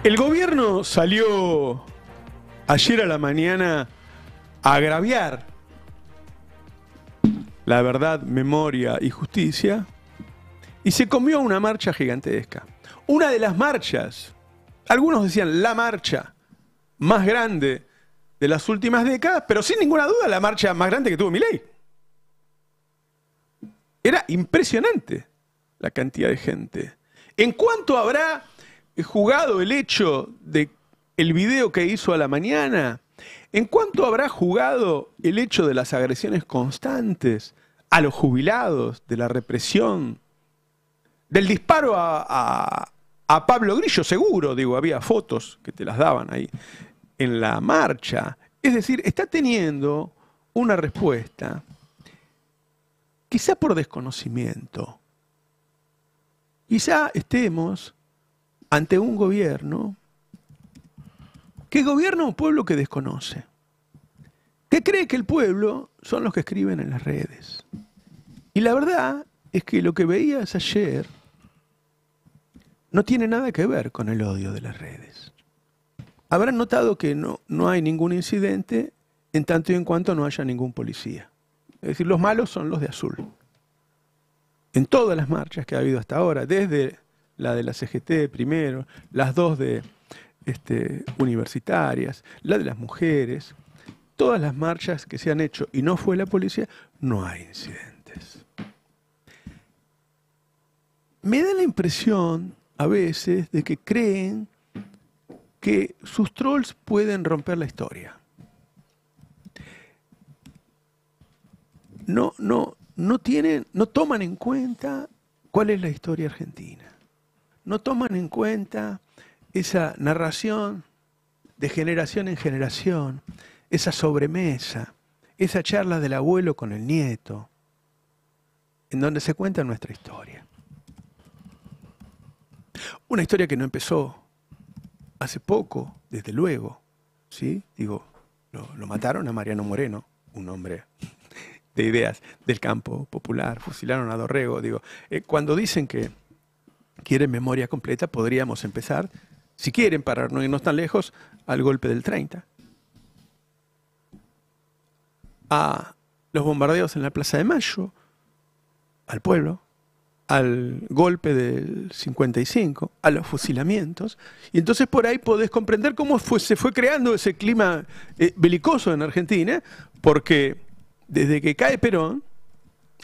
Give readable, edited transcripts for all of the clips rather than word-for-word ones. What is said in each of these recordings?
El gobierno salió ayer a la mañana a agraviar la verdad, memoria y justicia y se comió una marcha gigantesca. Una de las marchas, algunos decían la marcha más grande de las últimas décadas, pero sin ninguna duda la marcha más grande que tuvo Milei. Era impresionante la cantidad de gente. ¿En cuánto habrá jugado el hecho de el video que hizo a la mañana? ¿En cuánto habrá jugado el hecho de las agresiones constantes a los jubilados, de la represión, del disparo a Pablo Grillo? Seguro, digo, había fotos que te las daban ahí en la marcha. Es decir, está teniendo una respuesta, quizá por desconocimiento. Quizá estemos ante un gobierno que gobierna un pueblo que desconoce, que cree que el pueblo son los que escriben en las redes. Y la verdad es que lo que veías ayer no tiene nada que ver con el odio de las redes. Habrán notado que no hay ningún incidente en tanto y en cuanto no haya ningún policía. Es decir, los malos son los de azul. En todas las marchas que ha habido hasta ahora, desde la de la CGT primero, las dos de universitarias, la de las mujeres, todas las marchas que se han hecho y no fue la policía, no hay incidentes. Me da la impresión a veces de que creen que sus trolls pueden romper la historia. No toman en cuenta cuál es la historia argentina. No toman en cuenta esa narración de generación en generación, esa sobremesa, esa charla del abuelo con el nieto, en donde se cuenta nuestra historia. Una historia que no empezó hace poco, desde luego, ¿sí? Digo, lo mataron a Mariano Moreno, un hombre de ideas del campo popular, fusilaron a Dorrego. Digo, cuando dicen que quieren memoria completa, podríamos empezar, si quieren, para no irnos tan lejos, al golpe del 30. A los bombardeos en la Plaza de Mayo, al pueblo, al golpe del 55, a los fusilamientos, y entonces por ahí podés comprender cómo se fue creando ese clima belicoso en Argentina, porque desde que cae Perón,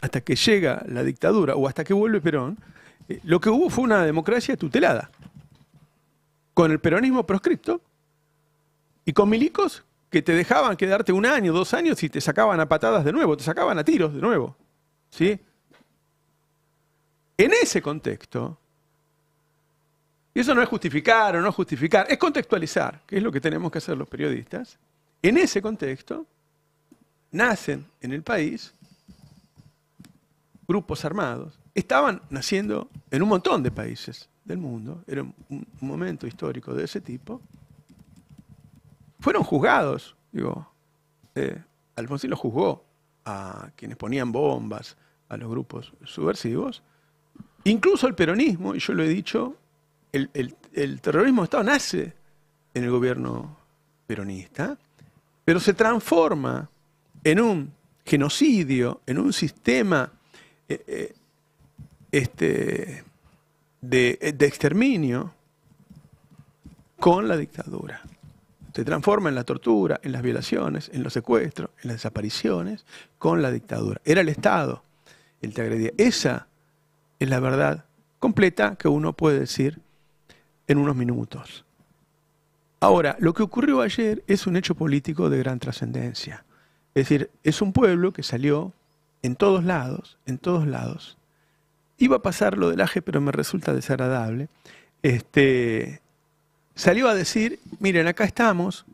hasta que llega la dictadura, o hasta que vuelve Perón, lo que hubo fue una democracia tutelada, con el peronismo proscripto, y con milicos que te dejaban quedarte 1 año, 2 años, y te sacaban a patadas de nuevo, te sacaban a tiros de nuevo, ¿sí? En ese contexto, y eso no es justificar o no justificar, es contextualizar, que es lo que tenemos que hacer los periodistas. En ese contexto, nacen en el país grupos armados. Estaban naciendo en un montón de países del mundo, era un momento histórico de ese tipo. Fueron juzgados, digo, Alfonsín los juzgó a quienes ponían bombas, a los grupos subversivos. Incluso el peronismo, y yo lo he dicho, el terrorismo de Estado nace en el gobierno peronista, pero se transforma en un genocidio, en un sistema de exterminio con la dictadura. Se transforma en la tortura, en las violaciones, en los secuestros, en las desapariciones, con la dictadura. Era el Estado el que agredía. Esa es la verdad completa que uno puede decir en unos minutos. Ahora, lo que ocurrió ayer es un hecho político de gran trascendencia. Es decir, es un pueblo que salió en todos lados, iba a pasar lo del AGE, pero me resulta desagradable, salió a decir, miren, acá estamos,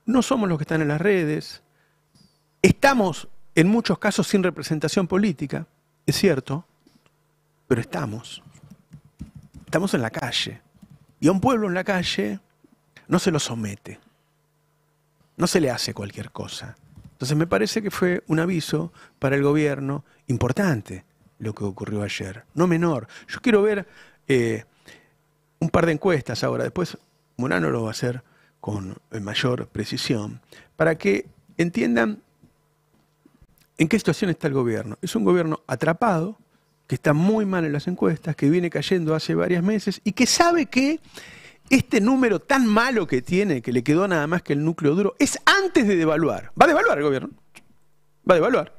no somos los que están en las redes, estamos en muchos casos sin representación política, es cierto, pero estamos en la calle. Y a un pueblo en la calle no se lo somete, no se le hace cualquier cosa. Entonces me parece que fue un aviso para el gobierno importante lo que ocurrió ayer, no menor. Yo quiero ver un par de encuestas ahora, después Murano lo va a hacer con mayor precisión, para que entiendan en qué situación está el gobierno. Es un gobierno atrapado, que está muy mal en las encuestas, que viene cayendo hace varios meses y que sabe que este número tan malo que tiene, que le quedó nada más que el núcleo duro, es antes de devaluar. Va a devaluar el gobierno. Va a devaluar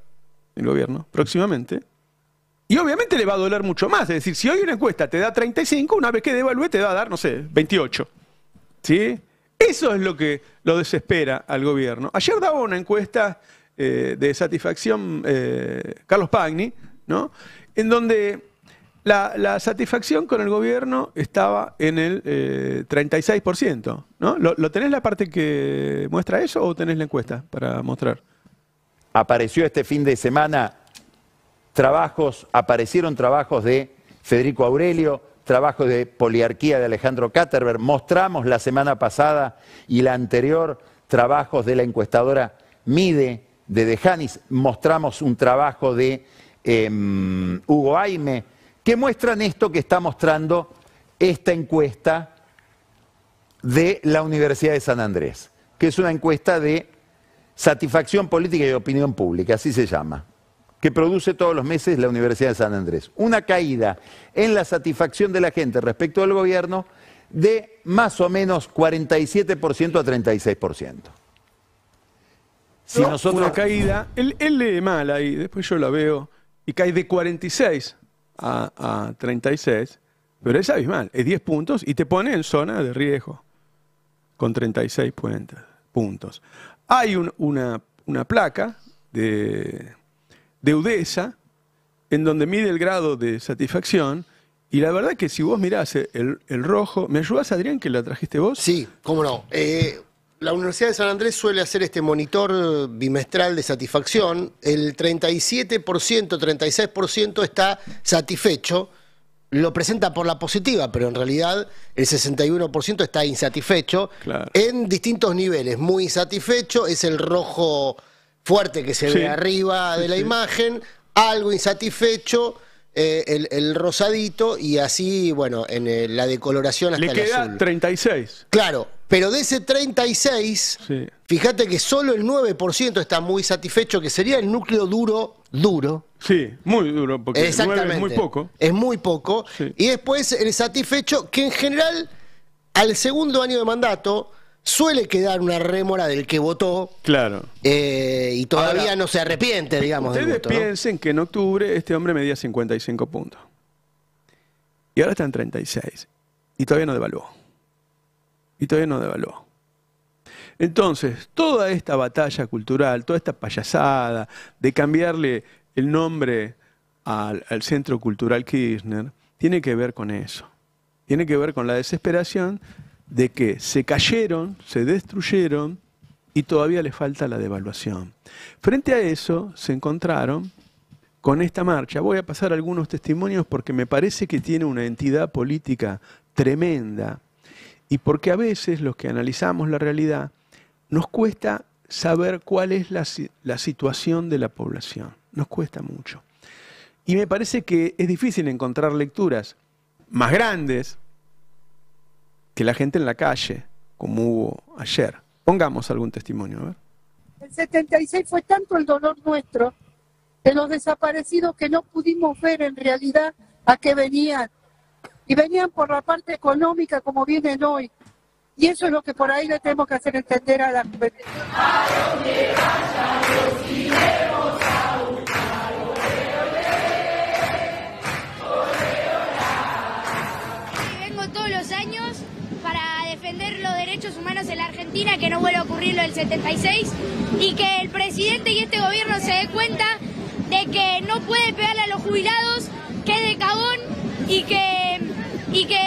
el gobierno próximamente. Y obviamente le va a doler mucho más. Es decir, si hoy una encuesta te da 35, una vez que devalúe te va a dar, no sé, 28. ¿Sí? Eso es lo que lo desespera al gobierno. Ayer daba una encuesta de satisfacción Carlos Pagni, ¿no? En donde la satisfacción con el gobierno estaba en el 36%, ¿no? ¿Lo tenés la parte que muestra eso o tenés la encuesta para mostrar? Apareció este fin de semana aparecieron trabajos de Federico Aurelio, trabajos de Poliarquía de Alejandro Katterberg. Mostramos la semana pasada y la anterior trabajos de la encuestadora Mide de Dejanis. Mostramos un trabajo de Hugo Aime, que muestran esto que está mostrando esta encuesta de la Universidad de San Andrés, que es una encuesta de satisfacción política y opinión pública, así se llama, que produce todos los meses la Universidad de San Andrés. Una caída en la satisfacción de la gente respecto al gobierno de más o menos 47% a 36%. Si nosotros... Una caída, él lee mal ahí, después yo la veo, y cae de 46 a 36, pero es abismal, es 10 puntos y te pone en zona de riesgo, con 36 puntos. Hay una placa de UDESA en donde mide el grado de satisfacción y la verdad que si vos mirás el rojo, ¿me ayudás, Adrián, que la trajiste vos? Sí, cómo no. La Universidad de San Andrés suele hacer este monitor bimestral de satisfacción. El 37%, 36% está satisfecho. Lo presenta por la positiva, pero en realidad el 61% está insatisfecho. Claro. En distintos niveles. Muy insatisfecho, es el rojo fuerte que se ve arriba de la imagen. Algo insatisfecho, el rosadito, y así, bueno, en la decoloración hasta el azul. Le queda 36. Claro, pero de ese 36, fíjate que solo el 9% está muy satisfecho, que sería el núcleo duro. Sí, muy duro, porque el 9 es muy poco. Es muy poco. Sí. Y después el satisfecho, que en general, al segundo año de mandato, suele quedar una rémora del que votó. Claro. Y todavía ahora, no se arrepiente, digamos, del voto, ¿no? Piensen que en octubre este hombre medía 55 puntos. Y ahora está en 36. Y todavía no devaluó. Entonces, toda esta batalla cultural, toda esta payasada de cambiarle el nombre al Centro Cultural Kirchner, tiene que ver con eso. Tiene que ver con la desesperación de que se cayeron, se destruyeron y todavía les falta la devaluación. Frente a eso se encontraron con esta marcha. Voy a pasar algunos testimonios porque me parece que tiene una entidad política tremenda y porque a veces los que analizamos la realidad nos cuesta saber cuál es la situación de la población. Nos cuesta mucho. Y me parece que es difícil encontrar lecturas más grandes que la gente en la calle, como hubo ayer. Pongamos algún testimonio, a ver. El 76 fue tanto el dolor nuestro de los desaparecidos que no pudimos ver en realidad a qué venían. Y venían por la parte económica como vienen hoy. Y eso es lo que por ahí le tenemos que hacer entender a la juventud. ¿A dónde vayamos iremos a buscar? Vengo todos los años para defender los derechos humanos en la Argentina, que no vuelva a ocurrir lo del 76 y que el presidente y este gobierno se dé cuenta de que no puede pegarle a los jubilados, que es de cagón y que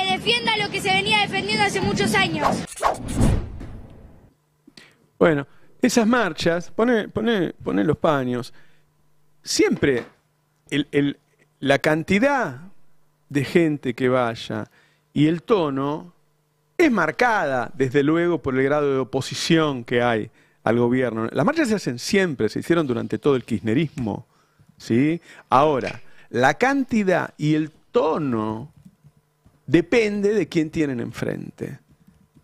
defienda lo que se venía defendiendo hace muchos años. Bueno, esas marchas, pone los paños. Siempre la cantidad de gente que vaya y el tono es marcada, desde luego, por el grado de oposición que hay al gobierno. Las marchas se hacen siempre, se hicieron durante todo el kirchnerismo, ¿sí? Ahora, la cantidad y el tono depende de quién tienen enfrente.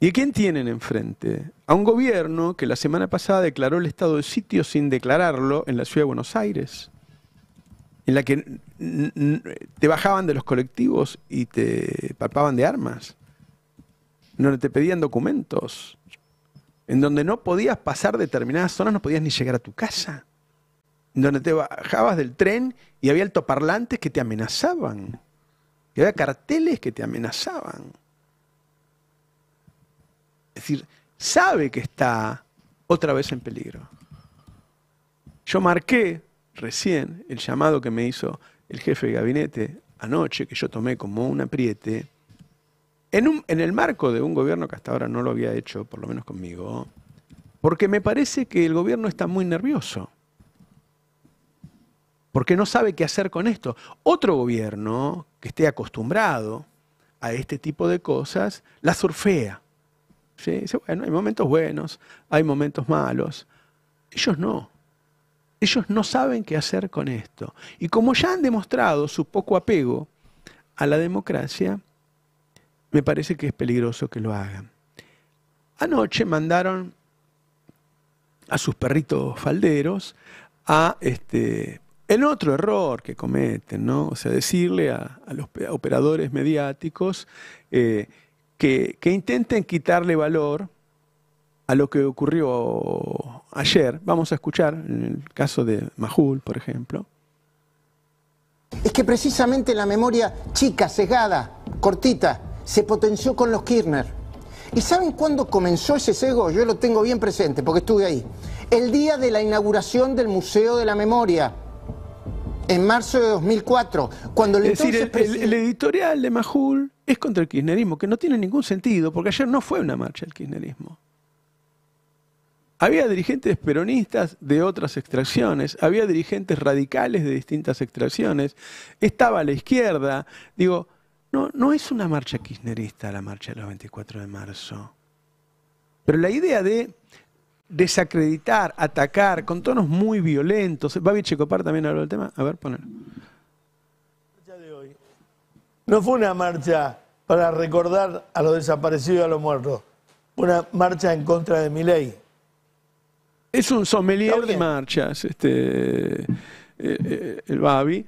¿Y a quién tienen enfrente? A un gobierno que la semana pasada declaró el estado de sitio sin declararlo en la ciudad de Buenos Aires, en la que te bajaban de los colectivos y te palpaban de armas, en donde te pedían documentos, en donde no podías pasar determinadas zonas, no podías ni llegar a tu casa, en donde te bajabas del tren y había altoparlantes que te amenazaban, y había carteles que te amenazaban. Es decir, sabe que está otra vez en peligro. Yo marqué recién el llamado que me hizo el jefe de gabinete anoche, que yo tomé como un apriete, en el marco de un gobierno que hasta ahora no lo había hecho, por lo menos conmigo, porque me parece que el gobierno está muy nervioso, porque no sabe qué hacer con esto. Otro gobierno que esté acostumbrado a este tipo de cosas, la surfea. ¿Sí? Dice, bueno, hay momentos buenos, hay momentos malos. Ellos no. Ellos no saben qué hacer con esto. Y como ya han demostrado su poco apego a la democracia, me parece que es peligroso que lo hagan. Anoche mandaron a sus perritos falderos a el otro error que cometen, ¿no? O sea, decirle a los operadores mediáticos que intenten quitarle valor a lo que ocurrió ayer. Vamos a escuchar en el caso de Majul, por ejemplo. Es que precisamente la memoria chica, sesgada, cortita, se potenció con los Kirchner. ¿Y saben cuándo comenzó ese sesgo? Yo lo tengo bien presente porque estuve ahí. El día de la inauguración del Museo de la Memoria, en marzo de 2004, cuando el el editorial de Majul es contra el kirchnerismo, que no tiene ningún sentido, porque ayer no fue una marcha del kirchnerismo. Había dirigentes peronistas de otras extracciones, había dirigentes radicales de distintas extracciones, estaba a la izquierda. Digo, no es una marcha kirchnerista la marcha de los 24 de marzo. Pero la idea de desacreditar, atacar, con tonos muy violentos. Babi Checopar también habló del tema. A ver, ponelo. La marcha de hoy no fue una marcha para recordar a los desaparecidos y a los muertos. Una marcha en contra de Milei. Es un sommelier de marchas, el Babi.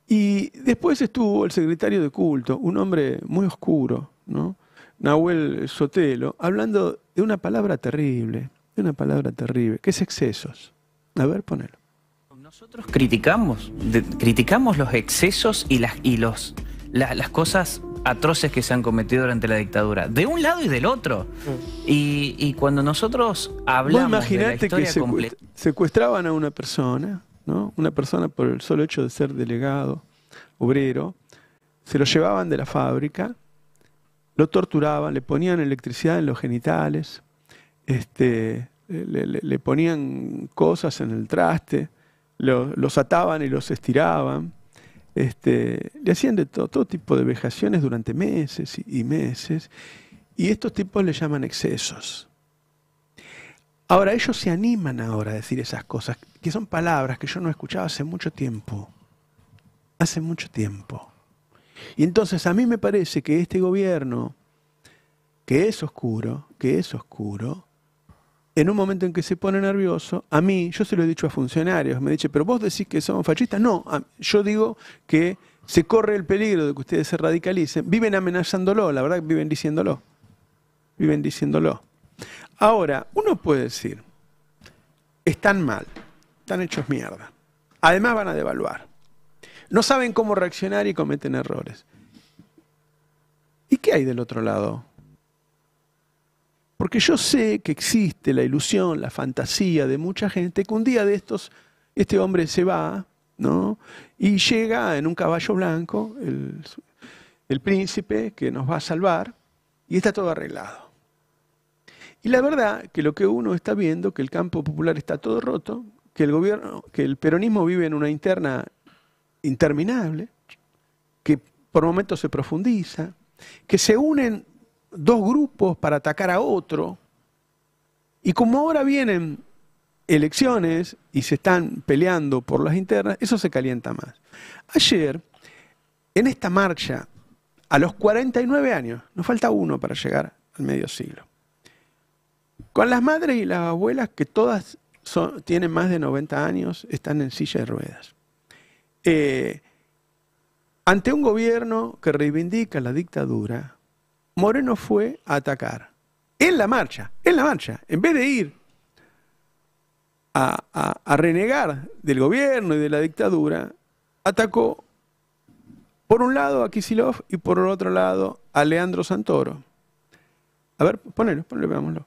Y después estuvo el secretario de culto, un hombre muy oscuro, ¿no? Nahuel Sotelo, hablando de una palabra terrible, que es excesos. A ver, ponelo. Nosotros criticamos los excesos y las cosas atroces que se han cometido durante la dictadura, de un lado y del otro. Y cuando nosotros hablamos de la historia completa... Secuestraban a una persona, ¿no? Una persona por el solo hecho de ser delegado, obrero, se lo llevaban de la fábrica, lo torturaban, le ponían electricidad en los genitales, le ponían cosas en el traste, los ataban y los estiraban, le hacían de todo tipo de vejaciones durante meses y meses, y estos tipos le llaman excesos. Ahora, ellos se animan ahora a decir esas cosas, que son palabras que yo no escuchaba hace mucho tiempo. Hace mucho tiempo. Y entonces a mí me parece que este gobierno, que es oscuro, en un momento en que se pone nervioso, a mí, yo se lo he dicho a funcionarios, me dice, pero vos decís que somos fascistas. No, yo digo que se corre el peligro de que ustedes se radicalicen. Viven amenazándolo, la verdad que viven diciéndolo. Ahora, uno puede decir, están mal, están hechos mierda. Además van a devaluar. No saben cómo reaccionar y cometen errores. ¿Y qué hay del otro lado? Porque yo sé que existe la ilusión, la fantasía de mucha gente que un día de estos, este hombre se va, ¿no? Y llega en un caballo blanco, el príncipe que nos va a salvar, y está todo arreglado. Y la verdad que lo que uno está viendo, que el campo popular está todo roto, que el gobierno, que el peronismo vive en una interna interminable, que por momentos se profundiza, que se unen dos grupos para atacar a otro, y como ahora vienen elecciones y se están peleando por las internas, eso se calienta más. Ayer, en esta marcha a los 49 años, nos falta uno para llegar al medio siglo. Con las madres y las abuelas que todas tienen más de 90 años, están en silla de ruedas. Ante un gobierno que reivindica la dictadura, Moreno fue a atacar. En la marcha, en vez de ir a renegar del gobierno y de la dictadura, atacó por un lado a Kicillof y por el otro lado a Leandro Santoro. A ver, ponelo, veámoslo.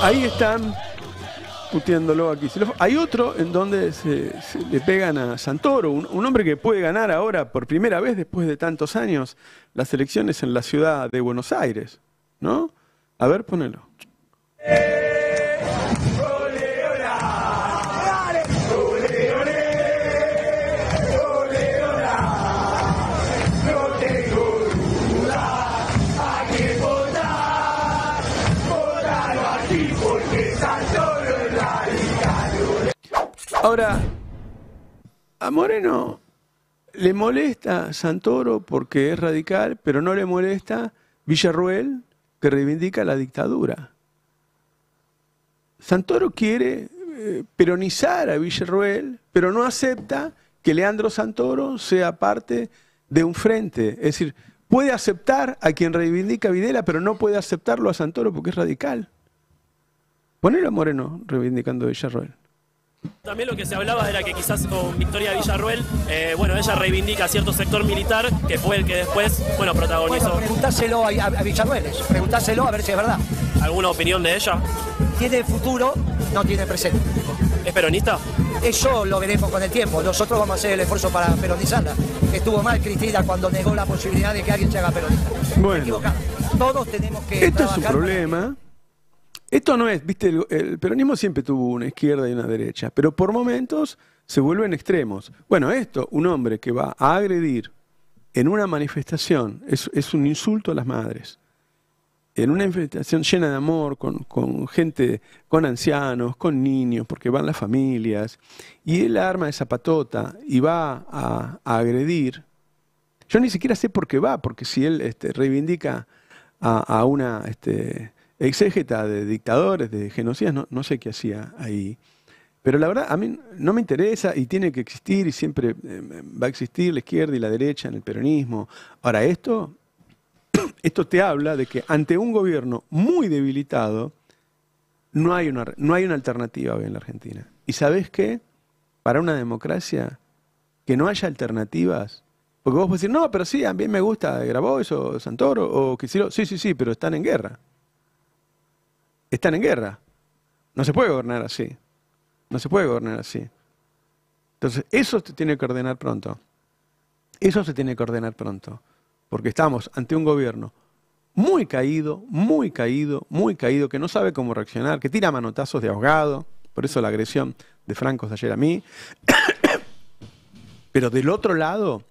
Ahí están puteándolo a Kicillof. Hay otro en donde se le pegan a Santoro, un hombre que puede ganar ahora por primera vez después de tantos años las elecciones en la ciudad de Buenos Aires, ¿no? A ver, ponelo. Ahora, a Moreno le molesta Santoro porque es radical, pero no le molesta Villarruel, que reivindica la dictadura. Santoro quiere peronizar a Villarruel, pero no acepta que Leandro Santoro sea parte de un frente. Es decir, puede aceptar a quien reivindica a Videla, pero no puede aceptarlo a Santoro porque es radical. Ponelo a Moreno reivindicando a Villarruel. También lo que se hablaba era que quizás con Victoria Villarruel, bueno, ella reivindica cierto sector militar que fue el que después, bueno, protagonizó. Bueno, preguntáselo a Villarruel, preguntáselo a ver si es verdad. ¿Alguna opinión de ella? Tiene futuro, no tiene presente. ¿Es peronista? Eso lo veremos con el tiempo. Nosotros vamos a hacer el esfuerzo para peronizarla. Estuvo mal Cristina cuando negó la posibilidad de que alguien se haga peronista. Bueno, todos tenemos que esto es su problema. Esto no es, viste, el peronismo siempre tuvo una izquierda y una derecha, pero por momentos se vuelven extremos. Bueno, esto, un hombre que va a agredir en una manifestación, es un insulto a las madres. En una manifestación llena de amor, con gente, con ancianos, con niños, porque van las familias, y él arma esa patota y va a agredir. Yo ni siquiera sé por qué va, porque si él reivindica a una exégeta de dictadores, de genocidas, no sé qué hacía ahí. Pero la verdad, a mí no me interesa y tiene que existir y siempre va a existir la izquierda y la derecha en el peronismo. Ahora, esto te habla de que ante un gobierno muy debilitado no hay una alternativa hoy en la Argentina. ¿Y sabés qué? Para una democracia, que no haya alternativas. Porque vos podés decir, no, pero sí, a mí me gusta Grabois o Santoro o Kicillof. Sí, pero están en guerra. Están en guerra. No se puede gobernar así. No se puede gobernar así. Entonces, eso se tiene que ordenar pronto. Eso se tiene que ordenar pronto. Porque estamos ante un gobierno muy caído, que no sabe cómo reaccionar, que tira manotazos de ahogado. Por eso la agresión de Franco de ayer a mí. Pero del otro lado,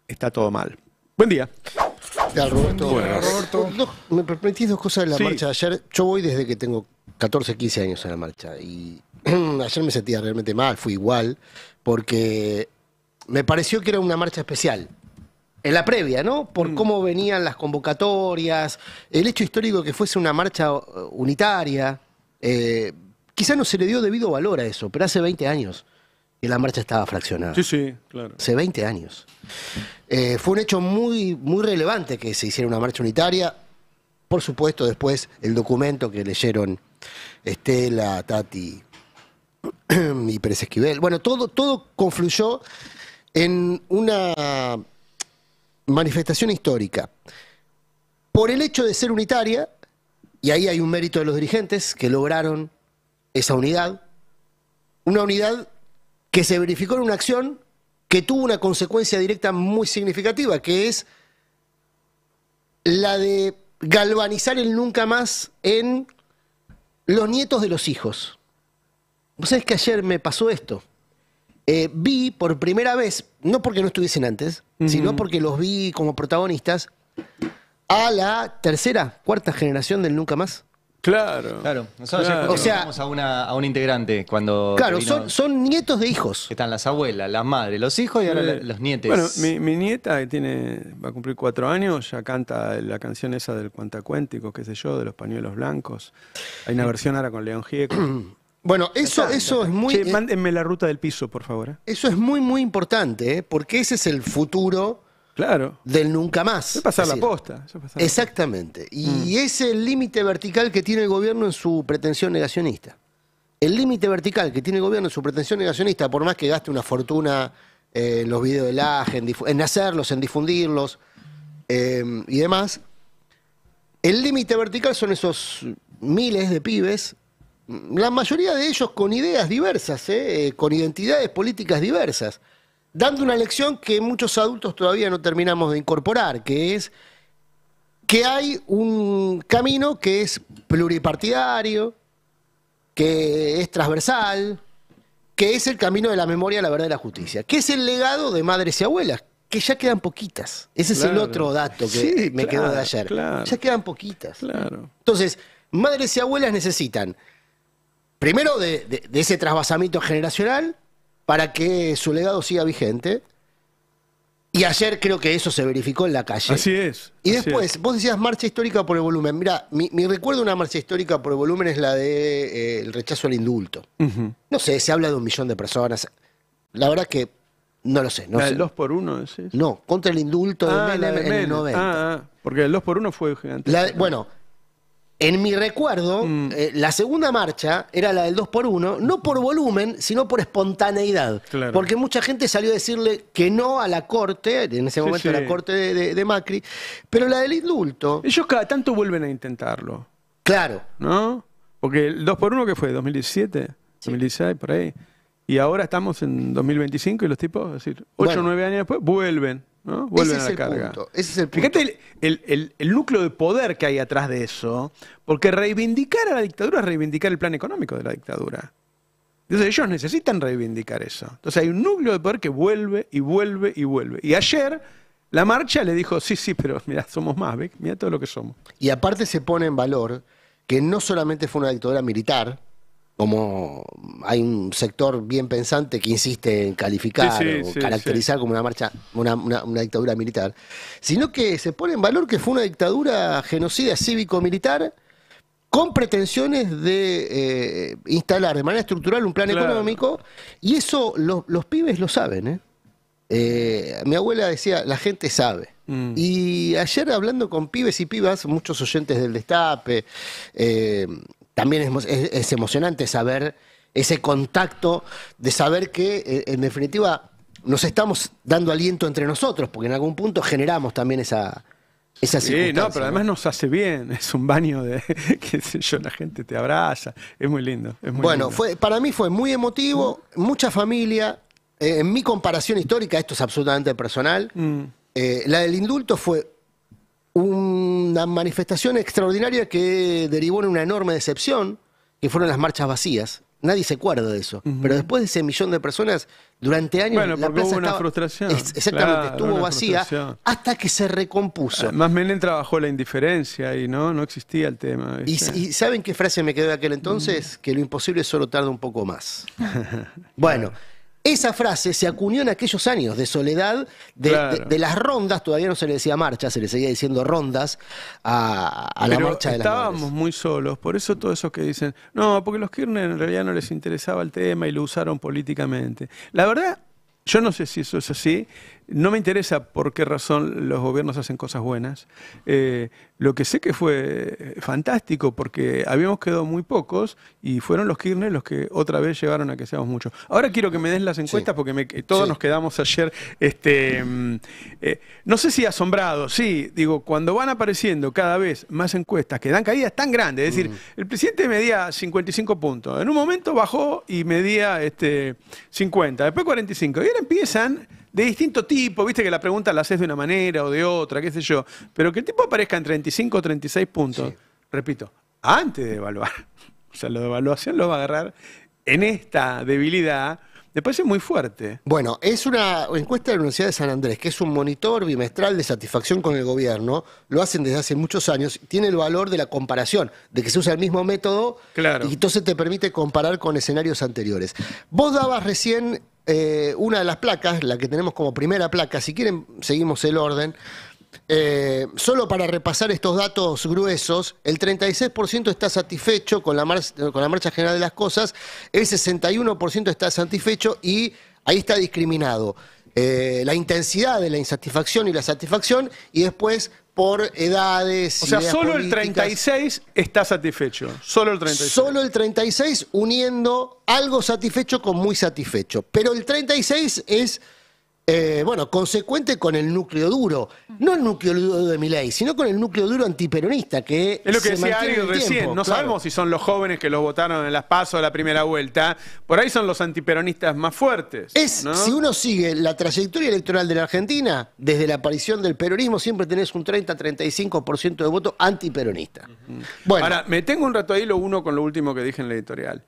está todo mal. Buen día. Roberto, Buenas. Roberto, me permitís dos cosas de la marcha de ayer. Yo voy desde que tengo 14, 15 años en la marcha y ayer me sentía realmente mal, fui igual, porque me pareció que era una marcha especial. En la previa, ¿no? Por cómo venían las convocatorias, el hecho histórico que fuese una marcha unitaria. Quizá no se le dio debido valor a eso, pero hace 20 años que la marcha estaba fraccionada. Sí, claro. Hace 20 años. Fue un hecho muy relevante que se hiciera una marcha unitaria. Por supuesto, después el documento que leyeron Estela, Tati y Pérez Esquivel. Bueno, todo confluyó en una manifestación histórica. Por el hecho de ser unitaria, y ahí hay un mérito de los dirigentes que lograron esa unidad, una unidad que se verificó en una acción que tuvo una consecuencia directa muy significativa, que es la de galvanizar el nunca más en los nietos de los hijos. Vos sabés que ayer me pasó esto. vi por primera vez, no porque no estuviesen antes, sino porque los vi como protagonistas, a la tercera, cuarta generación del Nunca Más. Claro. Nosotros O sea, a un integrante cuando. Claro, vino, son nietos de hijos. están las abuelas, las madres, los hijos y ahora los nietes. Bueno, mi nieta, que va a cumplir 4 años, ya canta la canción esa del cuentacuéntico, qué sé yo, de los pañuelos blancos. Hay una versión ahora con León Gieco. Bueno, eso es muy... Che, mándenme la ruta del piso, por favor. Eso es muy, muy importante, porque ese es el futuro del Nunca Más. Es pasar Es la decir, posta. exactamente. Y es el límite vertical que tiene el gobierno en su pretensión negacionista. El límite vertical que tiene el gobierno en su pretensión negacionista, por más que gaste una fortuna en los videos de Laje, en hacerlos, en difundirlos y demás, el límite vertical son esos miles de pibes, la mayoría de ellos con ideas diversas, con identidades políticas diversas, dando una lección que muchos adultos todavía no terminamos de incorporar, que es que hay un camino que es pluripartidario, que es transversal, que es el camino de la memoria, la verdad y la justicia, que es el legado de madres y abuelas, que ya quedan poquitas. Ese es el otro dato que me quedó de ayer. Ya quedan poquitas. Entonces, madres y abuelas necesitan, primero, de ese trasvasamiento generacional para que su legado siga vigente. Y ayer creo que eso se verificó en la calle. Así es. Y después, vos decías marcha histórica por el volumen. Mirá, mi recuerdo de una marcha histórica por el volumen es la de el rechazo al indulto. No sé, se habla de 1 millón de personas. La verdad que no lo sé. No sé. ¿El 2x1 decís? No, contra el indulto de Menem en el 90. Porque el 2x1 fue gigante. Bueno, en mi recuerdo, la segunda marcha era la del 2x1, no por volumen, sino por espontaneidad. Claro. Porque mucha gente salió a decirle que no a la corte, en ese momento a la corte de Macri, pero la del indulto... Ellos cada tanto vuelven a intentarlo. Claro. ¿No? Porque el 2x1, ¿qué fue? ¿2017? 2016, por ahí. Y ahora estamos en 2025 y los tipos, es decir, 8 o 9 años después, vuelven. ¿no? Vuelven a la carga. Ese es el punto. Fíjate el núcleo de poder que hay atrás de eso, porque reivindicar a la dictadura es reivindicar el plan económico de la dictadura. Entonces ellos necesitan reivindicar eso. Entonces hay un núcleo de poder que vuelve y vuelve y vuelve. Y ayer la marcha le dijo, sí, pero mira, somos más, ¿ves? Mira todo lo que somos. Y aparte se pone en valor que no solamente fue una dictadura militar, como hay un sector bien pensante que insiste en calificar o caracterizar como una marcha, una dictadura militar, sino que se pone en valor que fue una dictadura genocida cívico-militar con pretensiones de instalar de manera estructural un plan económico, y eso los pibes lo saben. Mi abuela decía, la gente sabe. Y ayer hablando con pibes y pibas, muchos oyentes del Destape, también es emocionante saber ese contacto, de saber que, en definitiva, nos estamos dando aliento entre nosotros, porque en algún punto generamos también esa circunstancia. No, pero además nos hace bien, es un baño de, qué sé yo, la gente te abraza, es muy lindo. Es muy lindo. Para mí fue muy emotivo, mucha familia. En mi comparación histórica, esto es absolutamente personal, la del indulto fue una manifestación extraordinaria que derivó en una enorme decepción, que fueron las marchas vacías. Nadie se acuerda de eso. Pero después de ese 1 millón de personas, durante años la plaza hubo una estaba, frustración. Exactamente, estuvo vacía hasta que se recompuso. Más Menem trabajó la indiferencia y no existía el tema. ¿Y saben qué frase me quedó de aquel entonces? Que lo imposible solo tarda un poco más. Bueno. Esa frase se acuñó en aquellos años de soledad, de las rondas, todavía no se le decía marcha, se le seguía diciendo rondas a la marcha de las madres. Estábamos muy solos, por eso todos esos que dicen, no, porque los Kirchner en realidad no les interesaba el tema y lo usaron políticamente. La verdad, yo no sé si eso es así, no me interesa por qué razón los gobiernos hacen cosas buenas. Lo que sé que fue fantástico, porque habíamos quedado muy pocos y fueron los Kirchner los que otra vez llevaron a que seamos muchos. Ahora quiero que me des las encuestas porque todos nos quedamos ayer, no sé si asombrados, digo, cuando van apareciendo cada vez más encuestas que dan caídas tan grandes, es decir, el presidente medía 55 puntos, en un momento bajó y medía 50, después 45, y ahora empiezan de distinto tipo, viste que la pregunta la haces de una manera o de otra, qué sé yo, pero que el tipo aparezca en 35 o 36 puntos, repito, antes de evaluar. O sea, la evaluación lo va a agarrar en esta debilidad, Me parece muy fuerte. Bueno, es una encuesta de la Universidad de San Andrés, que es un monitor bimestral de satisfacción con el gobierno. Lo hacen desde hace muchos años. Tiene el valor de la comparación, de que se usa el mismo método, claro, y entonces te permite comparar con escenarios anteriores. Vos dabas recién una de las placas, la que tenemos como primera placa. Si quieren, seguimos el orden. Solo para repasar estos datos gruesos, el 36% está satisfecho con la marcha general de las cosas, el 61% está satisfecho y ahí está discriminado la intensidad de la insatisfacción y la satisfacción, y después por edades. O sea, ideas solo políticas. el 36 está satisfecho. Solo el 36. Solo el 36 uniendo algo satisfecho con muy satisfecho. Pero el 36 es... bueno, consecuente con el núcleo duro, no el núcleo duro de Milei, sino con el núcleo duro antiperonista, que es lo que se decía mantiene Ari en el recién, tiempo, no claro. sabemos si son los jóvenes que los votaron en las PASO de la primera vuelta, por ahí son los antiperonistas más fuertes. ¿No? Si uno sigue la trayectoria electoral de la Argentina, desde la aparición del peronismo siempre tenés un 30-35% de voto antiperonista. Bueno, Ahora, me tengo un rato ahí lo uno con lo último que dije en la editorial.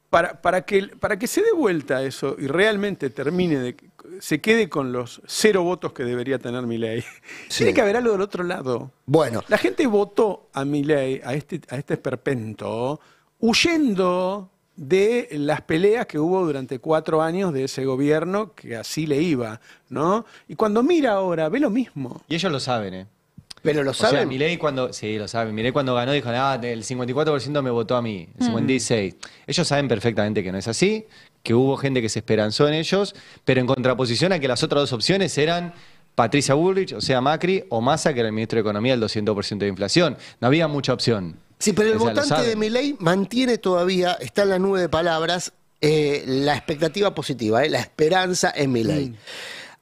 Para que se dé vuelta eso y realmente termine, se quede con los 0 votos que debería tener Milei, Sí. tiene que haber algo del otro lado. Bueno. La gente votó a Milei, a este esperpento, huyendo de las peleas que hubo durante 4 años de ese gobierno que así le iba, ¿no? Y cuando mira ahora, ve lo mismo. Y ellos lo saben, ¿eh? ¿Pero lo O sea, saben? Milei cuando... Sí, lo saben. Milei cuando ganó dijo, el 54% me votó a mí, el 56%. Ellos saben perfectamente que no es así, que hubo gente que se esperanzó en ellos, pero en contraposición a que las otras dos opciones eran Patricia Bullrich, o sea, Macri, o Massa, que era el ministro de Economía, el 200% de inflación. No había mucha opción. Sí, pero el O sea, lo votante saben. de Milei mantiene todavía, está en la nube de palabras, la expectativa positiva, la esperanza en Milei.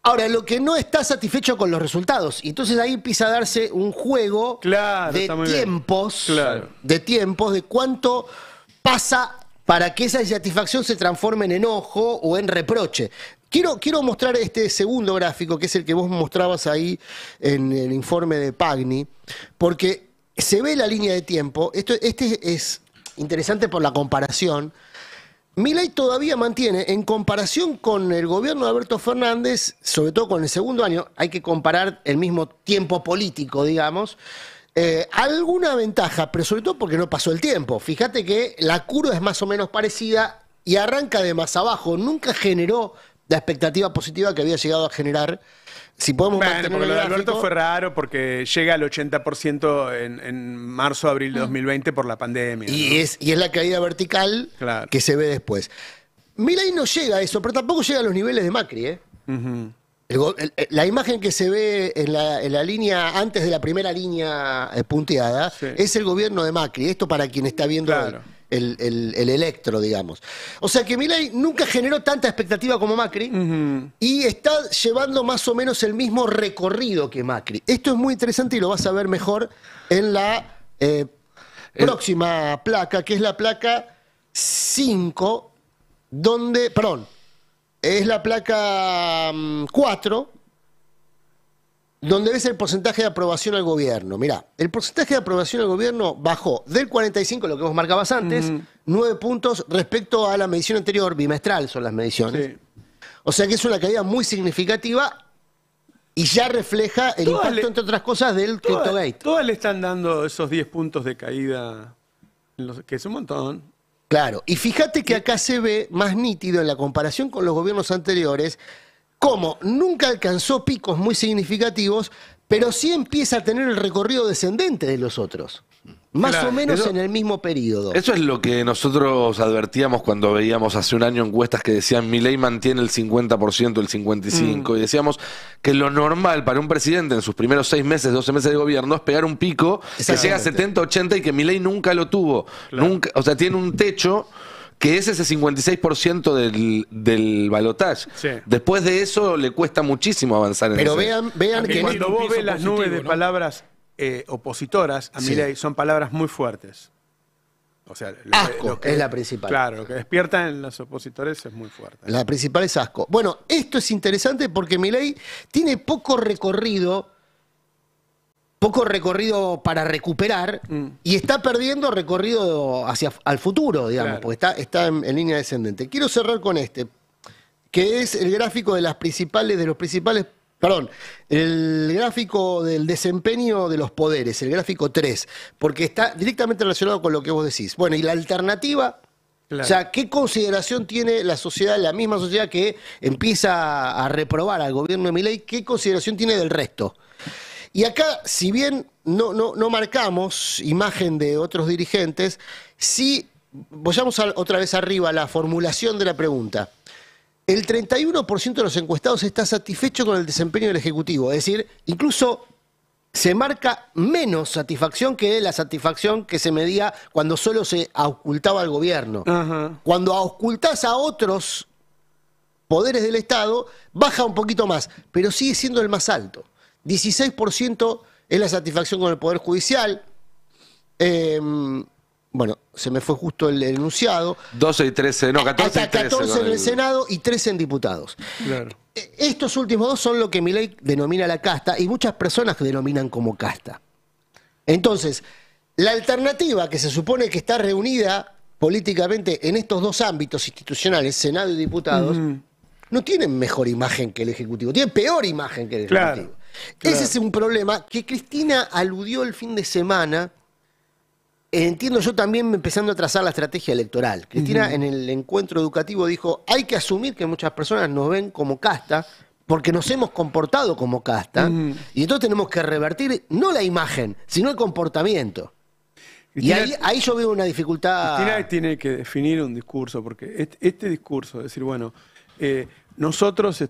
Ahora, lo que no está satisfecho con los resultados, y entonces ahí empieza a darse un juego Claro, está muy bien. Claro. de tiempos, de cuánto pasa para que esa insatisfacción se transforme en enojo o en reproche. Quiero mostrar este segundo gráfico, que es el que vos mostrabas ahí en el informe de Pagni, porque se ve la línea de tiempo. Este es interesante por la comparación. Milei todavía mantiene, en comparación con el gobierno de Alberto Fernández, sobre todo con el segundo año, hay que comparar el mismo tiempo político, digamos, alguna ventaja, pero sobre todo porque no pasó el tiempo. Fíjate que la curva es más o menos parecida y arranca de más abajo. Nunca generó la expectativa positiva que había llegado a generar. Si podemos Bueno, mantener porque el lo de gráfico. Alberto fue raro porque llega al 80% en marzo, abril de 2020 por la pandemia. ¿no? Y es la caída vertical Claro. que se ve después. Milei no llega a eso, pero tampoco llega a los niveles de Macri, ¿eh? Ujú. La imagen que se ve en la línea, antes de la primera línea punteada, Sí. es el gobierno de Macri. Esto para quien está viendo Claro. el electro, digamos. O sea que Milei nunca generó tanta expectativa como Macri y está llevando más o menos el mismo recorrido que Macri. Esto es muy interesante y lo vas a ver mejor en la próxima placa, que es la placa 5, donde, perdón, es la placa 4, donde ves el porcentaje de aprobación al gobierno. Mirá, el porcentaje de aprobación al gobierno bajó del 45, lo que vos marcabas antes, 9 puntos respecto a la medición anterior, bimestral son las mediciones. Sí. O sea que es una caída muy significativa y ya refleja el Todas impacto, le- entre otras cosas, del CryptoGate. Todas le están dando esos 10 puntos de caída, que es un montón. Claro, y fíjate que acá se ve más nítido en la comparación con los gobiernos anteriores, cómo nunca alcanzó picos muy significativos, pero sí empieza a tener el recorrido descendente de los otros. Más Claro, o menos eso- en el mismo periodo. Eso es lo que nosotros advertíamos cuando veíamos hace un año encuestas que decían Milei mantiene el 50%, el 55%, y decíamos que lo normal para un presidente en sus primeros 6 meses, 12 meses de gobierno es pegar un pico que llega a 70, 80 y que Milei nunca lo tuvo. Nunca, o sea, tiene un techo que es ese 56% del balotaje. Sí. Después de eso le cuesta muchísimo avanzar en Pero ese. vean Porque que en cuando este- vos piso ves las positivo, nubes de ¿no? palabras opositoras a Sí. Milei, son palabras muy fuertes. O sea, Asco es la principal. Claro, lo que despierta en los opositores es muy fuerte. La principal es asco. Bueno, esto es interesante porque Milei tiene poco recorrido para recuperar y está perdiendo recorrido hacia al futuro, digamos, Claro. porque está en línea descendente. Quiero cerrar con este. que es el gráfico de los principales, el gráfico del desempeño de los poderes, el gráfico 3, porque está directamente relacionado con lo que vos decís. Bueno, y la alternativa, Claro. o sea, ¿qué consideración tiene la sociedad, la misma sociedad que empieza a reprobar al gobierno de Milei, qué consideración tiene del resto? Y acá, si bien no marcamos imagen de otros dirigentes, sí, vayamos otra vez arriba a la formulación de la pregunta. El 31% de los encuestados está satisfecho con el desempeño del Ejecutivo. Es decir, incluso se marca menos satisfacción que la satisfacción que se medía cuando solo se ocultaba al gobierno. Ajá. Cuando ocultás a otros poderes del Estado, baja un poquito más, pero sigue siendo el más alto. 16% es la satisfacción con el Poder Judicial. Bueno, se me fue justo el enunciado. 12 y 13, no, 14 y 13. 14 en el Senado y 13 en diputados. Claro. Estos últimos dos son lo que Milei denomina la casta y muchas personas denominan como casta. Entonces, la alternativa que se supone que está reunida políticamente en estos dos ámbitos institucionales, Senado y diputados, no tienen mejor imagen que el Ejecutivo, tienen peor imagen que el Ejecutivo. Ese es un problema que Cristina aludió el fin de semana. Entiendo yo también empezando a trazar la estrategia electoral. Cristina en el encuentro educativo dijo, hay que asumir que muchas personas nos ven como casta porque nos hemos comportado como casta y entonces tenemos que revertir no la imagen, sino el comportamiento. Cristina, y ahí yo veo una dificultad. Cristina tiene que definir un discurso, porque este discurso, es decir, bueno, nosotros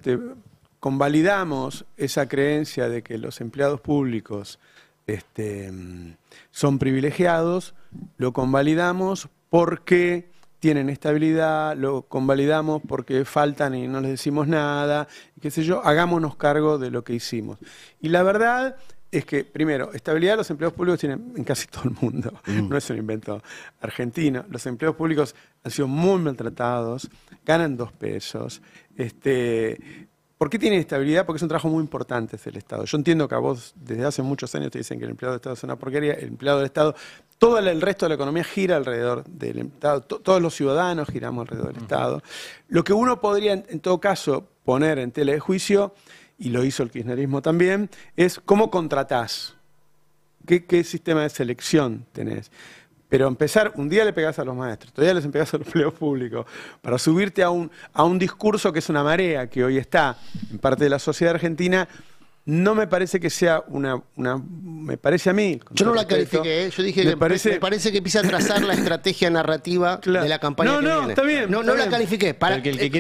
convalidamos esa creencia de que los empleados públicos son privilegiados, lo convalidamos porque tienen estabilidad, lo convalidamos porque faltan y no les decimos nada, y qué sé yo, hagámonos cargo de lo que hicimos. Y la verdad es que, primero, estabilidad los empleados públicos tienen en casi todo el mundo, no es un invento argentino. Los empleados públicos han sido muy maltratados, ganan 2 pesos, ¿por qué tienen estabilidad? Porque es un trabajo muy importante del Estado. Yo entiendo que a vos desde hace muchos años te dicen que el empleado del Estado es una porquería. El empleado del Estado, todo el resto de la economía gira alrededor del Estado. Todos los ciudadanos giramos alrededor del Estado. Lo que uno podría, en todo caso, poner en tela de juicio, y lo hizo el kirchnerismo también, es cómo contratás. ¿Qué sistema de selección tenés? Pero empezar, un día le pegás a los maestros, otro día les pegás a los empleados públicos, para subirte a un discurso que es una marea que hoy está en parte de la sociedad argentina, no me parece que sea me parece a mí. Yo no la califiqué, yo dije me parece que empieza a trazar la estrategia narrativa de la campaña que viene. Está bien. No la califiqué.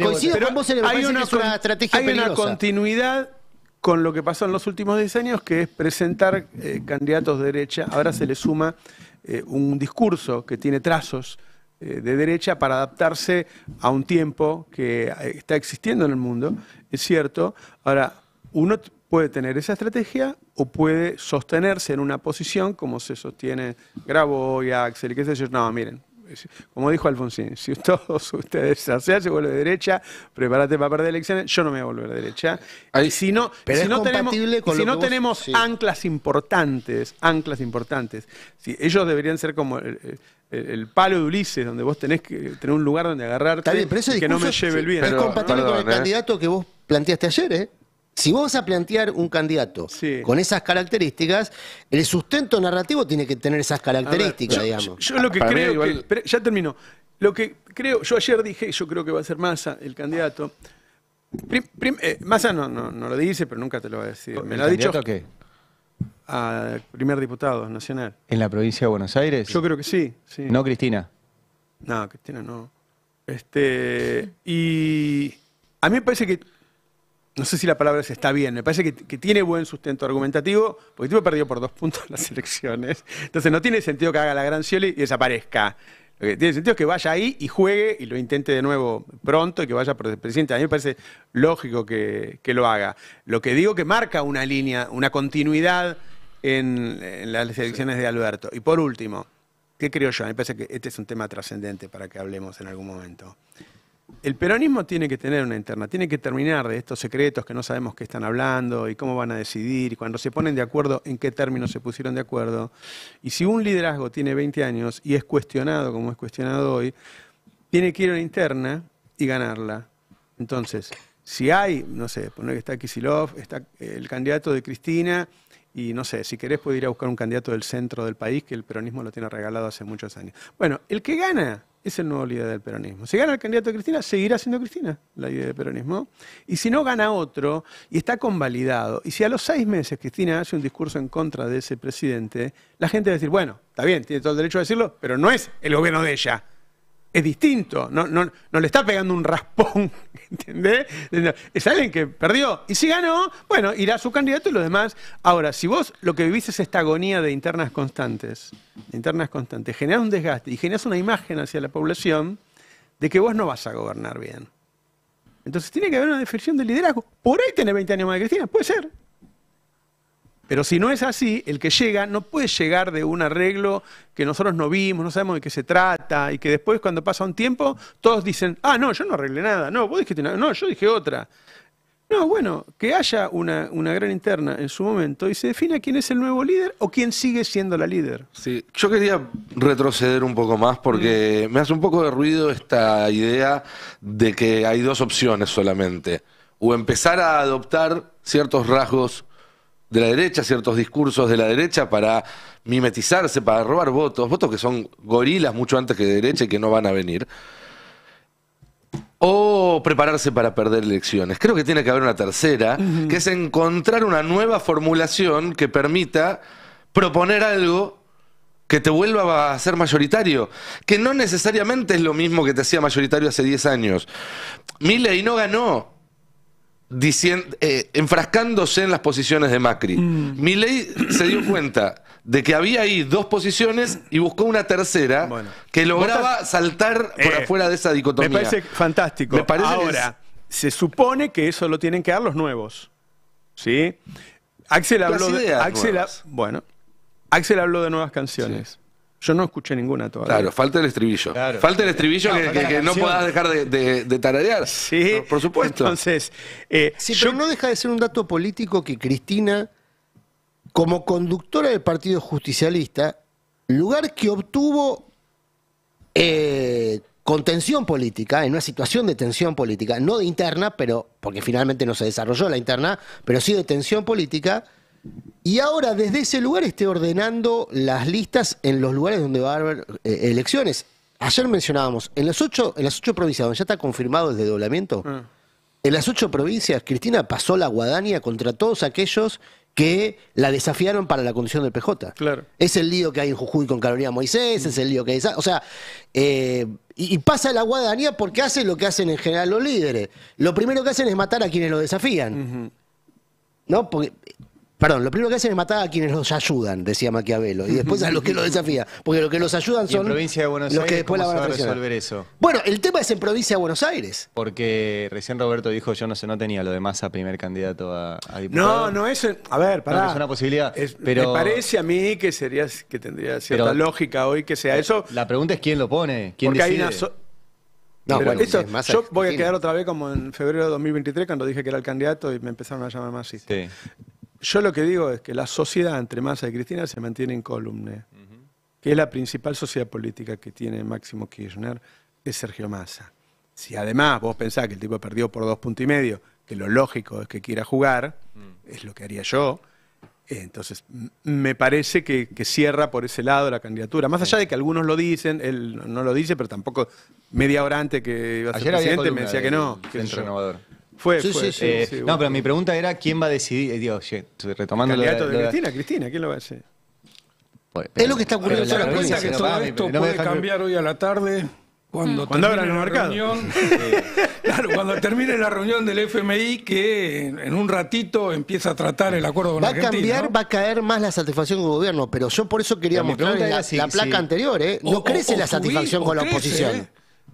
Coincido con vos en el que parece que es una estrategia peligrosa. Hay una continuidad con lo que pasó en los últimos 10 años, que es presentar candidatos de derecha. Ahora se le suma un discurso que tiene trazos de derecha para adaptarse a un tiempo que está existiendo en el mundo, es cierto. Ahora, uno puede tener esa estrategia o puede sostenerse en una posición como se sostiene Graboy, Axel, qué sé yo. No, miren, como dijo Alfonsín, si todos ustedes se vuelve de derecha, prepárate para perder elecciones, yo no me voy a volver de derecha. Y si no tenemos anclas importantes, si ellos deberían ser como el palo de Ulises, donde vos tenés que tener un lugar donde agarrarte y que no me lleve el viento. Es compatible con el candidato que vos planteaste ayer, ¿eh? Si vos vas a plantear un candidato con esas características, el sustento narrativo tiene que tener esas características, digamos. Yo lo que creo que... Ya terminó. Lo que creo... Yo ayer dije, yo creo que va a ser Massa el candidato. Massa no lo dice, pero nunca te lo va a decir. Me lo ha dicho... ¿Qué? A primer diputado nacional. ¿En la provincia de Buenos Aires? Yo creo que sí. ¿No Cristina? No, Cristina no. Y a mí me parece que... No sé si la palabra está bien, me parece que tiene buen sustento argumentativo, porque el tipo perdió por 2 puntos las elecciones. Entonces no tiene sentido que haga la gran Scioli y desaparezca. Lo que tiene sentido es que vaya ahí y juegue y lo intente de nuevo pronto y que vaya por el presidente. A mí me parece lógico que lo haga. Lo que digo que marca una línea, una continuidad en las elecciones de Alberto. Y por último, ¿qué creo yo? A mí me parece que este es un tema trascendente para que hablemos en algún momento. El peronismo tiene que tener una interna, tiene que terminar de estos secretos que no sabemos qué están hablando y cómo van a decidir, y cuando se ponen de acuerdo, en qué términos se pusieron de acuerdo. Y si un liderazgo tiene 20 años y es cuestionado como es cuestionado hoy, tiene que ir a una interna y ganarla. Entonces, si hay, no sé, poner que está Kicillof, está el candidato de Cristina, y no sé, si querés puede ir a buscar un candidato del centro del país, que el peronismo lo tiene regalado hace muchos años. Bueno, el que gana es el nuevo líder del peronismo. Si gana el candidato de Cristina, seguirá siendo Cristina la líder del peronismo. Y si no gana otro, y está convalidado, y si a los 6 meses Cristina hace un discurso en contra de ese presidente, la gente va a decir, bueno, está bien, tiene todo el derecho a decirlo, pero no es el gobierno de ella. Es distinto, no le está pegando un raspón, ¿entendés? Es alguien que perdió. Y si ganó, bueno, irá su candidato y los demás. Ahora, si vos lo que vivís es esta agonía de internas constantes, generás un desgaste y generás una imagen hacia la población de que vos no vas a gobernar bien. Entonces tiene que haber una definición de liderazgo. Por ahí tenés 20 años más de Cristina, puede ser. Pero si no es así, el que llega no puede llegar de un arreglo que nosotros no vimos, no sabemos de qué se trata, y que después cuando pasa un tiempo todos dicen, ah, no, yo no arreglé nada, no, vos dijiste una, no, yo dije otra. No, bueno, que haya una gran interna en su momento y se defina quién es el nuevo líder o quién sigue siendo la líder. Sí, yo quería retroceder un poco más porque me hace un poco de ruido esta idea de que hay 2 opciones solamente. O empezar a adoptar ciertos rasgos de la derecha, ciertos discursos de la derecha para mimetizarse, para robar votos que son gorilas mucho antes que de derecha y que no van a venir, o prepararse para perder elecciones. Creo que tiene que haber una tercera, que es encontrar una nueva formulación que permita proponer algo que te vuelva a ser mayoritario, que no necesariamente es lo mismo que te hacía mayoritario hace 10 años. Milei no ganó enfrascándose en las posiciones de Macri. Milei se dio cuenta de que había ahí 2 posiciones y buscó una tercera que lograba saltar por afuera de esa dicotomía. Me parece fantástico. Ahora, se supone que eso lo tienen que dar los nuevos. ¿Sí? Axel habló Axel habló de nuevas canciones. Sí. Yo no escuché ninguna todavía. Claro, falta el estribillo. Claro. Falta el estribillo que no puedas dejar de tararear. Sí, no, por supuesto. Entonces, pero no deja de ser un dato político que Cristina, como conductora del Partido Justicialista, lugar que obtuvo con tensión política, en una situación de tensión política, no de interna, pero porque finalmente no se desarrolló la interna, pero sí de tensión política. Y ahora desde ese lugar esté ordenando las listas en los lugares donde va a haber elecciones. Ayer mencionábamos, en las 8 provincias donde ya está confirmado el desdoblamiento, en las 8 provincias Cristina pasó la guadaña contra todos aquellos que la desafiaron para la conducción del PJ. Claro. Es el lío que hay en Jujuy con Carolina Moisés, es el lío que hay... O sea, y pasa la guadaña porque hacen lo que hacen en general los líderes. Lo primero que hacen es matar a quienes lo desafían. ¿No? Porque... Perdón, lo primero que hacen es matar a quienes los ayudan, decía Maquiavelo, y después a los que los desafían, porque los que los ayudan son en provincia de Buenos los Aires, que después la van a resolver eso. Bueno, el tema es en provincia de Buenos Aires. Porque recién Roberto dijo, yo no tenía lo de Massa primer candidato a diputado. No, eso, a ver, pará. No, es una posibilidad. Me parece a mí que tendría cierta lógica hoy que sea eso. La pregunta es quién lo pone, quién porque decide. Hay no, pero eso, yo voy a quedar otra vez como en febrero de 2023 cuando dije que era el candidato y me empezaron a llamar más. Sí. Yo lo que digo es que la sociedad entre Massa y Cristina se mantiene incólume, que es la principal sociedad política que tiene Máximo Kirchner, es Sergio Massa. Si además vos pensás que el tipo perdió por 2,5 puntos, que lo lógico es que quiera jugar, es lo que haría yo, entonces me parece que cierra por ese lado la candidatura. Más allá de que algunos lo dicen, él no lo dice, pero tampoco media hora antes que iba a ser presidente me decía que no. Centro Renovador. Sí, no, pero mi pregunta era quién va a decidir. Retomando el candidato de Cristina, ¿quién lo va a decir? Es lo que está ocurriendo. La cuenta que todo esto puede cambiar hoy a la tarde cuando abran los mercados. Claro, cuando termine la reunión del FMI, que en un ratito empieza a tratar el acuerdo con Argentina. Va a cambiar, ¿no? Va a caer más la satisfacción del gobierno, pero yo por eso quería mostrar la placa anterior. No crece la satisfacción con la oposición.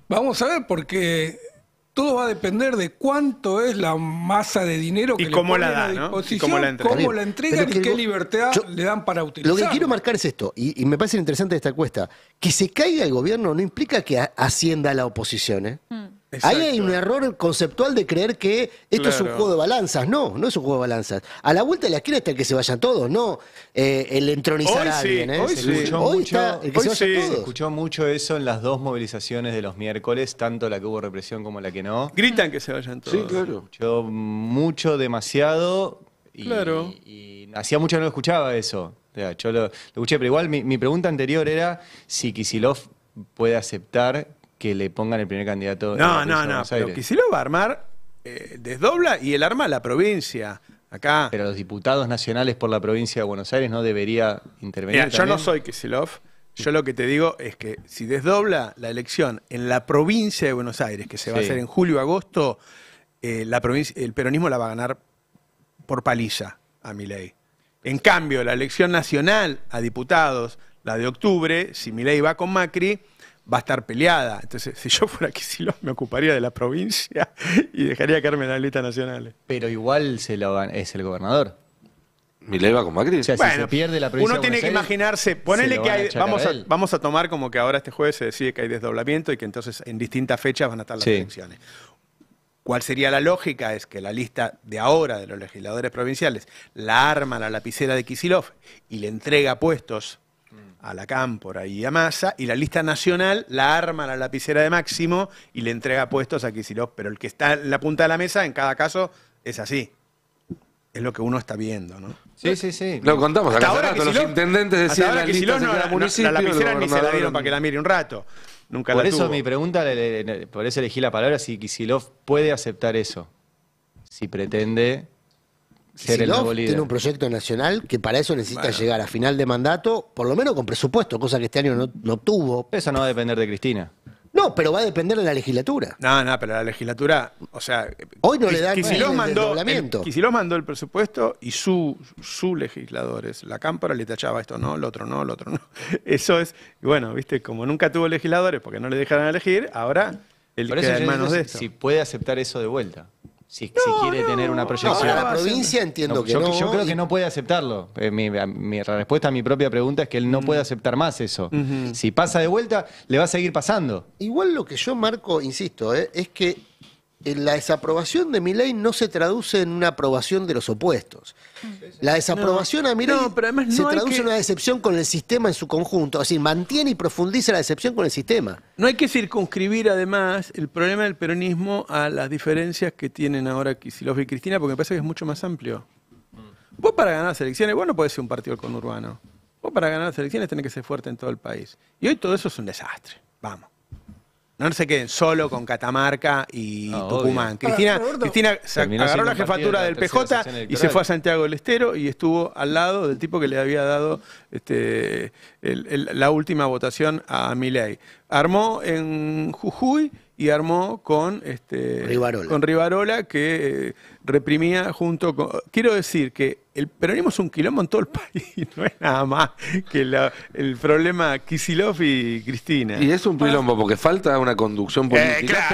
Vamos a ver, porque todo va a depender de cuánto es la masa de dinero que le ponen a disposición, cómo la entregan y qué libertad le dan para utilizar. Lo que quiero marcar es esto, y me parece interesante esta encuesta, que se caiga el gobierno no implica que ascienda la oposición. Ahí hay un error conceptual de creer que esto es un juego de balanzas. No, no es un juego de balanzas. A la vuelta de la esquina está el que se vayan todos, no el entronizar a alguien. Hoy está el que se vayan todos. Se escuchó mucho eso en las dos movilizaciones de los miércoles, tanto la que hubo represión como la que no. Gritan que se vayan todos. Sí, claro. Se escuchó mucho, demasiado. Y hacía mucho que no escuchaba eso. O sea, yo lo escuché, pero igual mi pregunta anterior era si Kicillof puede aceptar que le pongan el primer candidato. No, pero Kicillof va a armar, desdobla y él arma la provincia. Acá. Pero los diputados nacionales por la provincia de Buenos Aires no debería intervenir. Mira, yo no soy Kicillof. Yo lo que te digo es que si desdobla la elección en la provincia de Buenos Aires, que se va a hacer en julio-agosto, el peronismo la va a ganar por paliza a Milei. En cambio, la elección nacional a diputados, la de octubre, si Milei va con Macri, va a estar peleada. Entonces, si yo fuera Kicillof, me ocuparía de la provincia y dejaría caerme en las listas nacionales. Pero igual es el gobernador. ¿Milei va con Macri? O sea, si se pierde la provincia uno tiene que imaginarse, ponele que hay, vamos a tomar como que ahora este jueves se decide que hay desdoblamiento y que entonces en distintas fechas van a estar las elecciones. ¿Cuál sería la lógica? Es que la lista de ahora de los legisladores provinciales la arma la lapicera de Kicillof y le entrega puestos a la Cámpora y a Massa, y la lista nacional la arma la lapicera de Máximo y le entrega puestos a Kicillof. Pero el que está en la punta de la mesa, en cada caso, es así. Es lo que uno está viendo, ¿no? Sí. Lo contamos acá hace rato, los intendentes decían la lista de cada municipio. La lapicera ni se la dieron para que la mire un rato. Nunca por la eso tuvo. Mi pregunta, por eso elegí la palabra, si Kicillof puede aceptar eso, si pretende ser el nuevo líder. Tiene un proyecto nacional que para eso necesita llegar a final de mandato, por lo menos con presupuesto, cosa que este año no tuvo. Eso no va a depender de Cristina. No, pero va a depender de la legislatura. No, pero la legislatura, o sea, hoy no le dan Kicillof mandó el presupuesto y sus legisladores, la Cámpora le tachaba esto no, lo otro no. Eso es, y bueno, viste, como nunca tuvo legisladores porque no le dejaron elegir, ahora él queda en manos de esto. Si puede aceptar eso de vuelta. Si quiere tener una proyección. Para la provincia entiendo que no. Yo creo que no puede aceptarlo. Mi respuesta a mi propia pregunta es que él no puede aceptar más eso. Si pasa de vuelta, le va a seguir pasando. Igual lo que yo marco, insisto, es que la desaprobación de Milei no se traduce en una aprobación de los opuestos. La desaprobación a Milei se traduce en una decepción con el sistema en su conjunto. Es decir, mantiene y profundiza la decepción con el sistema. No hay que circunscribir además el problema del peronismo a las diferencias que tienen ahora Kicillof y Cristina, porque me parece que es mucho más amplio. Vos para ganar las elecciones, vos no podés ser un partido conurbano. Vos para ganar las elecciones tenés que ser fuerte en todo el país. Y hoy todo eso es un desastre. Vamos. No se queden solo con Catamarca y Tucumán. Cristina agarró la jefatura del PJ y se fue a Santiago del Estero y estuvo al lado del tipo que le había dado la última votación a Milei. Armó en Jujuy y armó con Rivarola, que reprimía junto con... Quiero decir que el peronismo es un quilombo en todo el país, no es nada más que el problema Kicillof y Cristina. Y es un quilombo porque falta una conducción política,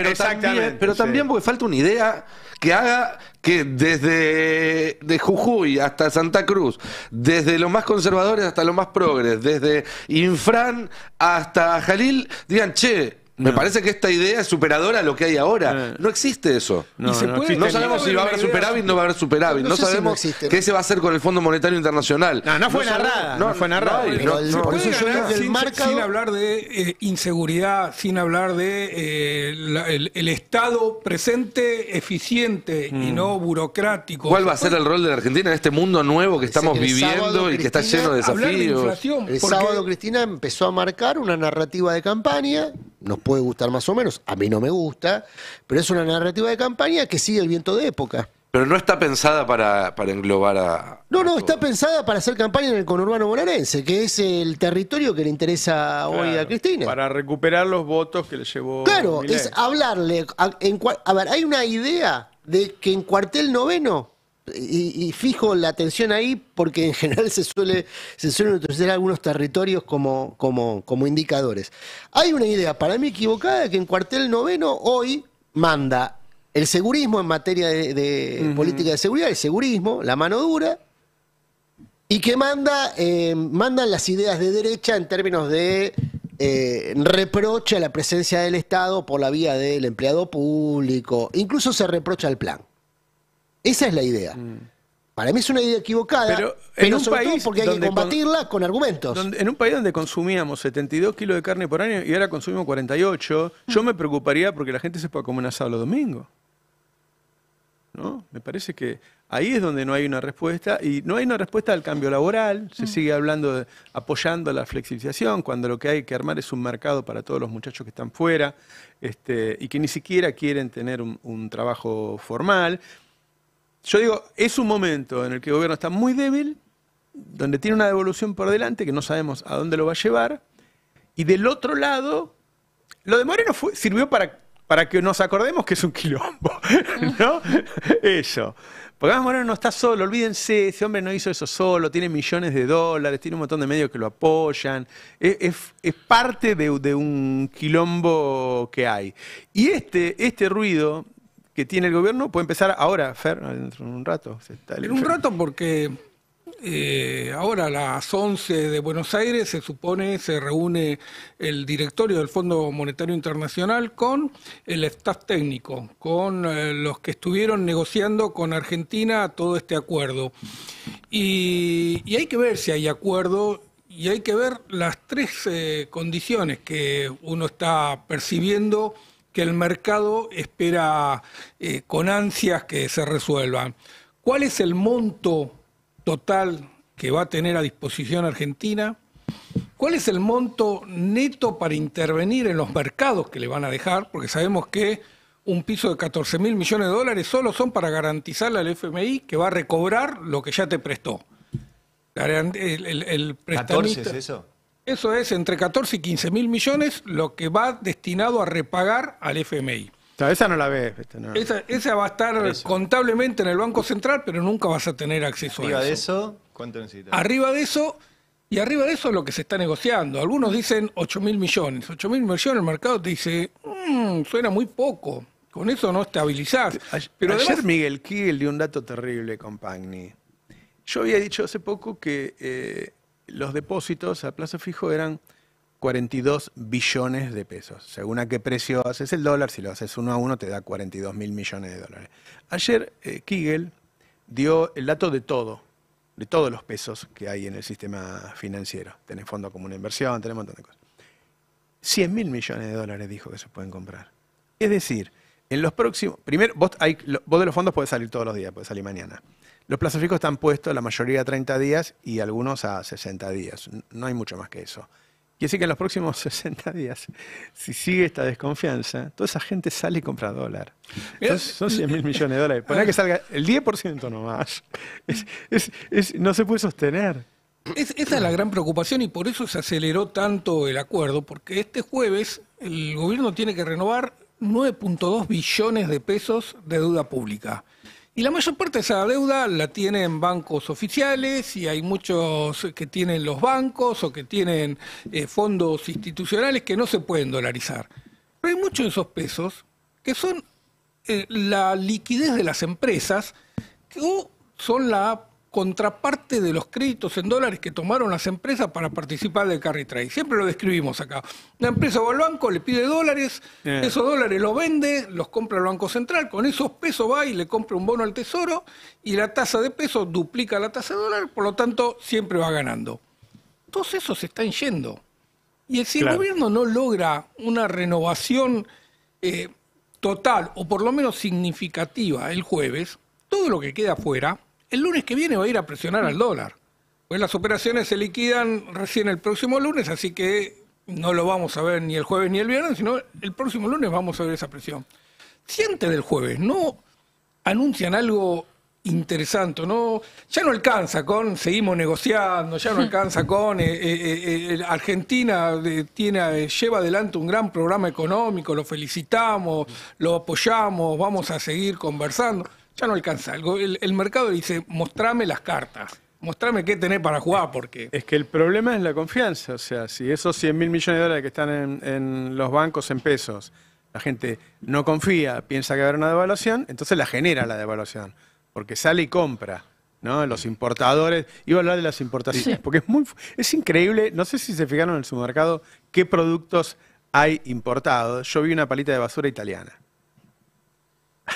pero también porque falta una idea que haga que desde de Jujuy hasta Santa Cruz, desde los más conservadores hasta los más progres, desde Infran hasta Jalil, digan, che, me parece que esta idea es superadora a lo que hay ahora. No existe eso. No sabemos si va a haber superávit, no va a haber superávit. No sabemos qué se va a hacer con el Fondo Monetario Internacional. No fue narrada. No fue narrada. Por eso yo digo que sin hablar de inseguridad, sin hablar de el Estado presente, eficiente y no burocrático. ¿Cuál va a ser el rol de la Argentina en este mundo nuevo que estamos viviendo y que está lleno de desafíos? El sábado Cristina empezó a marcar una narrativa de campaña. Nos puede gustar más o menos, a mí no me gusta, pero es una narrativa de campaña que sigue el viento de época. Pero no está pensada para englobar a... No, está pensada para hacer campaña en el conurbano bonaerense, que es el territorio que le interesa hoy a Cristina. Para recuperar los votos que le llevó Claro, Milei. Es hablarle... A ver, hay una idea de que en Cuartel Noveno, y fijo la atención ahí porque en general se suelen utilizar algunos territorios como indicadores. Hay una idea para mí equivocada que en Cuartel Noveno hoy manda el segurismo en materia de política de seguridad, el segurismo, la mano dura, y que mandan las ideas de derecha en términos de reprocha la presencia del Estado por la vía del empleado público, incluso se reprocha el plan. Esa es la idea. Para mí es una idea equivocada, pero sobre todo porque hay que combatirla con argumentos. En un país donde consumíamos 72 kilos de carne por año y ahora consumimos 48, yo me preocuparía porque la gente se pueda comer un asado los domingos. ¿No? Me parece que ahí es donde no hay una respuesta, y no hay una respuesta al cambio laboral. Se sigue hablando apoyando la flexibilización, cuando lo que hay que armar es un mercado para todos los muchachos que están fuera y que ni siquiera quieren tener un trabajo formal. Yo digo, es un momento en el que el gobierno está muy débil, donde tiene una devolución por delante que no sabemos a dónde lo va a llevar, y del otro lado, lo de Moreno sirvió para que nos acordemos que es un quilombo, ¿no? Eso. Porque además Moreno no está solo, olvídense, ese hombre no hizo eso solo, tiene millones de dólares, tiene un montón de medios que lo apoyan, es parte de un quilombo que hay. Y este ruido que tiene el gobierno puede empezar ahora, Fer, dentro de un rato. En un rato porque ahora a las 11 de Buenos Aires se reúne el directorio del Fondo Monetario Internacional con el staff técnico, con los que estuvieron negociando con Argentina todo este acuerdo. Y hay que ver si hay acuerdo, y hay que ver las tres condiciones que uno está percibiendo que el mercado espera con ansias que se resuelvan. ¿Cuál es el monto total que va a tener a disposición Argentina? ¿Cuál es el monto neto para intervenir en los mercados que le van a dejar? Porque sabemos que un piso de 14.000 millones de dólares solo son para garantizarle al FMI que va a recobrar lo que ya te prestó. El prestamista, 14 es eso. Eso es entre 14 y 15.000 millones lo que va destinado a repagar al FMI. Esa no la ves. No. Esa va a estar contablemente en el Banco Central, pero nunca vas a tener acceso a eso. Arriba de eso, ¿cuánto necesitas? Arriba de eso es lo que se está negociando. Algunos dicen 8.000 millones. 8.000 millones, el mercado te dice, suena muy poco. Con eso no estabilizás. Pero ayer además, Miguel Kigel dio un dato terrible con Pagni. Yo había dicho hace poco que los depósitos a plazo fijo eran 42 billones de pesos. Según a qué precio haces el dólar, si lo haces 1 a 1 te da 42.000 millones de dólares. Ayer Kigel dio el dato de todos los pesos que hay en el sistema financiero. Tenés fondo común de inversión, tenés un montón de cosas. 100.000 millones de dólares dijo que se pueden comprar. Es decir, en los próximos... Primero, vos de los fondos podés salir todos los días, podés salir mañana. Los plazos fijos están puestos la mayoría a 30 días y algunos a 60 días. No hay mucho más que eso. Quiere decir que en los próximos 60 días, si sigue esta desconfianza, toda esa gente sale y compra dólar. Entonces, son 100.000 millones de dólares. Poner que salga el 10% nomás. No se puede sostener. Esa es la gran preocupación y por eso se aceleró tanto el acuerdo, porque este jueves el gobierno tiene que renovar 9.2 billones de pesos de deuda pública. Y la mayor parte de esa deuda la tienen bancos oficiales y hay muchos que tienen los bancos o que tienen fondos institucionales que no se pueden dolarizar. Pero hay muchos de esos pesos que son la liquidez de las empresas o son la contraparte de los créditos en dólares que tomaron las empresas para participar del carry trade. Siempre lo describimos acá. La empresa va al banco, le pide dólares, esos dólares los vende, los compra el Banco Central, con esos pesos va y le compra un bono al Tesoro y la tasa de peso duplica la tasa de dólar, por lo tanto siempre va ganando. Todos esos se están yendo. Y si el gobierno no logra una renovación total o por lo menos significativa el jueves, todo lo que queda afuera el lunes que viene va a ir a presionar al dólar. Pues las operaciones se liquidan recién el próximo lunes, así que no lo vamos a ver ni el jueves ni el viernes, sino el próximo lunes vamos a ver esa presión. Si antes del jueves no anuncian algo interesante, ya no alcanza con seguimos negociando, ya no alcanza con Argentina lleva adelante un gran programa económico, lo felicitamos, lo apoyamos, vamos a seguir conversando. Ya no alcanza algo. El mercado dice, mostrame las cartas, mostrame qué tenés para jugar, porque... Es que el problema es la confianza. O sea, si esos 100.000 millones de dólares que están en los bancos en pesos, la gente no confía, piensa que va a haber una devaluación, entonces la genera la devaluación, porque sale y compra. ¿no? Los importadores. Iba a hablar de las importaciones, porque es increíble. No sé si se fijaron en el supermercado qué productos hay importados. Yo vi una palita de basura italiana.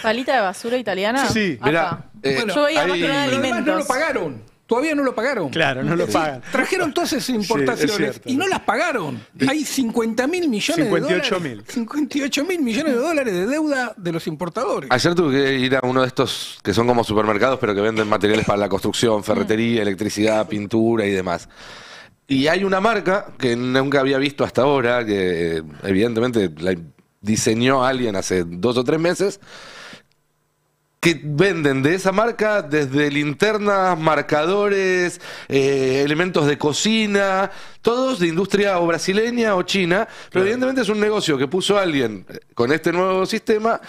¿Palita de basura italiana? Sí, mirá. Yo veía más que nada de alimentos. No lo pagaron. Todavía no lo pagaron. Claro, no lo pagan. Trajeron todas esas importaciones y no las pagaron. Hay 50.000 millones de dólares. 58.000 millones de dólares de deuda de los importadores. Ayer tuve que ir a uno de estos que son como supermercados, pero que venden materiales para la construcción, ferretería, electricidad, pintura y demás. Y hay una marca que nunca había visto hasta ahora, que evidentemente la diseñó alguien hace 2 o 3 meses, que venden de esa marca desde linternas, marcadores, elementos de cocina, todos de industria o brasileña o china, pero evidentemente es un negocio que puso alguien con este nuevo sistema,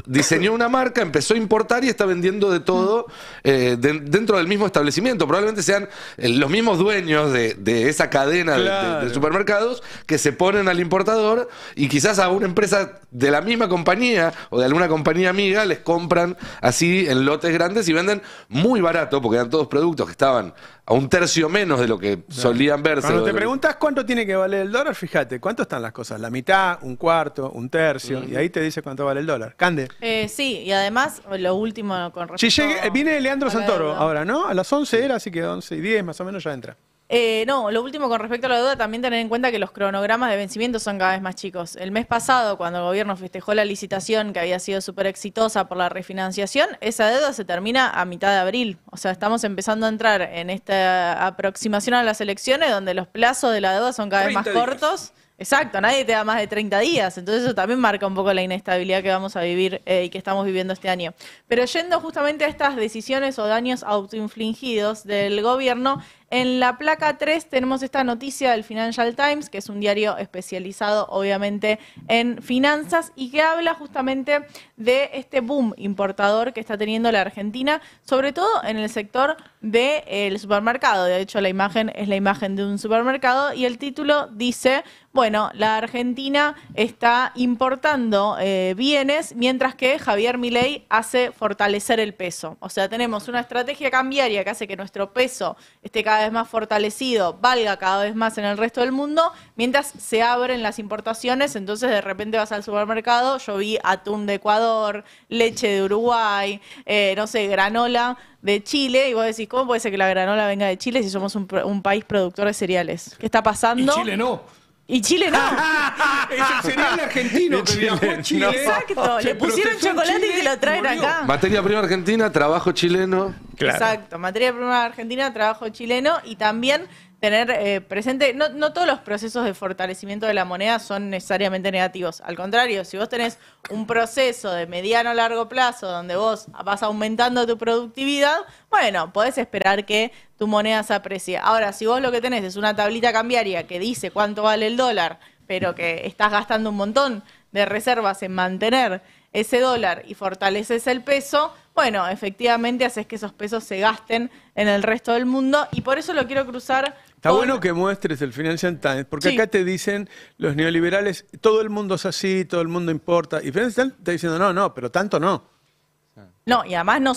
diseñó una marca, empezó a importar y está vendiendo de todo dentro del mismo establecimiento. Probablemente sean los mismos dueños de esa cadena de supermercados que se ponen al importador y quizás a una empresa de la misma compañía o de alguna compañía amiga les compran así en lotes grandes y venden muy barato porque eran todos productos que estaban a 1/3 menos de lo que solían verse. Cuando te preguntas cuánto tiene que valer el dólar, fíjate, ¿cuánto están las cosas? La mitad, 1/4, 1/3, y ahí te dice cuánto vale el dólar. Cande. Sí, y además, lo último con respecto viene Leandro a la Santoro deuda. ahora, ¿no? A las 11 era, así que 11:10 más o menos ya entra. No, lo último con respecto a la deuda, también tener en cuenta que los cronogramas de vencimiento son cada vez más chicos. El mes pasado, cuando el gobierno festejó la licitación que había sido súper exitosa por la refinanciación, esa deuda se termina a mitad de abril. O sea, estamos empezando a entrar en esta aproximación a las elecciones donde los plazos de la deuda son cada vez más cortos. Exacto, nadie te da más de 30 días, entonces eso también marca un poco la inestabilidad que vamos a vivir y que estamos viviendo este año. Pero yendo justamente a estas decisiones o daños autoinfligidos del gobierno, en la placa 3 tenemos esta noticia del Financial Times, que es un diario especializado obviamente en finanzas y que habla justamente de este boom importador que está teniendo la Argentina, sobre todo en el sector del supermercado. De hecho, la imagen es la imagen de un supermercado y el título dice, bueno, la Argentina está importando bienes mientras que Javier Milei hace fortalecer el peso. O sea, tenemos una estrategia cambiaria que hace que nuestro peso esté cada vez más fortalecido, valga cada vez más en el resto del mundo, mientras se abren las importaciones, entonces de repente vas al supermercado, yo vi atún de Ecuador, leche de Uruguay, no sé, granola de Chile, y vos decís, ¿cómo puede ser que la granola venga de Chile si somos un país productor de cereales? ¿Qué está pasando? Y Chile no. Y Chile no. Es el cereal argentino que viajó a Chile. Exacto, le pusieron chocolate y te lo traen acá. Materia prima argentina, trabajo chileno. Exacto, materia prima argentina, trabajo chileno y también tener presente, no todos los procesos de fortalecimiento de la moneda son necesariamente negativos. Al contrario, si vos tenés un proceso de mediano a largo plazo donde vos vas aumentando tu productividad, bueno, podés esperar que tu moneda se aprecie. Ahora, si vos lo que tenés es una tablita cambiaria que dice cuánto vale el dólar, pero que estás gastando un montón de reservas en mantener ese dólar y fortaleces el peso, bueno, efectivamente haces que esos pesos se gasten en el resto del mundo y por eso lo quiero cruzar. Está bueno que muestres el Financial Times, porque acá te dicen los neoliberales, todo el mundo es así, todo el mundo importa, y Financial Times está diciendo, no, pero tanto no. No, y además no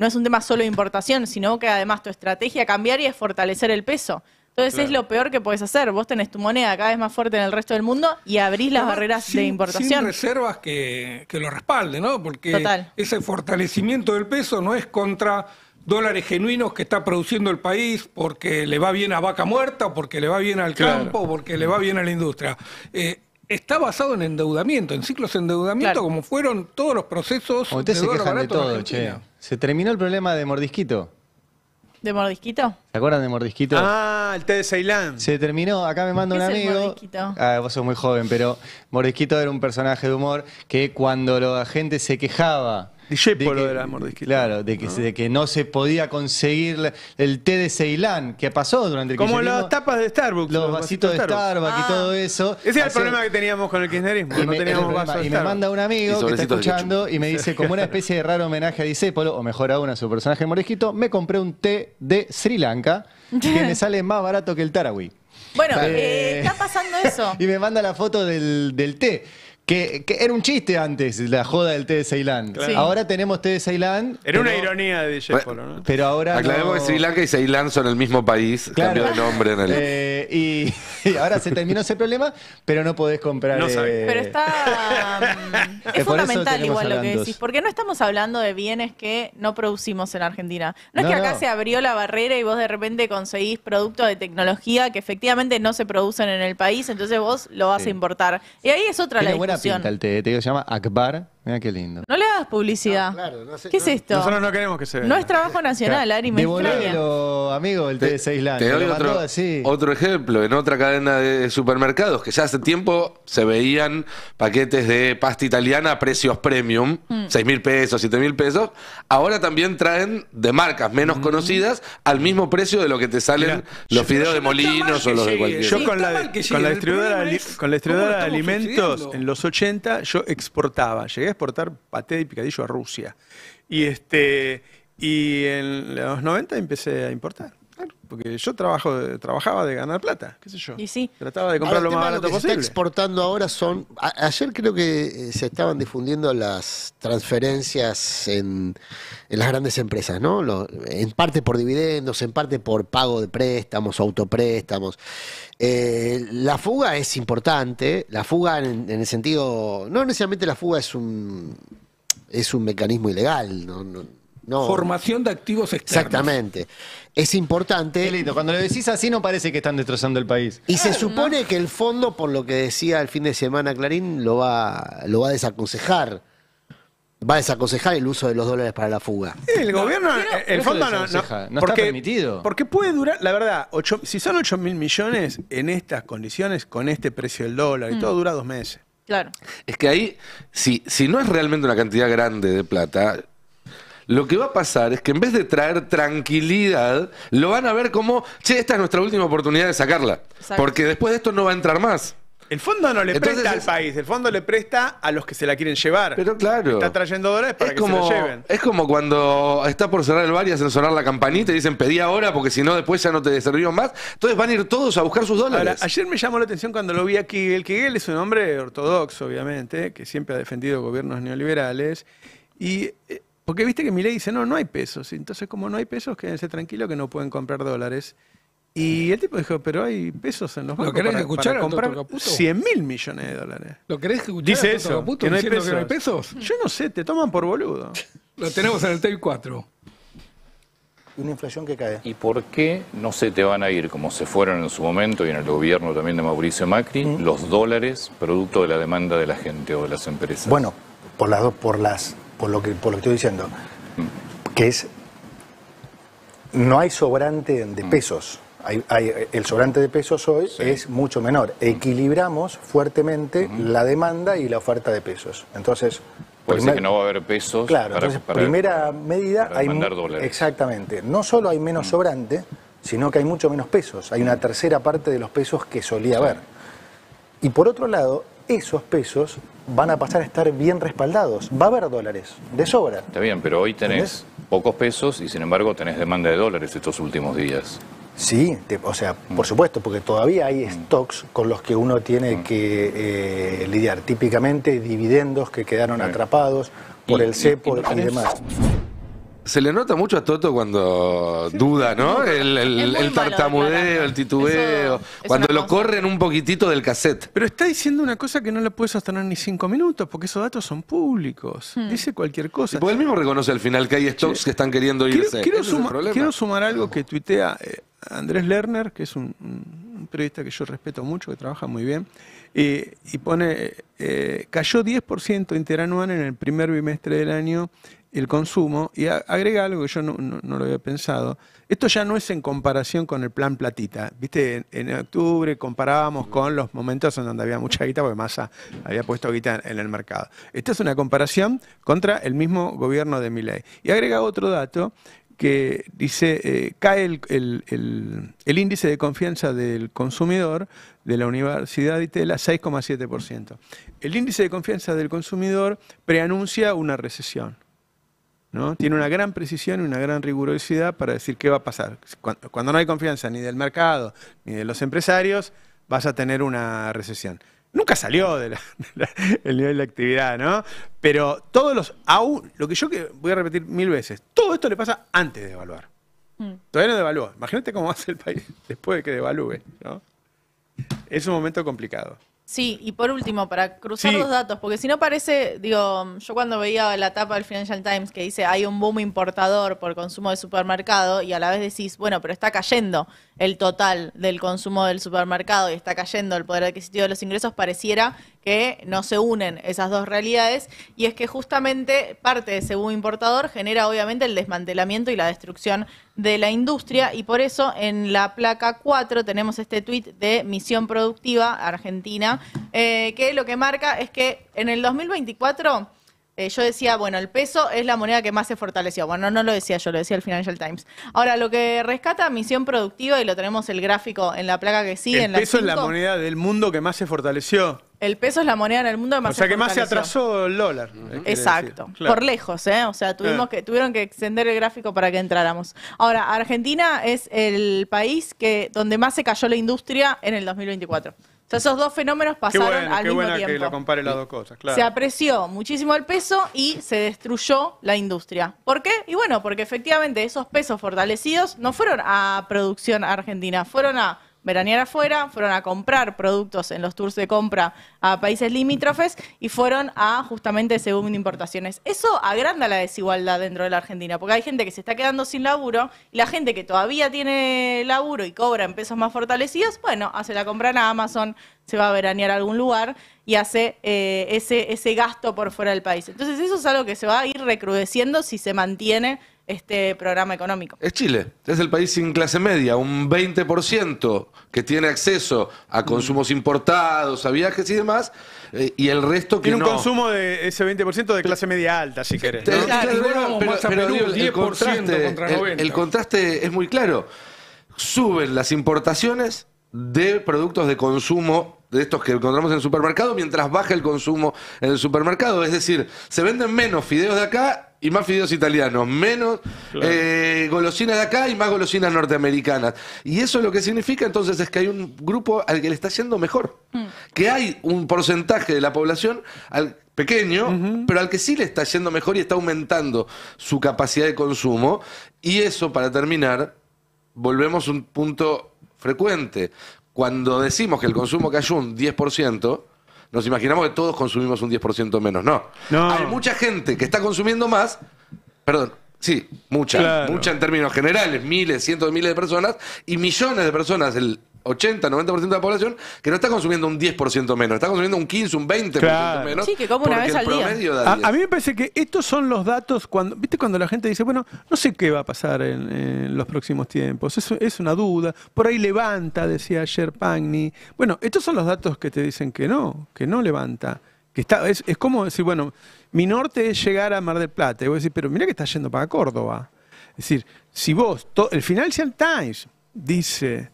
es un tema solo de importación, sino que además tu estrategia cambiaria es fortalecer el peso. Entonces es lo peor que podés hacer. Vos tenés tu moneda cada vez más fuerte en el resto del mundo y abrís las barreras de importación. Sin reservas que lo respalden, ¿no? Porque ese fortalecimiento del peso no es contra dólares genuinos que está produciendo el país porque le va bien a vaca muerta, o porque le va bien al campo, o porque le va bien a la industria. Está basado en endeudamiento, en ciclos de endeudamiento, como fueron todos los procesos. Ustedes se quejan de todo, che. Se terminó el problema de Mordisquito. ¿De Mordisquito? ¿Se acuerdan de Mordisquito? Ah, el té de Ceilán. Se terminó, acá me manda un amigo. Mordisquito? Vos sos muy joven, pero Mordisquito era un personaje de humor que cuando la gente se quejaba Discépolo de la Mordisquito. Claro, de que no se podía conseguir el té de Ceilán, que pasó durante el como kirchnerismo. las tapas de Starbucks. Los vasitos de Starbucks y todo eso. Ese era el problema que teníamos con el kirchnerismo. No teníamos vasos de y me manda un amigo que está escuchando y me dice, como una especie de raro homenaje a Discépolo, o mejor aún a su personaje Mordisquito, me compré un té de Sri Lanka que me sale más barato que el Tarahui. Bueno, está pasando eso. Y me manda la foto del té. Que era un chiste antes, la joda del té de Ceilán. Claro. Ahora tenemos té de Ceilán. Era una ironía de DJ Polo, ¿no? Pero ahora Aclaremos que Sri Lanka y Ceilán son el mismo país, Claro. cambió de nombre en el... y ahora se terminó ese problema, pero no podés comprar. No sabía. Pero está. Es por eso fundamental tenemos igual lo que hablando. decís, porque no estamos hablando de bienes que no producimos en Argentina. No es No, que acá no. se abrió la barrera y vos de repente conseguís productos de tecnología que efectivamente no se producen en el país, entonces vos lo vas a importar. Y ahí es otra Tiene la buena discusión. pinta el té. Te digo, se llama Akbar. Mira qué lindo. No le hagas publicidad. ¿Qué es esto? Nosotros no queremos que se vea. No es trabajo nacional, Ari, me extraña. Devolvelo, amigo, el té de Ceilán. Te Me doy lo mandó otro, así. otro ejemplo. En otra cadena de supermercados, que ya hace tiempo se veían paquetes de pasta italiana a precios premium, 6.000 pesos, 7.000 pesos. Ahora también traen de marcas menos conocidas al mismo precio de lo que te salen los fideos de Molinos o los de cualquier. Yo con la distribuidora de alimentos en los 80 yo exportaba, llegué a exportar paté y picadillo a Rusia. Y en los 90 empecé a importar. Claro, porque yo trabajaba de ganar plata, qué sé yo. Y sí. Trataba de comprar Ahora, lo el más tema de barato lo que se está posible. exportando ahora son... Ayer creo que se estaban difundiendo las transferencias en las grandes empresas, ¿no? En parte por dividendos, en parte por pago de préstamos, autopréstamos. La fuga es importante. La fuga en el sentido... No necesariamente la fuga es un mecanismo ilegal, no. Formación de activos externos. Exactamente. Es importante. Qué lindo. Cuando lo decís así no parece que están destrozando el país. Y se supone que el fondo, por lo que decía el fin de semana Clarín, lo va a desaconsejar. Va a desaconsejar el uso de los dólares para la fuga. El gobierno, el fondo no desaconseja. No porque, está permitido. Porque puede durar, la verdad, si son 8.000 millones en estas condiciones, con este precio del dólar y todo, dura 2 meses. Claro. Es que ahí, si no es realmente una cantidad grande de plata, lo que va a pasar es que en vez de traer tranquilidad, lo van a ver como, che, esta es nuestra última oportunidad de sacarla. Exacto. Porque después de esto no va a entrar más. El fondo no le Entonces presta al país, el fondo le presta a los que se la quieren llevar. Pero claro. Está trayendo dólares para Es que se como, la lleven. es como cuando está por cerrar el bar y hacen sonar la campanita y dicen pedí ahora porque si no después ya no te servimos más. Entonces van a ir todos a buscar sus dólares. Ahora, ayer me llamó la atención cuando lo vi a Kegel. Kegel es un hombre ortodoxo, obviamente, que siempre ha defendido gobiernos neoliberales. Y porque viste que Milei dice, no hay pesos. Entonces, como no hay pesos, quédense tranquilos que no pueden comprar dólares. Y el tipo dijo, pero hay pesos en los bancos querés para escuchar a comprar Toto Caputo? 100.000 millones de dólares. ¿Lo querés escuchar? Dice a Toto eso, Caputo que no hay diciendo pesos. que no hay pesos? Yo no sé, te toman por boludo. Lo tenemos en el tape 4. Una inflación que cae. ¿Y por qué no se te van a ir, como se fueron en su momento y en el gobierno también de Mauricio Macri, los dólares producto de la demanda de la gente o de las empresas? Bueno, por lo que estoy diciendo, que es no hay sobrante de pesos. El sobrante de pesos hoy es mucho menor. Equilibramos fuertemente la demanda y la oferta de pesos. Entonces, Puede ser que no va a haber pesos claro, para, entonces, para- primera medida, para demandar dólares. Exactamente. No solo hay menos sobrante, sino que hay mucho menos pesos. Hay una tercera parte de los pesos que solía haber. Y por otro lado, esos pesos van a pasar a estar bien respaldados. Va a haber dólares, de sobra. Está bien, pero hoy tenés pocos pesos y sin embargo tenés demanda de dólares estos últimos días. Sí, por supuesto, porque todavía hay stocks con los que uno tiene que lidiar. Típicamente dividendos que quedaron atrapados por el cepo y demás. Se le nota mucho a Toto cuando duda, ¿no? El tartamudeo, el titubeo, Eso cuando es una lo corren un poquitito del cassette. Pero está diciendo una cosa que no la puede sostener ni 5 minutos, porque esos datos son públicos. Dice cualquier cosa. Porque él mismo reconoce al final que hay stocks que están queriendo irse. Quiero, Ese es el problema. quiero sumar algo que tuitea Andrés Lerner, que es un periodista que yo respeto mucho, que trabaja muy bien, y pone, cayó 10% interanual en el primer bimestre del año el consumo, y agrega algo que yo no lo había pensado. Esto ya no es en comparación con el plan platita. Viste, en octubre comparábamos con los momentos en donde había mucha guita, porque Massa había puesto guita en el mercado. Esta es una comparación contra el mismo gobierno de Milei. Y agrega otro dato que dice, cae el índice de confianza del consumidor de la Universidad de Itela 6,7%. El índice de confianza del consumidor preanuncia una recesión, ¿no? Tiene una gran precisión y una gran rigurosidad para decir qué va a pasar. Cuando no hay confianza ni del mercado ni de los empresarios, vas a tener una recesión. Nunca salió el nivel de actividad, ¿no? Pero todos los... Aún, lo que yo voy a repetir 1000 veces, todo esto le pasa antes de devaluar. Todavía no devaluó. Imagínate cómo va a ser el país después de que devalúe, ¿no? Es un momento complicado. Sí, y por último, para cruzar los datos, porque si no parece, digo, yo cuando veía la tapa del Financial Times que dice hay un boom importador por consumo de supermercado y a la vez decís, bueno, pero está cayendo el total del consumo del supermercado y está cayendo el poder adquisitivo de los ingresos, pareciera que no se unen esas dos realidades, y es que justamente parte de ese boom importador genera obviamente el desmantelamiento y la destrucción de la industria, y por eso en la placa 4 tenemos este tuit de Misión Productiva Argentina, que lo que marca es que en el 2024... yo decía, bueno, el peso es la moneda que más se fortaleció. Bueno, no lo decía yo, lo decía el Financial Times. Ahora, lo que rescata Misión Productiva, y lo tenemos el gráfico en la placa que sigue, en la 5. El peso es la moneda del mundo que más se fortaleció. El peso es la moneda en el mundo que más se fortaleció. O sea, que más se atrasó el dólar. Exacto, claro. Por lejos, ¿eh? O sea, tuvieron que extender el gráfico para que entráramos. Ahora, Argentina es el país donde más se cayó la industria en el 2024. O sea, esos dos fenómenos pasaron al mismo tiempo. Que lo compare las dos cosas, claro. Se apreció muchísimo el peso y se destruyó la industria. ¿Por qué? Y bueno, porque efectivamente esos pesos fortalecidos no fueron a producción argentina, fueron a veranear afuera, fueron a comprar productos en los tours de compra a países limítrofes y fueron a justamente ese boom de importaciones. Eso agranda la desigualdad dentro de la Argentina, porque hay gente que se está quedando sin laburo y la gente que todavía tiene laburo y cobra en pesos más fortalecidos, bueno, hace la compra en Amazon, se va a veranear a algún lugar y hace ese gasto por fuera del país. Entonces eso es algo que se va a ir recrudeciendo si se mantiene este programa económico. Es Chile, es el país sin clase media, un 20% que tiene acceso a consumos importados, a viajes y demás, y el resto que tiene no. Un consumo de ese 20% de clase media alta, si querés, ¿no? Claro, igual vamos más a Perú, 10% contra 90%. El contraste es muy claro. Suben las importaciones de productos de consumo de estos que encontramos en el supermercado mientras baja el consumo en el supermercado. Es decir, se venden menos fideos de acá y más fideos italianos, menos golosinas de acá y más golosinas norteamericanas. Y eso lo que significa entonces es que hay un grupo al que le está yendo mejor. Que hay un porcentaje de la población pequeño, pero al que sí le está yendo mejor y está aumentando su capacidad de consumo. Y eso, para terminar, volvemos a un punto frecuente. Cuando decimos que el consumo cayó un 10%, nos imaginamos que todos consumimos un 10% menos. No. Hay mucha gente que está consumiendo más, mucha en términos generales, miles, cientos de miles de personas, y millones de personas, el 80-90% de la población, que no está consumiendo un 10% menos, está consumiendo un 15, un 20% menos. Sí, que como una vez al día. A mí me parece que estos son los datos, ¿viste cuando la gente dice, bueno, no sé qué va a pasar en los próximos tiempos? Es una duda. Por ahí levanta, decía ayer Pagni. Bueno, estos son los datos que te dicen que no levanta. Que es como decir, bueno, mi norte es llegar a Mar del Plata. Y vos decís, pero mirá que está yendo para Córdoba. Es decir, si vos, el Financial Times dice...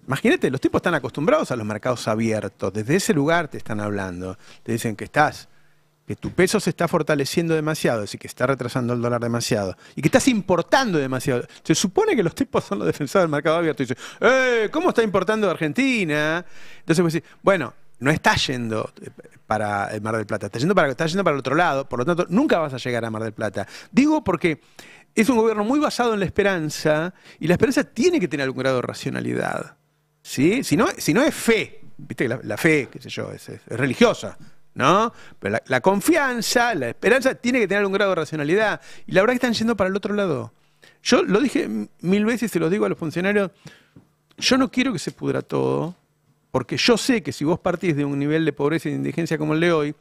Imagínate, los tipos están acostumbrados a los mercados abiertos. Desde ese lugar te están hablando. Te dicen que tu peso se está fortaleciendo demasiado, es decir, que está retrasando el dólar demasiado. Y que estás importando demasiado. Se supone que los tipos son los defensores del mercado abierto. Y dicen, ¿cómo está importando de Argentina? Entonces vos decís, bueno, no está yendo para el Mar del Plata, está yendo para el otro lado. Por lo tanto, nunca vas a llegar a Mar del Plata. Digo porque... es un gobierno muy basado en la esperanza, y la esperanza tiene que tener algún grado de racionalidad. ¿Sí? Si no es fe, viste que la fe, qué sé yo, es religiosa, ¿no? Pero la confianza, la esperanza tiene que tener algún grado de racionalidad. Y la verdad que están yendo para el otro lado. Yo lo dije 1000 veces y se los digo a los funcionarios, yo no quiero que se pudra todo, porque yo sé que si vos partís de un nivel de pobreza y de indigencia como el de hoy,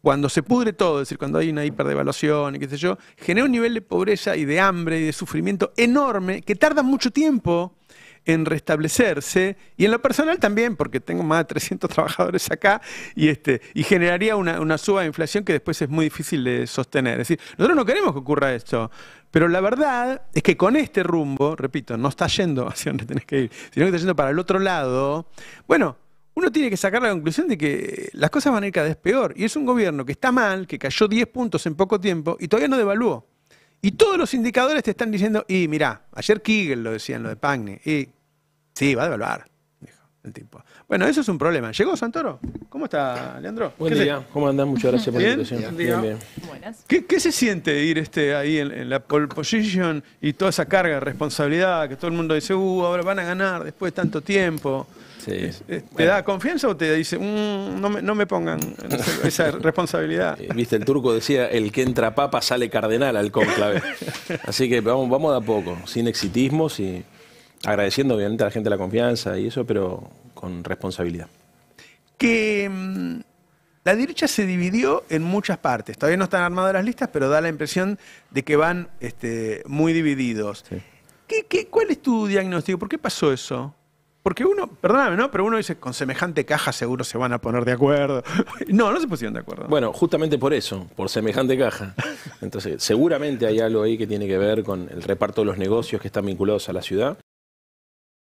cuando se pudre todo, es decir, cuando hay una hiperdevaluación y qué sé yo, genera un nivel de pobreza y de hambre y de sufrimiento enorme que tarda mucho tiempo en restablecerse, y en lo personal también, porque tengo más de 300 trabajadores acá, y generaría una suba de inflación que después es muy difícil de sostener. Es decir, nosotros no queremos que ocurra esto, pero la verdad es que con este rumbo, repito, no está yendo hacia donde tenés que ir, sino que está yendo para el otro lado. Bueno, uno tiene que sacar la conclusión de que las cosas van a ir cada vez peor, y es un gobierno que está mal, que cayó 10 puntos en poco tiempo y todavía no devaluó. Y todos los indicadores te están diciendo, y mirá, ayer Kigel lo decía en lo de Pagni, y sí, va a devaluar. Dijo. el tipo. Bueno, eso es un problema. ¿Llegó Santoro? ¿Cómo está, Leandro? Buen día, ¿cómo andán? Muchas gracias por la invitación. Bien. ¿Qué se siente ir ahí en la pole position y toda esa carga de responsabilidad que todo el mundo dice, ahora van a ganar después de tanto tiempo? Sí. ¿Te da confianza o te dice, no me pongan esa responsabilidad? Viste, el turco decía, el que entra papa sale cardenal al cónclave. Así que vamos de a poco, sin exitismos y agradeciendo obviamente a la gente la confianza y eso, pero con responsabilidad. Que la derecha se dividió en muchas partes. Todavía no están armadas las listas, pero da la impresión de que van muy divididos. Sí. ¿Cuál es tu diagnóstico? ¿Por qué pasó eso? Porque uno, perdóname, ¿no? Pero uno dice, con semejante caja seguro se van a poner de acuerdo. No se pusieron de acuerdo. Bueno, justamente por eso, por semejante caja. Entonces, seguramente hay algo ahí que tiene que ver con el reparto de los negocios que están vinculados a la ciudad.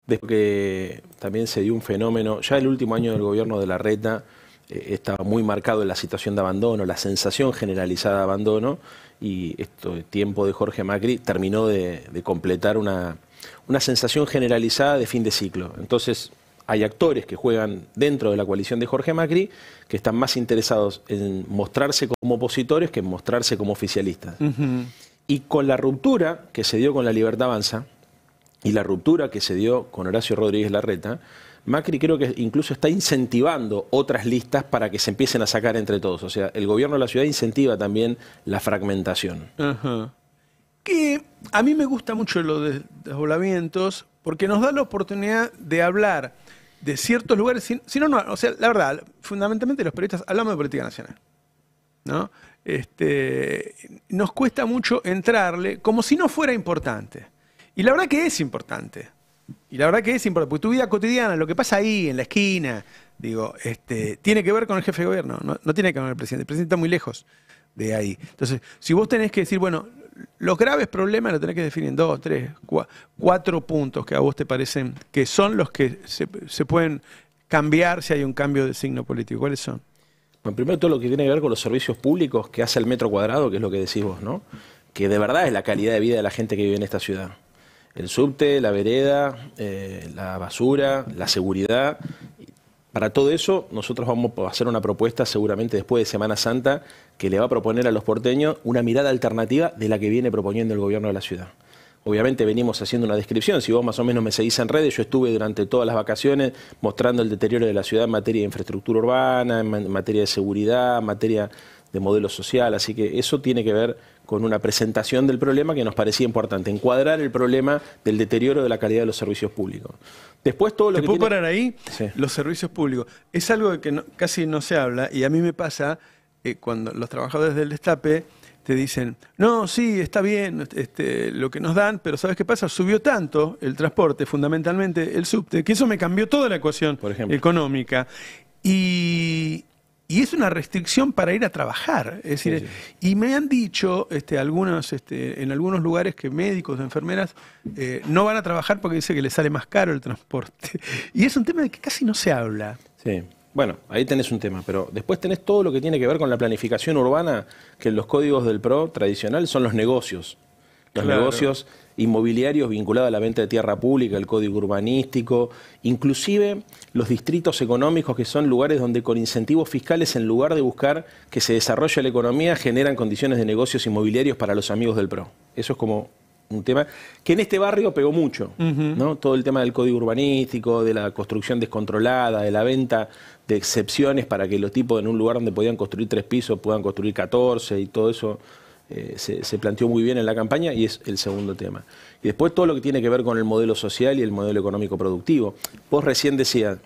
Después que también se dio un fenómeno, ya el último año del gobierno de Larreta estaba muy marcado en la situación de abandono, la sensación generalizada de abandono, y el tiempo de Jorge Macri terminó de completar una sensación generalizada de fin de ciclo. Entonces hay actores que juegan dentro de la coalición de Jorge Macri que están más interesados en mostrarse como opositores que en mostrarse como oficialistas. Y con la ruptura que se dio con La Libertad Avanza, y la ruptura que se dio con Horacio Rodríguez Larreta, Macri creo que incluso está incentivando otras listas para que se empiecen a sacar entre todos. O sea, el gobierno de la ciudad incentiva también la fragmentación. Que a mí me gusta mucho lo de desdoblamientos porque nos da la oportunidad de hablar de ciertos lugares. O sea, la verdad, fundamentalmente los periodistas hablamos de política nacional, ¿no? Nos cuesta mucho entrarle como si no fuera importante. Y la verdad que es importante. Porque tu vida cotidiana, lo que pasa ahí, en la esquina, tiene que ver con el jefe de gobierno, no tiene que ver con el presidente. El presidente está muy lejos de ahí. Entonces, si vos tenés que decir, bueno, los graves problemas los tenés que definir en 2, 3, 4 puntos que a vos te parecen que son los que se pueden cambiar si hay un cambio de signo político. ¿Cuáles son? Bueno, primero todo lo que tiene que ver con los servicios públicos que hace el metro cuadrado, que es lo que decís vos, ¿no? Que de verdad es la calidad de vida de la gente que vive en esta ciudad. El subte, la vereda, la basura, la seguridad. Para todo eso, nosotros vamos a hacer una propuesta seguramente después de Semana Santa que le va a proponer a los porteños una mirada alternativa de la que viene proponiendo el gobierno de la ciudad. Obviamente venimos haciendo una descripción, si vos más o menos me seguís en redes, yo estuve durante todas las vacaciones mostrando el deterioro de la ciudad en materia de infraestructura urbana, en materia de seguridad, en materia de modelo social, así que eso tiene que ver con una presentación del problema que nos parecía importante, encuadrar el problema del deterioro de la calidad de los servicios públicos. Después todo lo que ¿Te puedo parar ahí? Sí. Los servicios públicos. Es algo de que casi no se habla y a mí me pasa cuando los trabajadores del Destape te dicen, no, sí, está bien lo que nos dan, pero ¿sabes qué pasa? Subió tanto el transporte, fundamentalmente el subte, que eso me cambió toda la ecuación económica. Y es una restricción para ir a trabajar. Es decir, y me han dicho en algunos lugares que médicos, enfermeras, no van a trabajar porque dice que les sale más caro el transporte. Y es un tema de que casi no se habla. Sí. Bueno, ahí tenés un tema, pero después tenés todo lo que tiene que ver con la planificación urbana, que en los códigos del PRO tradicional son los negocios. Los negocios inmobiliarios vinculados a la venta de tierra pública, el código urbanístico, inclusive los distritos económicos, que son lugares donde con incentivos fiscales, en lugar de buscar que se desarrolle la economía, generan condiciones de negocios inmobiliarios para los amigos del PRO. Eso es como un tema que en este barrio pegó mucho, ¿no? Todo el tema del código urbanístico, de la construcción descontrolada, de la venta de excepciones para que los tipos en un lugar donde podían construir 3 pisos puedan construir 14 y todo eso. Se planteó muy bien en la campaña y es el segundo tema. Y después todo lo que tiene que ver con el modelo social y el modelo económico productivo. Vos recién decías,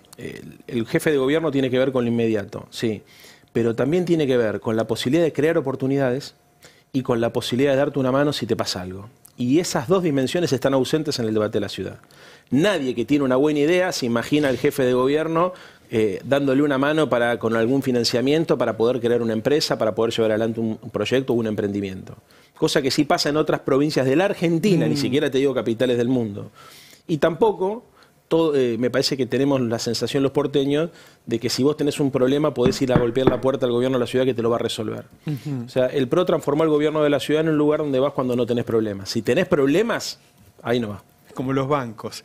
el jefe de gobierno tiene que ver con lo inmediato, sí, pero también tiene que ver con la posibilidad de crear oportunidades y con la posibilidad de darte una mano si te pasa algo. Y esas dos dimensiones están ausentes en el debate de la ciudad. Nadie que tiene una buena idea se imagina al jefe de gobierno dándole una mano con algún financiamiento para poder crear una empresa, para poder llevar adelante un proyecto o un emprendimiento. Cosa que sí pasa en otras provincias de la Argentina, ni siquiera te digo capitales del mundo. Y tampoco, me parece que tenemos la sensación los porteños de que si vos tenés un problema podés ir a golpear la puerta al gobierno de la ciudad que te lo va a resolver. O sea, el PRO transformó el gobierno de la ciudad en un lugar donde vas cuando no tenés problemas. Si tenés problemas, ahí no vas. Como los bancos.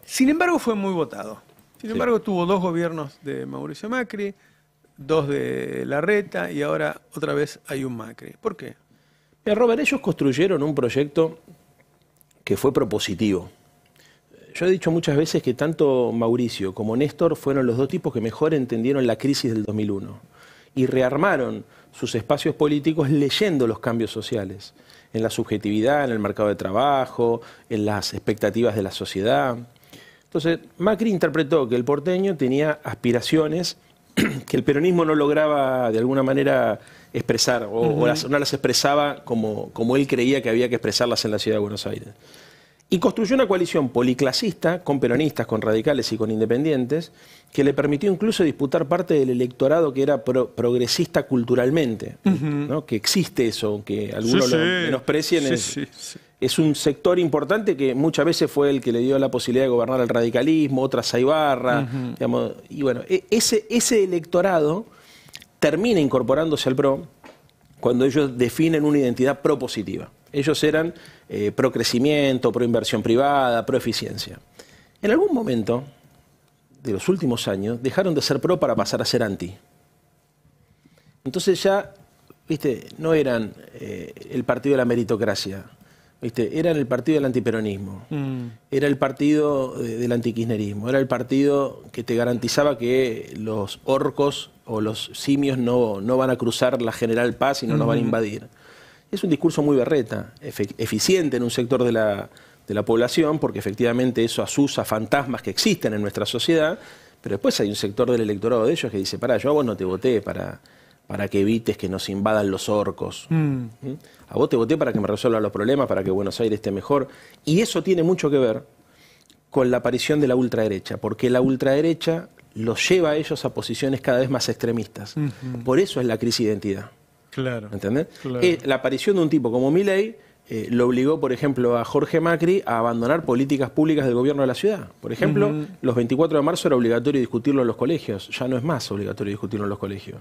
Sin embargo, fue muy votado. Sin embargo, tuvo 2 gobiernos de Mauricio Macri, 2 de Larreta y ahora otra vez hay un Macri. ¿Por qué? Robert, ellos construyeron un proyecto que fue propositivo. Yo he dicho muchas veces que tanto Mauricio como Néstor fueron los 2 tipos que mejor entendieron la crisis del 2001 y rearmaron sus espacios políticos leyendo los cambios sociales, en la subjetividad, en el mercado de trabajo, en las expectativas de la sociedad. Entonces, Macri interpretó que el porteño tenía aspiraciones que el peronismo no lograba de alguna manera expresar o no las expresaba como él creía que había que expresarlas en la ciudad de Buenos Aires. Y construyó una coalición policlasista con peronistas, con radicales y con independientes que le permitió incluso disputar parte del electorado que era progresista culturalmente, ¿no? Que existe eso, aunque algunos lo menosprecien. Es un sector importante que muchas veces fue el que le dio la posibilidad de gobernar al radicalismo, otras a Ibarra. Digamos, y bueno, ese electorado termina incorporándose al PRO cuando ellos definen una identidad propositiva. Ellos eran pro crecimiento, pro inversión privada, pro eficiencia. En algún momento de los últimos años dejaron de ser pro para pasar a ser anti. Entonces ya, viste, no eran el partido de la meritocracia, viste, eran el partido del antiperonismo, era el partido del antikirchnerismo, era el partido que te garantizaba que los orcos o los simios no van a cruzar la General Paz y no nos van a invadir. Es un discurso muy berreta, eficiente en un sector de la población, porque efectivamente eso asusa fantasmas que existen en nuestra sociedad, pero después hay un sector del electorado de ellos que dice, pará, yo a vos no te voté para que evites que nos invadan los orcos. A vos te voté para que me resuelvan los problemas, para que Buenos Aires esté mejor. Y eso tiene mucho que ver con la aparición de la ultraderecha, porque la ultraderecha los lleva a ellos a posiciones cada vez más extremistas. Por eso es la crisis de identidad. Claro. ¿Entendés? Claro. La aparición de un tipo como Milei lo obligó, por ejemplo, a Jorge Macri a abandonar políticas públicas del gobierno de la ciudad. Por ejemplo, los 24 de marzo era obligatorio discutirlo en los colegios. Ya no es más obligatorio discutirlo en los colegios.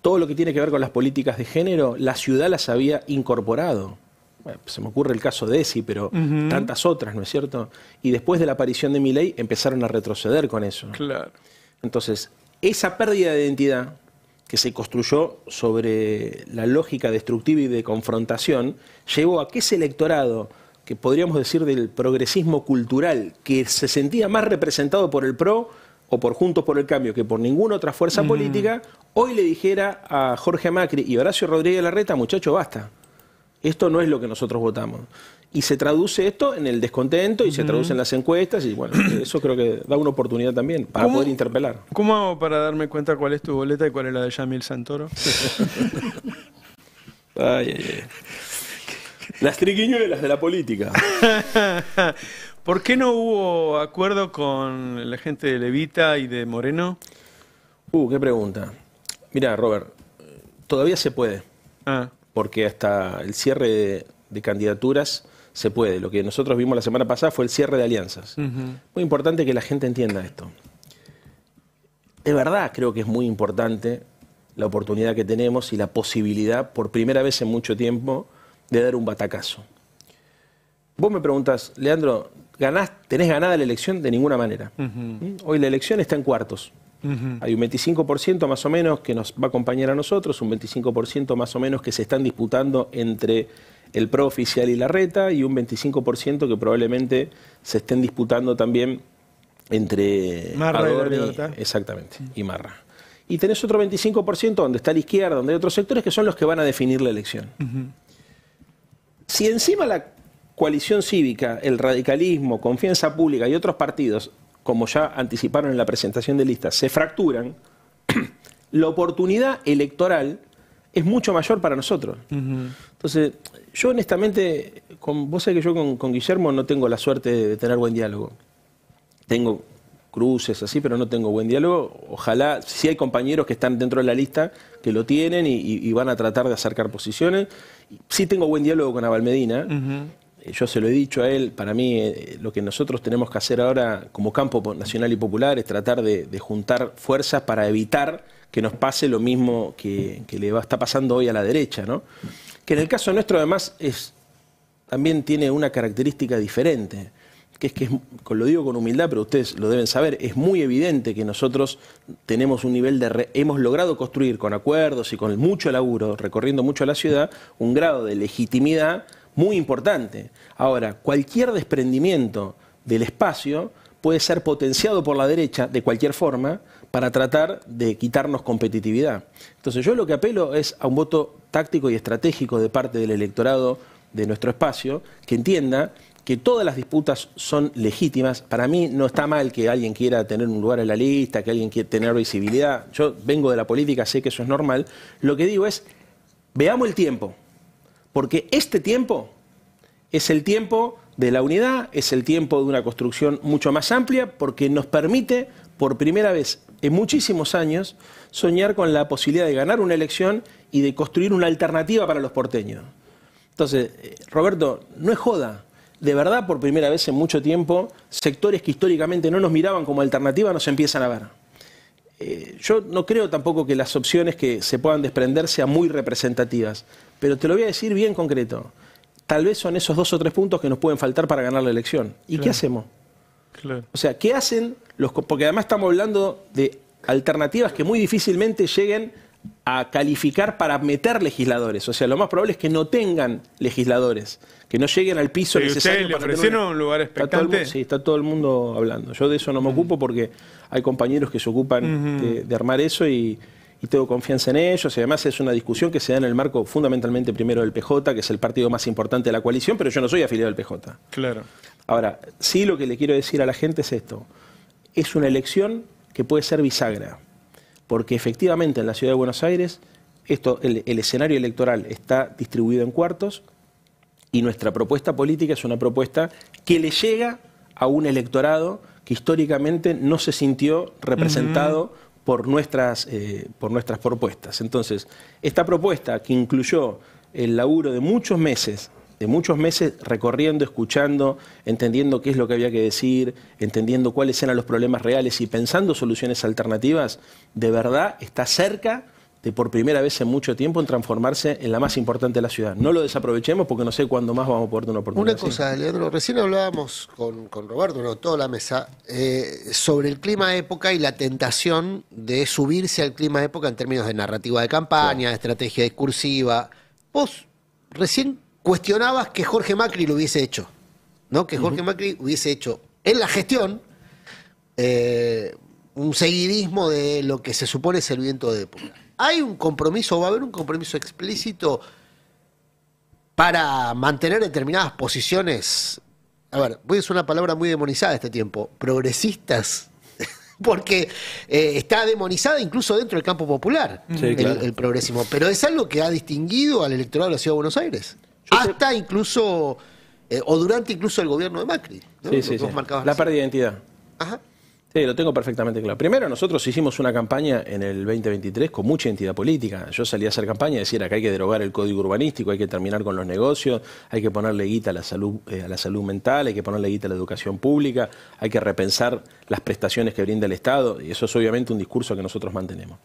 Todo lo que tiene que ver con las políticas de género, la ciudad las había incorporado. Bueno, se me ocurre el caso de ESI, pero tantas otras, ¿no es cierto? Y después de la aparición de Milei empezaron a retroceder con eso. Claro. Entonces, esa pérdida de identidad que se construyó sobre la lógica destructiva y de confrontación, llevó a que ese electorado, que podríamos decir del progresismo cultural, que se sentía más representado por el PRO o por Juntos por el Cambio que por ninguna otra fuerza política, hoy le dijera a Jorge Macri y Horacio Rodríguez Larreta, muchacho, basta. Esto no es lo que nosotros votamos. Y se traduce esto en el descontento y se traduce en las encuestas y bueno, eso creo que da una oportunidad también para poder interpelar. ¿Cómo hago para darme cuenta cuál es tu boleta y cuál es la de Yamil Santoro? Las triquiñuelas de la política. ¿Por qué no hubo acuerdo con la gente de Levita y de Moreno? Qué pregunta. Mira, Robert, todavía se puede. Porque hasta el cierre de candidaturas se puede. Lo que nosotros vimos la semana pasada fue el cierre de alianzas. Muy importante que la gente entienda esto. De verdad creo que es muy importante la oportunidad que tenemos y la posibilidad, por primera vez en mucho tiempo, de dar un batacazo. Vos me preguntás, Leandro, ¿tenés ganada la elección? De ninguna manera. Hoy la elección está en cuartos. Hay un 25% más o menos que nos va a acompañar a nosotros, un 25% más o menos que se están disputando entre el PRO oficial y Larreta y un 25% que probablemente se estén disputando también entre Marra y La Libertad. Exactamente, y Marra. Y tenés otro 25% donde está la izquierda, donde hay otros sectores que son los que van a definir la elección. Si encima la coalición cívica, el radicalismo, Confianza Pública y otros partidos, como ya anticiparon en la presentación de listas, se fracturan, la oportunidad electoral es mucho mayor para nosotros. Entonces, yo honestamente, vos sabés que yo con Guillermo no tengo la suerte de tener buen diálogo. Tengo cruces así, pero no tengo buen diálogo. Ojalá, si hay compañeros que están dentro de la lista, que lo tienen y van a tratar de acercar posiciones. Sí tengo buen diálogo con Abel Medina. Yo se lo he dicho a él, para mí lo que nosotros tenemos que hacer ahora como campo nacional y popular es tratar de juntar fuerzas para evitar que nos pase lo mismo que está pasando hoy a la derecha, ¿no? Que en el caso nuestro además también tiene una característica diferente, que lo digo con humildad, pero ustedes lo deben saber, es muy evidente que nosotros tenemos un nivel hemos logrado construir con acuerdos y con mucho laburo, recorriendo mucho la ciudad, un grado de legitimidad muy importante. Ahora, cualquier desprendimiento del espacio puede ser potenciado por la derecha de cualquier forma para tratar de quitarnos competitividad. Entonces yo lo que apelo es a un voto táctico y estratégico de parte del electorado de nuestro espacio, que entienda que todas las disputas son legítimas. Para mí no está mal que alguien quiera tener un lugar en la lista, que alguien quiera tener visibilidad. Yo vengo de la política, sé que eso es normal. Lo que digo es, veamos el tiempo, porque este tiempo es el tiempo de la unidad, es el tiempo de una construcción mucho más amplia, porque nos permite, por primera vez en muchísimos años, soñar con la posibilidad de ganar una elección y de construir una alternativa para los porteños. Entonces, Roberto, no es joda. De verdad, por primera vez en mucho tiempo, sectores que históricamente no nos miraban como alternativa nos empiezan a ver. Yo no creo tampoco que las opciones que se puedan desprender sean muy representativas, pero te lo voy a decir bien concreto. Tal vez son esos 2 o 3 puntos que nos pueden faltar para ganar la elección. ¿Y claro, qué hacemos? Claro. O sea, ¿qué hacen los...? Porque además estamos hablando de alternativas que muy difícilmente lleguen a calificar para meter legisladores. O sea, lo más probable es que no tengan legisladores, que no lleguen al piso necesario. ¿Ustedes le ofrecieron un lugar expectante? Sí, está todo el mundo hablando. Yo de eso no me ocupo porque hay compañeros que se ocupan de armar eso y tengo confianza en ellos. Y además es una discusión que se da en el marco fundamentalmente primero del PJ, que es el partido más importante de la coalición, pero yo no soy afiliado al PJ. Claro. Ahora, sí lo que le quiero decir a la gente es esto. Es una elección que puede ser bisagra, porque efectivamente en la ciudad de Buenos Aires el escenario electoral está distribuido en cuartos y nuestra propuesta política es una propuesta que le llega a un electorado que históricamente no se sintió representado por nuestras propuestas. Entonces, esta propuesta que incluyó el laburo de muchos meses recorriendo, escuchando, entendiendo qué es lo que había que decir, entendiendo cuáles eran los problemas reales y pensando soluciones alternativas, de verdad está cerca de, por primera vez en mucho tiempo, en transformarse en la más importante de la ciudad. No lo desaprovechemos porque no sé cuándo más vamos a poder tener una oportunidad. Una cosa, Leandro, recién hablábamos con Roberto, toda la mesa, sobre el clima de época y la tentación de subirse al clima de época en términos de narrativa de campaña, de estrategia discursiva. Vos recién cuestionabas que Jorge Macri lo hubiese hecho, ¿no? Que Jorge Macri hubiese hecho en la gestión un seguidismo de lo que se supone es el viento de época. ¿Hay un compromiso, va a haber un compromiso explícito para mantener determinadas posiciones? A ver, voy a usar una palabra muy demonizada este tiempo, progresistas, porque está demonizada incluso dentro del campo popular, sí, claro, el progresismo, pero es algo que ha distinguido al electorado de la Ciudad de Buenos Aires. Hasta incluso, o durante incluso el gobierno de Macri, ¿no? Sí. La pérdida de identidad. Ajá. Sí, lo tengo perfectamente claro. Primero, nosotros hicimos una campaña en el 2023 con mucha identidad política. Yo salí a hacer campaña y decía que hay que derogar el código urbanístico, hay que terminar con los negocios, hay que ponerle guita a la salud mental, hay que ponerle guita a la educación pública, hay que repensar las prestaciones que brinda el Estado, y eso es obviamente un discurso que nosotros mantenemos.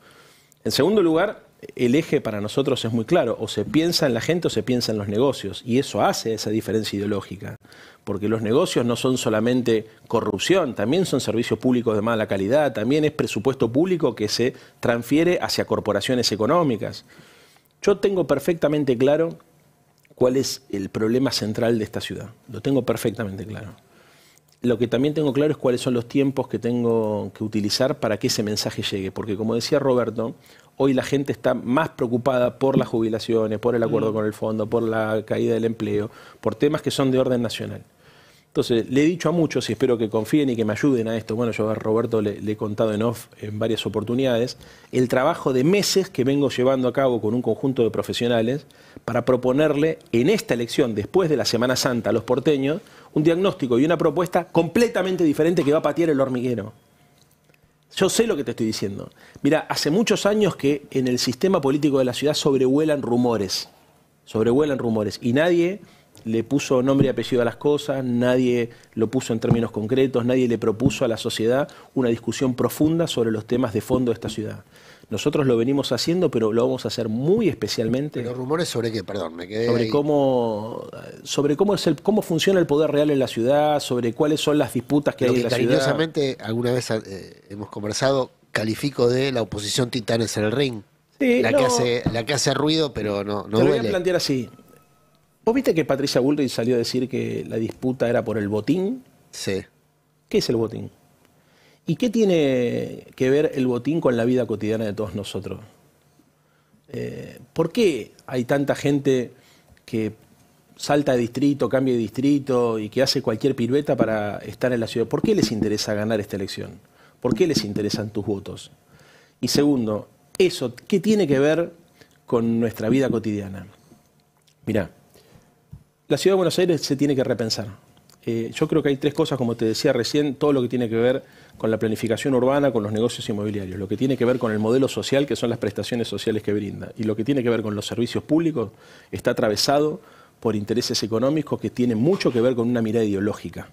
En segundo lugar, el eje para nosotros es muy claro, o se piensa en la gente o se piensa en los negocios, y eso hace esa diferencia ideológica, porque los negocios no son solamente corrupción, también son servicios públicos de mala calidad, también es presupuesto público que se transfiere hacia corporaciones económicas. Yo tengo perfectamente claro cuál es el problema central de esta ciudad, lo tengo perfectamente claro. Lo que también tengo claro es cuáles son los tiempos que tengo que utilizar para que ese mensaje llegue. Porque como decía Roberto, hoy la gente está más preocupada por las jubilaciones, por el acuerdo con el fondo, por la caída del empleo, por temas que son de orden nacional. Entonces, le he dicho a muchos, y espero que confíen y que me ayuden a esto, bueno, yo a Roberto le he contado en off en varias oportunidades, el trabajo de meses que vengo llevando a cabo con un conjunto de profesionales para proponerle en esta elección, después de la Semana Santa, a los porteños, un diagnóstico y una propuesta completamente diferente que va a patear el hormiguero. Yo sé lo que te estoy diciendo. Mira, hace muchos años que en el sistema político de la ciudad sobrevuelan rumores, y nadie le puso nombre y apellido a las cosas, nadie lo puso en términos concretos, nadie le propuso a la sociedad una discusión profunda sobre los temas de fondo de esta ciudad. Nosotros lo venimos haciendo, pero lo vamos a hacer muy especialmente. ¿Los rumores sobre qué? Perdón, me quedé Sobre ahí. cómo funciona el poder real en la ciudad, sobre cuáles son las disputas que Lo hay que en la ciudad. cariñosamente alguna vez hemos conversado, califico de la oposición titanes en el ring. Sí, la no. que hace ruido, pero no Te lo voy a duele. plantear así. ¿Vos viste que Patricia Bullrich salió a decir que la disputa era por el botín? Sí. ¿Qué es el botín? ¿Y qué tiene que ver el botín con la vida cotidiana de todos nosotros? ¿Por qué hay tanta gente que salta de distrito, cambia de distrito y que hace cualquier pirueta para estar en la ciudad? ¿Por qué les interesa ganar esta elección? ¿Por qué les interesan tus votos? Y segundo, eso, ¿qué tiene que ver con nuestra vida cotidiana? Mirá, la ciudad de Buenos Aires se tiene que repensar. Yo creo que hay tres cosas, como te decía recién, todo lo que tiene que ver con la planificación urbana, con los negocios inmobiliarios, lo que tiene que ver con el modelo social, que son las prestaciones sociales que brinda, y lo que tiene que ver con los servicios públicos, está atravesado por intereses económicos que tienen mucho que ver con una mirada ideológica,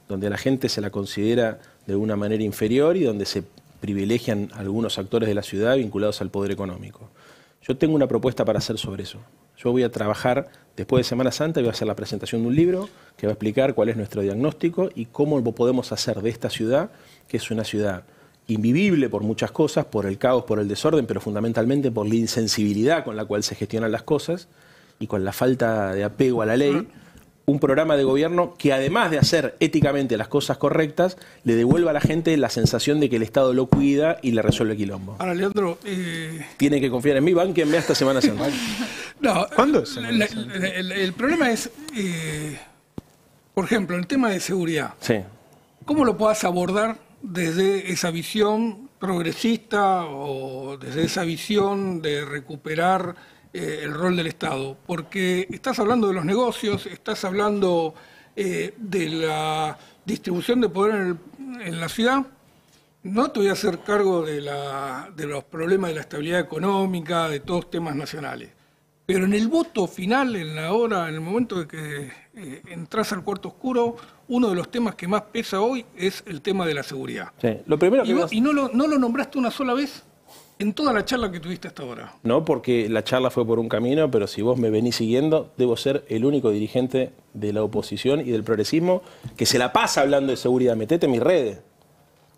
donde a la gente se la considera de una manera inferior y donde se privilegian algunos actores de la ciudad vinculados al poder económico. Yo tengo una propuesta para hacer sobre eso. Yo voy a trabajar, después de Semana Santa, voy a hacer la presentación de un libro que va a explicar cuál es nuestro diagnóstico y cómo podemos hacer de esta ciudad, que es una ciudad invivible por muchas cosas, por el caos, por el desorden, pero fundamentalmente por la insensibilidad con la cual se gestionan las cosas y con la falta de apego a la ley, un programa de gobierno que además de hacer éticamente las cosas correctas, le devuelva a la gente la sensación de que el Estado lo cuida y le resuelve quilombo. Ahora, Leandro, Tienen que confiar en mí, bánquenme hasta Semana Santa. no, ¿Cuándo es? el problema es, por ejemplo, el tema de seguridad. Sí. ¿Cómo lo podás abordar desde esa visión progresista o desde esa visión de recuperar el rol del Estado? Porque estás hablando de los negocios, estás hablando de la distribución de poder en la ciudad. No te voy a hacer cargo de los problemas de la estabilidad económica, de todos temas nacionales. Pero en el voto final, en el momento de que entras al cuarto oscuro, uno de los temas que más pesa hoy es el tema de la seguridad. Sí. Lo primero que ¿Y no lo nombraste una sola vez en toda la charla que tuviste hasta ahora? No, porque la charla fue por un camino, pero si vos me venís siguiendo, debo ser el único dirigente de la oposición y del progresismo que se la pasa hablando de seguridad. Metete en mis redes.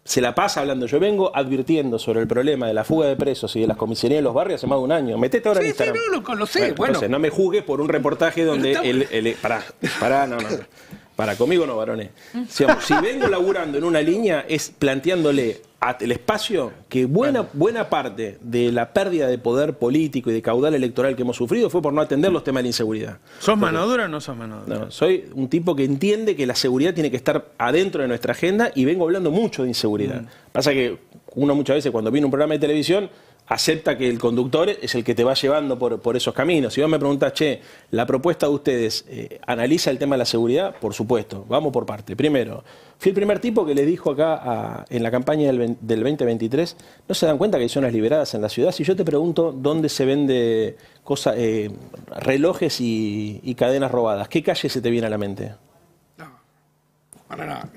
Se la pasa hablando. Yo vengo advirtiendo sobre el problema de la fuga de presos y de las comisarías de los barrios hace más de un año. Metete ahora en Instagram. Sí, no, lo sé. Bueno. Entonces, no me juzgues por un reportaje donde Pará, no. Para conmigo no, varones. Si vengo laburando en una línea es planteándole el espacio que buena parte de la pérdida de poder político y de caudal electoral que hemos sufrido fue por no atender los temas de la inseguridad. ¿Sos mano dura o no sos mano dura? No, soy un tipo que entiende que la seguridad tiene que estar adentro de nuestra agenda y vengo hablando mucho de inseguridad. Pasa que uno muchas veces cuando viene un programa de televisión acepta que el conductor es el que te va llevando por esos caminos. Si vos me preguntás, la propuesta de ustedes analiza el tema de la seguridad, por supuesto, vamos por parte. Primero, fui el primer tipo que le dijo acá en la campaña del 2023, ¿no se dan cuenta que hay zonas liberadas en la ciudad? Si yo te pregunto dónde se vende relojes y cadenas robadas, ¿qué calle se te viene a la mente? Para nada.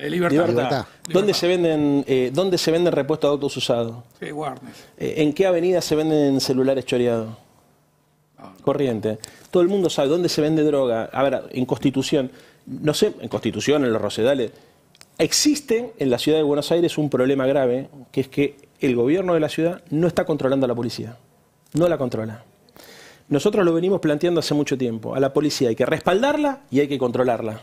Libertad. ¿Dónde se venden repuestos de autos usados? Sí, Warnes. ¿En qué avenida se venden celulares choreados? Corriente. Todo el mundo sabe dónde se vende droga. A ver, en Constitución, no sé, en Constitución, en los Rosedales, existe en la ciudad de Buenos Aires un problema grave, que es que el gobierno de la ciudad no está controlando a la policía. No la controla. Nosotros lo venimos planteando hace mucho tiempo. A la policía hay que respaldarla y hay que controlarla.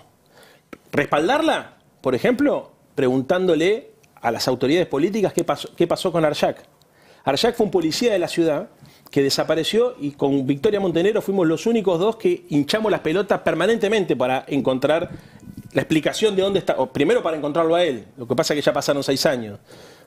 Respaldarla, por ejemplo, preguntándole a las autoridades políticas qué pasó con Arshak. Arshak fue un policía de la ciudad que desapareció y con Victoria Montenegro fuimos los únicos dos que hinchamos las pelotas permanentemente para encontrar la explicación de dónde está. Primero para encontrarlo a él, lo que pasa es que ya pasaron 6 años.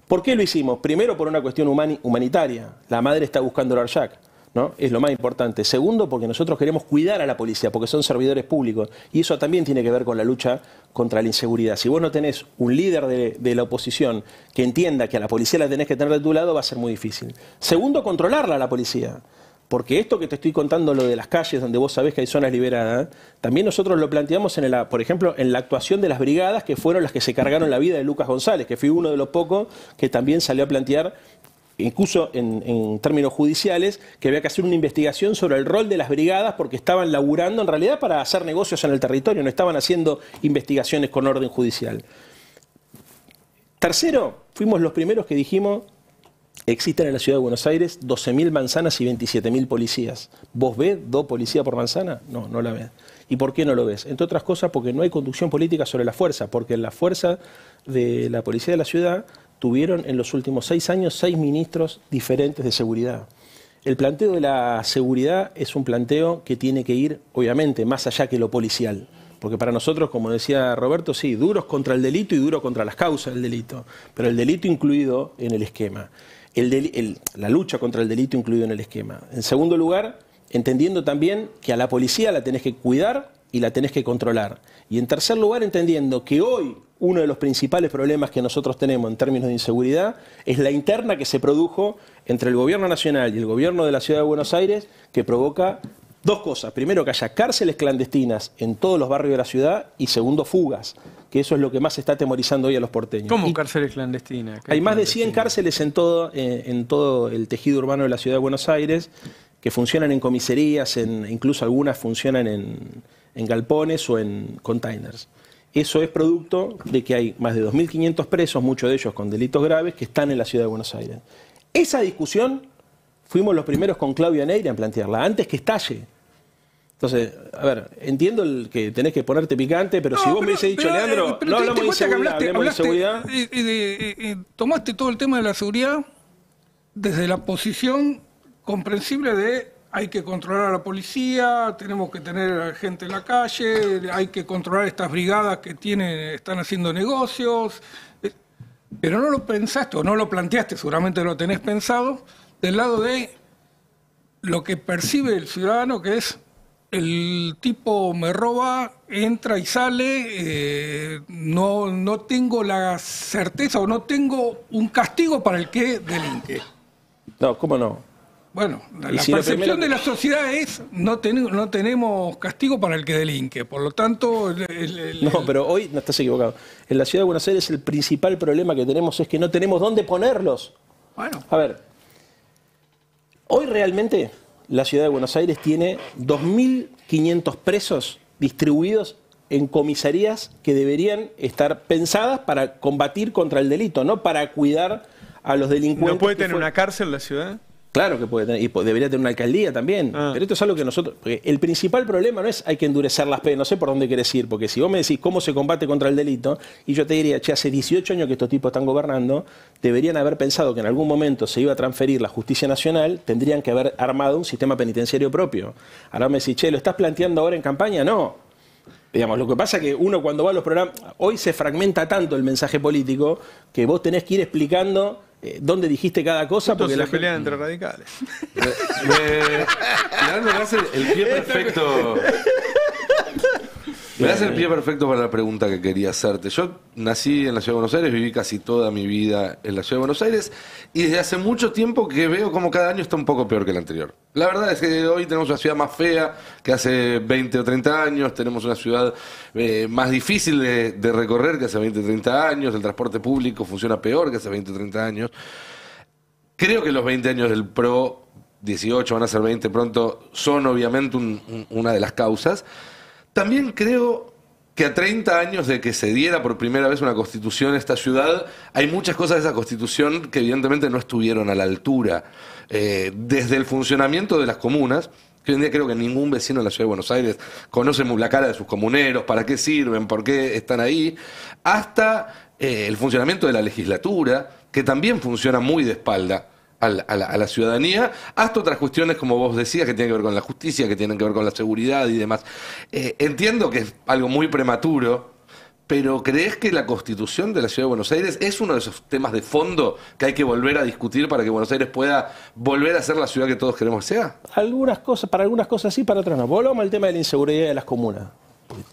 ¿Por qué lo hicimos? Primero por una cuestión humanitaria. La madre está buscando a Arshak, ¿no? Es lo más importante. Segundo, porque nosotros queremos cuidar a la policía, porque son servidores públicos. Y eso también tiene que ver con la lucha contra la inseguridad. Si vos no tenés un líder de la oposición que entienda que a la policía la tenés que tener de tu lado, va a ser muy difícil. Segundo, controlarla a la policía. Porque esto que te estoy contando, lo de las calles donde vos sabés que hay zonas liberadas, también nosotros lo planteamos, por ejemplo, en la actuación de las brigadas, que fueron las que se cargaron la vida de Lucas González, que fui uno de los pocos que también salió a plantear incluso en términos judiciales, que había que hacer una investigación sobre el rol de las brigadas porque estaban laburando en realidad para hacer negocios en el territorio, no estaban haciendo investigaciones con orden judicial. Tercero, fuimos los primeros que dijimos, existen en la ciudad de Buenos Aires 12.000 manzanas y 27.000 policías. ¿Vos ves 2 policías por manzana? No, no la ves. ¿Y por qué no lo ves? Entre otras cosas porque no hay conducción política sobre la fuerza, porque la fuerza de la policía de la ciudad tuvieron en los últimos 6 años 6 ministros diferentes de seguridad. El planteo de la seguridad es un planteo que tiene que ir, obviamente, más allá que lo policial. Porque para nosotros, como decía Roberto, sí, duros contra el delito y duros contra las causas del delito, pero el delito incluido en el esquema. La lucha contra el delito incluido en el esquema. En segundo lugar, entendiendo también que a la policía la tenés que cuidar y la tenés que controlar. Y en tercer lugar, entendiendo que hoy uno de los principales problemas que nosotros tenemos en términos de inseguridad es la interna que se produjo entre el gobierno nacional y el gobierno de la ciudad de Buenos Aires, que provoca 2 cosas. Primero, que haya cárceles clandestinas en todos los barrios de la ciudad y segundo, fugas, que eso es lo que más está atemorizando hoy a los porteños. ¿Cómo cárceles clandestinas? Hay más de 100 cárceles en todo el tejido urbano de la ciudad de Buenos Aires que funcionan en comisarías, incluso algunas funcionan en galpones o en containers. Eso es producto de que hay más de 2.500 presos, muchos de ellos con delitos graves, que están en la ciudad de Buenos Aires. Esa discusión fuimos los primeros con Claudia Neira en plantearla, antes que estalle. Entonces, a ver, entiendo que tenés que ponerte picante, pero si vos me hubiese dicho, Leandro, no hablamos de inseguridad, hablemos de seguridad. Tomaste todo el tema de la seguridad desde la posición comprensible de hay que controlar a la policía, tenemos que tener gente en la calle, hay que controlar estas brigadas que están haciendo negocios, pero no lo pensaste o no lo planteaste, seguramente lo tenés pensado, del lado de lo que percibe el ciudadano, que es el tipo me roba, entra y sale, no tengo la certeza o no tengo un castigo para el que delinque. No, ¿cómo no? Bueno, la percepción de la sociedad es no tenemos castigo para el que delinque, por lo tanto... No, pero hoy no estás equivocado. En la ciudad de Buenos Aires el principal problema que tenemos es que no tenemos dónde ponerlos. Bueno. A ver, hoy realmente la ciudad de Buenos Aires tiene 2.500 presos distribuidos en comisarías que deberían estar pensadas para combatir contra el delito, no para cuidar a los delincuentes. ¿No puede tener una cárcel la ciudad? Claro que puede tener, y debería tener una alcaldía también. Pero esto es algo que nosotros... Porque el principal problema no es hay que endurecer las penas, no sé por dónde querés ir, porque si vos me decís cómo se combate contra el delito, y yo te diría, che, hace 18 años que estos tipos están gobernando, deberían haber pensado que en algún momento se iba a transferir la justicia nacional, tendrían que haber armado un sistema penitenciario propio. Ahora me decís, che, ¿lo estás planteando ahora en campaña? No. Digamos, lo que pasa es que uno cuando va a los programas... Hoy se fragmenta tanto el mensaje político que vos tenés que ir explicando... ¿Dónde dijiste cada cosa? Porque la pelea entre radicales. Me hace el pie perfecto. Me hace el pie perfecto para la pregunta que quería hacerte. Yo nací en la Ciudad de Buenos Aires, viví casi toda mi vida en la Ciudad de Buenos Aires y desde hace mucho tiempo que veo como cada año está un poco peor que el anterior. La verdad es que hoy tenemos una ciudad más fea que hace 20 o 30 años, tenemos una ciudad más difícil de recorrer que hace 20 o 30 años, el transporte público funciona peor que hace 20 o 30 años. Creo que los 20 años del PRO, 18 van a ser 20 pronto, son obviamente una de las causas. También creo que a 30 años de que se diera por primera vez una constitución en esta ciudad, hay muchas cosas de esa constitución que evidentemente no estuvieron a la altura. Desde el funcionamiento de las comunas, que hoy en día creo que ningún vecino de la Ciudad de Buenos Aires conoce la cara de sus comuneros, para qué sirven, por qué están ahí, hasta el funcionamiento de la legislatura, que también funciona muy de espalda a la ciudadanía, hasta otras cuestiones, como vos decías, que tienen que ver con la justicia, que tienen que ver con la seguridad y demás. Entiendo que es algo muy prematuro, pero ¿crees que la Constitución de la Ciudad de Buenos Aires es uno de esos temas de fondo que hay que volver a discutir para que Buenos Aires pueda volver a ser la ciudad que todos queremos que sea? Para algunas cosas sí, para otras no. Volvamos al tema de la inseguridad de las comunas.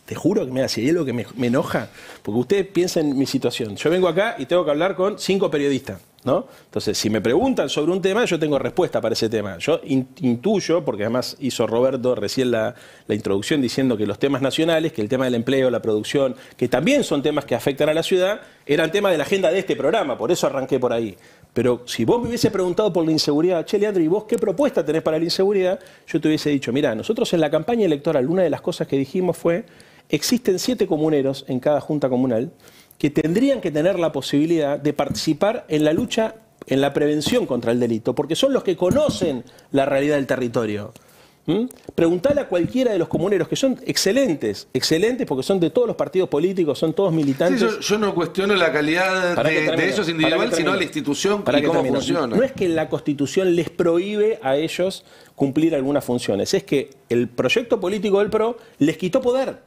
Te juro que si hay algo que me enoja, porque ustedes piensen en mi situación. Yo vengo acá y tengo que hablar con 5 periodistas, ¿no? Entonces, si me preguntan sobre un tema, yo tengo respuesta para ese tema. Yo intuyo, porque además hizo Roberto recién la introducción diciendo que los temas nacionales, que el tema del empleo, la producción, que también son temas que afectan a la ciudad, eran temas de la agenda de este programa, por eso arranqué por ahí. Pero si vos me hubiese preguntado por la inseguridad, che, Leandro, ¿y vos qué propuesta tenés para la inseguridad? Yo te hubiese dicho, mira, nosotros en la campaña electoral, una de las cosas que dijimos fue, existen 7 comuneros en cada junta comunal que tendrían que tener la posibilidad de participar en la lucha, en la prevención contra el delito, porque son los que conocen la realidad del territorio. Preguntale a cualquiera de los comuneros, que son excelentes, porque son de todos los partidos políticos, son todos militantes. Sí, yo no cuestiono la calidad de ellos individual, sino la institución y cómo funciona. No es que la Constitución les prohíbe a ellos cumplir algunas funciones, es que el proyecto político del PRO les quitó poder.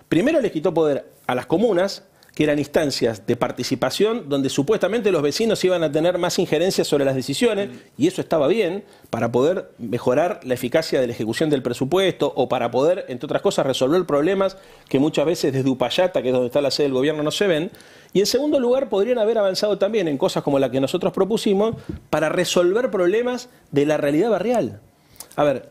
Primero les quitó poder a las comunas, que eran instancias de participación donde supuestamente los vecinos iban a tener más injerencia sobre las decisiones, y eso estaba bien para poder mejorar la eficacia de la ejecución del presupuesto o para poder, entre otras cosas, resolver problemas que muchas veces desde Upayata, que es donde está la sede del gobierno, no se ven. Y en segundo lugar, podrían haber avanzado también en cosas como la que nosotros propusimos para resolver problemas de la realidad barrial. A ver,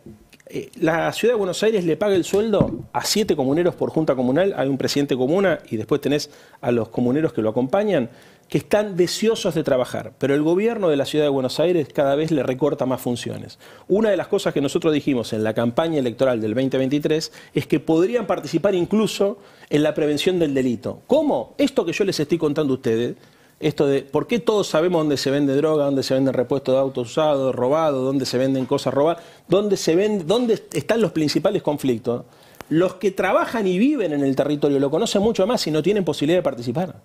la Ciudad de Buenos Aires le paga el sueldo a 7 comuneros por junta comunal, hay un presidente comuna y después tenés a los comuneros que lo acompañan, que están deseosos de trabajar, pero el gobierno de la Ciudad de Buenos Aires cada vez le recorta más funciones. Una de las cosas que nosotros dijimos en la campaña electoral del 2023 es que podrían participar incluso en la prevención del delito. ¿Cómo? Esto que yo les estoy contando a ustedes, esto de por qué todos sabemos dónde se vende droga, dónde se venden repuestos de autos usados, robados, dónde se venden cosas robadas, dónde están los principales conflictos. Los que trabajan y viven en el territorio lo conocen mucho más y no tienen posibilidad de participar.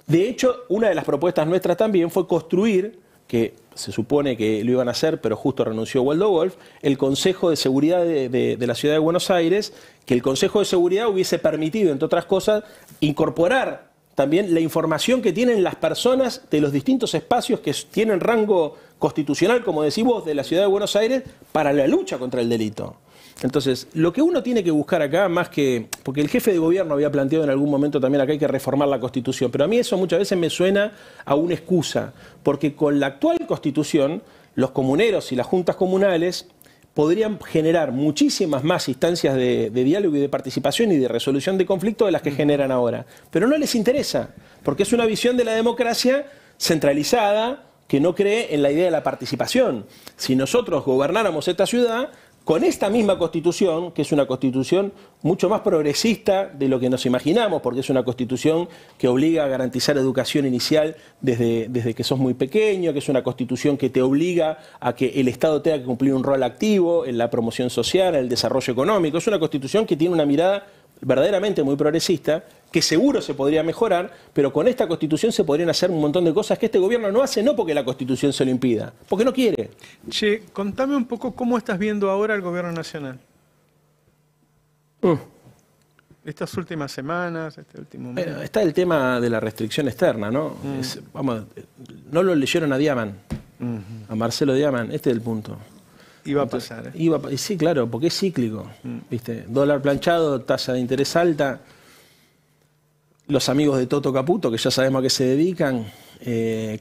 De hecho, una de las propuestas nuestras también fue construir, que se supone que lo iban a hacer, pero justo renunció Waldo Wolf, el Consejo de Seguridad de la Ciudad de Buenos Aires, que el Consejo de Seguridad hubiese permitido, entre otras cosas, incorporar también la información que tienen las personas de los distintos espacios que tienen rango constitucional, como decís vos, de la Ciudad de Buenos Aires, para la lucha contra el delito. Entonces, lo que uno tiene que buscar acá, más que... Porque el jefe de gobierno había planteado en algún momento también acá hay que reformar la Constitución, pero a mí eso muchas veces me suena a una excusa, porque con la actual Constitución, los comuneros y las juntas comunales podrían generar muchísimas más instancias de diálogo y de participación y de resolución de conflictos de las que generan ahora. Pero no les interesa, porque es una visión de la democracia centralizada que no cree en la idea de la participación. Si nosotros gobernáramos esta ciudad, con esta misma Constitución, que es una Constitución mucho más progresista de lo que nos imaginamos, porque es una Constitución que obliga a garantizar educación inicial desde que sos muy pequeño, que es una Constitución que te obliga a que el Estado tenga que cumplir un rol activo en la promoción social, en el desarrollo económico. Es una Constitución que tiene una mirada verdaderamente muy progresista, que seguro se podría mejorar, pero con esta Constitución se podrían hacer un montón de cosas que este gobierno no hace, no porque la Constitución se lo impida, porque no quiere. Che, contame un poco cómo estás viendo ahora el gobierno nacional. Estas últimas semanas, este último mes. Está el tema de la restricción externa, ¿no? No lo leyeron a Diaman, a Marcelo Diaman, este es el punto. Iba a pasar. Sí, claro, porque es cíclico. ¿Viste? Dólar planchado, tasa de interés alta. Los amigos de Toto Caputo, que ya sabemos a qué se dedican,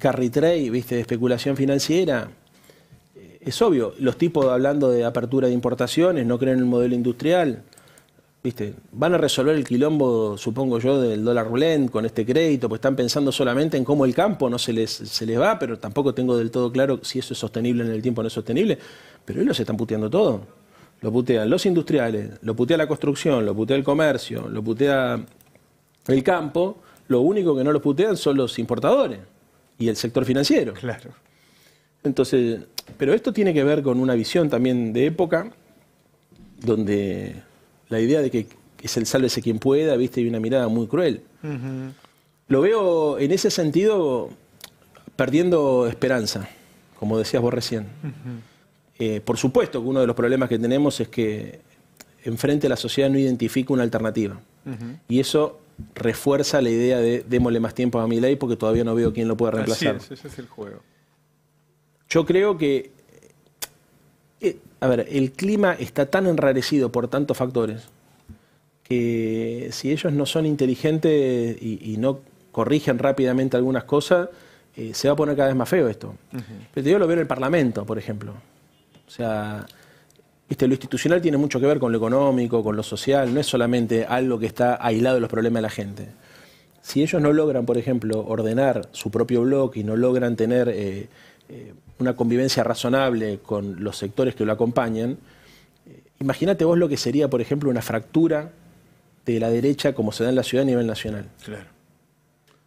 carry trade, ¿viste? Especulación financiera. Es obvio, los tipos hablando de apertura de importaciones, no creen en el modelo industrial. ¿Viste? Van a resolver el quilombo, supongo yo, del dólar roulette con este crédito, pues están pensando solamente en cómo el campo no se les va, pero tampoco tengo del todo claro si eso es sostenible en el tiempo o no es sostenible. Pero ellos se están puteando todo. Lo putean los industriales, lo putea la construcción, lo putea el comercio, lo putea el campo. Lo único que no los putean son los importadores y el sector financiero. Claro. Entonces, pero esto tiene que ver con una visión también de época, donde la idea de que es el sálvese quien pueda, ¿viste? Y una mirada muy cruel. Lo veo en ese sentido perdiendo esperanza, como decías vos recién. Por supuesto que uno de los problemas que tenemos es que enfrente la sociedad no identifica una alternativa. Y eso refuerza la idea de démosle más tiempo a Milei porque todavía no veo quién lo pueda reemplazar. Así es, ese es el juego. Yo creo que, el clima está tan enrarecido por tantos factores que si ellos no son inteligentes y no corrigen rápidamente algunas cosas, se va a poner cada vez más feo esto. Pero yo lo veo en el Parlamento, por ejemplo. O sea, lo institucional tiene mucho que ver con lo económico, con lo social, no es solamente algo que está aislado de los problemas de la gente. si ellos no logran, por ejemplo, ordenar su propio bloque y no logran tener una convivencia razonable con los sectores que lo acompañan, imagínate vos lo que sería, por ejemplo, una fractura de la derecha como se da en la ciudad a nivel nacional. Claro.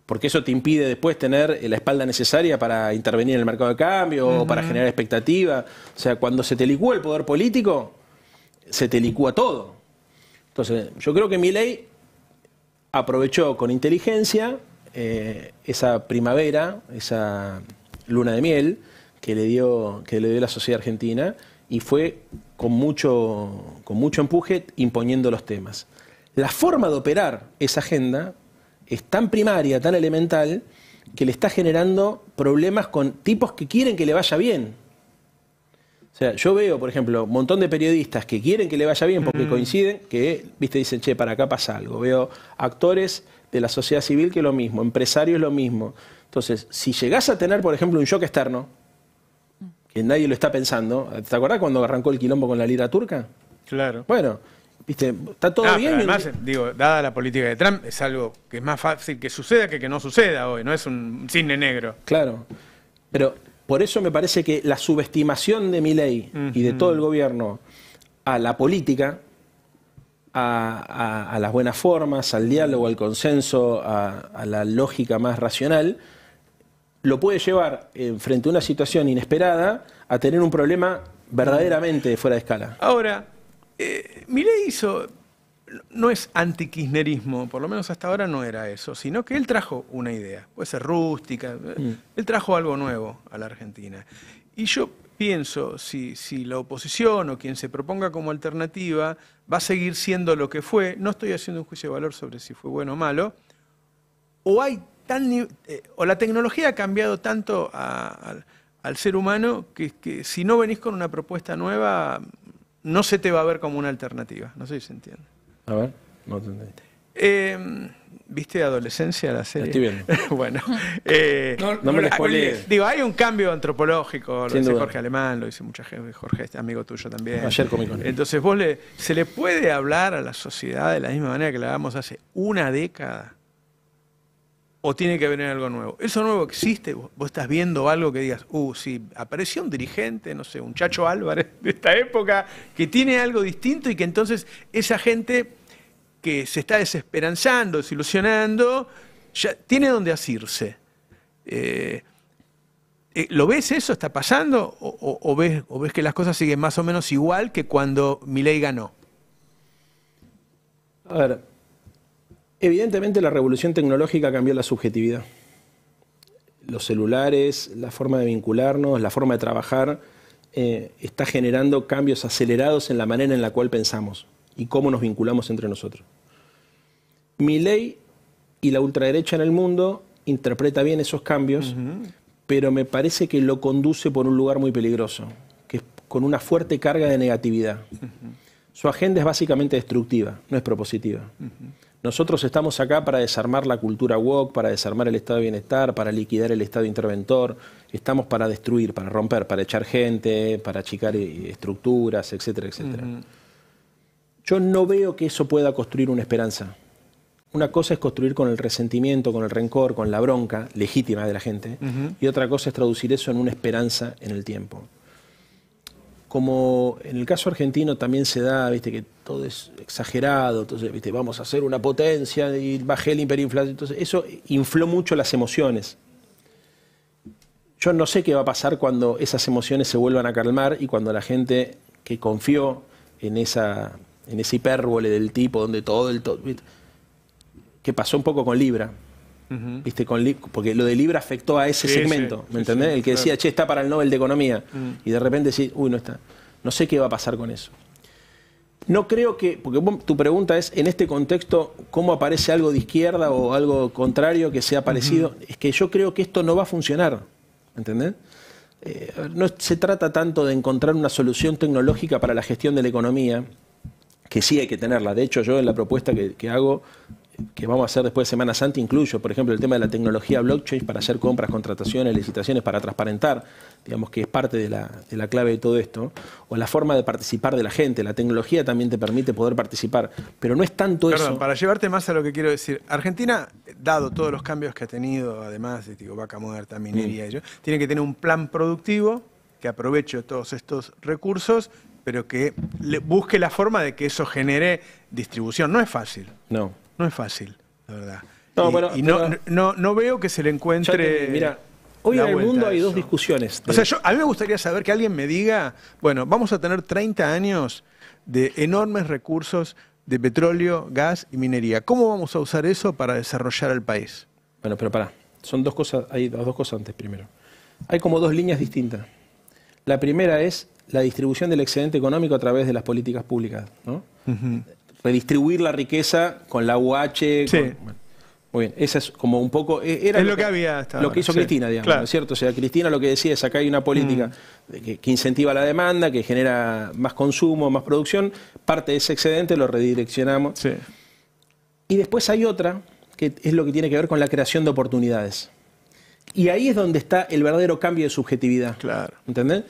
Porque eso te impide después tener la espalda necesaria para intervenir en el mercado de cambio o para generar expectativa. O sea, cuando se te licúa el poder político, se te licúa todo. Entonces, yo creo que Milei aprovechó con inteligencia esa primavera, esa luna de miel que le dio la sociedad argentina y fue con mucho empuje imponiendo los temas. La forma de operar esa agenda es tan primaria, tan elemental, que le está generando problemas con tipos que quieren que le vaya bien. O sea, yo veo, por ejemplo, un montón de periodistas que quieren que le vaya bien porque coinciden, que, viste, dicen, che, para acá pasa algo. Veo actores de la sociedad civil que lo mismo, empresarios lo mismo. Entonces, si llegás a tener, por ejemplo, un shock externo, que nadie lo está pensando, ¿te acordás cuando arrancó el quilombo con la lira turca? Claro. Bueno, viste, está todo bien. Pero además, digo, dada la política de Trump, es algo que es más fácil que suceda que no suceda hoy, no es un cisne negro. Claro, pero por eso me parece que la subestimación de Milei y de todo el gobierno a la política, a las buenas formas, al diálogo, al consenso, a la lógica más racional, lo puede llevar frente a una situación inesperada a tener un problema verdaderamente fuera de escala. Ahora, Milei no es anti-kirchnerismo, por lo menos hasta ahora no era eso, sino que él trajo una idea, puede ser rústica, él trajo algo nuevo a la Argentina. Y yo pienso, si la oposición o quien se proponga como alternativa va a seguir siendo lo que fue, no estoy haciendo un juicio de valor sobre si fue bueno o malo, o la tecnología ha cambiado tanto al ser humano que si no venís con una propuesta nueva, no se te va a ver como una alternativa. No sé si se entiende. A ver, no te entendí. ¿Viste Adolescencia la serie? Estoy viendo. Bueno. No me lo spoilees. Digo, hay un cambio antropológico, lo Sin dice duda. Jorge Alemán, lo dice mucha gente, Jorge, amigo tuyo también. Ayer comí con él. Entonces, ¿se le puede hablar a la sociedad de la misma manera que la hablamos hace una década? ¿O tiene que venir algo nuevo? ¿Eso nuevo existe? ¿Vos estás viendo algo que digas, sí, apareció un dirigente, no sé, un Chacho Álvarez de esta época, que tiene algo distinto y que entonces esa gente que se está desesperanzando, desilusionando, ya tiene donde asirse? ¿Lo ves eso? ¿Está pasando? ¿O ves que las cosas siguen más o menos igual que cuando Milei ganó? A ver, evidentemente la revolución tecnológica cambió la subjetividad. Los celulares, la forma de vincularnos, la forma de trabajar, está generando cambios acelerados en la manera en la cual pensamos y cómo nos vinculamos entre nosotros. Milei y la ultraderecha en el mundo interpreta bien esos cambios, pero me parece que lo conduce por un lugar muy peligroso, que es con una fuerte carga de negatividad. Su agenda es básicamente destructiva, no es propositiva. Nosotros estamos acá para desarmar la cultura woke, para desarmar el estado de bienestar, para liquidar el estado interventor. Estamos para destruir, para romper, para echar gente, para achicar estructuras, etcétera, etcétera. Yo no veo que eso pueda construir una esperanza. Una cosa es construir con el resentimiento, con el rencor, con la bronca legítima de la gente, y otra cosa es traducir eso en una esperanza en el tiempo. Como en el caso argentino también se da, viste, que todo es exagerado, entonces, viste, vamos a hacer una potencia y bajé la hiperinflación, entonces eso infló mucho las emociones. Yo no sé qué va a pasar cuando esas emociones se vuelvan a calmar y cuando la gente que confió en esa hipérbole del tipo donde ¿viste? Que pasó un poco con Libra. ¿Viste? Porque lo de Libra afectó a ese segmento, ¿me entendés? El que decía, che, está para el Nobel de Economía, y de repente decís, no está. No sé qué va a pasar con eso. No creo que, porque tu pregunta es, en este contexto, ¿cómo aparece algo de izquierda o algo contrario que sea parecido? Es que yo creo que esto no va a funcionar, ¿entendés? No se trata tanto de encontrar una solución tecnológica para la gestión de la economía, que sí hay que tenerla. De hecho, yo en la propuesta que hago, que vamos a hacer después de Semana Santa incluyo, por ejemplo, el tema de la tecnología blockchain para hacer compras, contrataciones, licitaciones, para transparentar, digamos que es parte de la clave de todo esto, o la forma de participar de la gente. La tecnología también te permite poder participar, pero no es tanto Perdón, eso. para llevarte más a lo que quiero decir, Argentina, dado todos los cambios que ha tenido, además de vaca muerta, minería, tiene que tener un plan productivo que aproveche todos estos recursos, pero que busque la forma de que eso genere distribución. No es fácil. No es fácil, la verdad. No veo que se le encuentre... Mira, hoy en el mundo hay dos discusiones. O sea, a mí me gustaría saber que alguien me diga, bueno, vamos a tener 30 años de enormes recursos de petróleo, gas y minería. ¿Cómo vamos a usar eso para desarrollar el país? Bueno, pero pará. Son dos cosas, hay dos cosas antes primero. Hay como dos líneas distintas. La primera es la distribución del excedente económico a través de las políticas públicas, ¿no? Redistribuir la riqueza con la UH. Sí. Muy bien, esa es como un poco... Era es lo que había hasta lo que hizo ahora, Cristina, digamos, claro. ¿no es cierto? O sea, Cristina lo que decía es acá hay una política que incentiva la demanda, que genera más consumo, más producción, parte de ese excedente lo redireccionamos. Sí. Y después hay otra, que es lo que tiene que ver con la creación de oportunidades. Y ahí es donde está el verdadero cambio de subjetividad. Claro. ¿Entendés?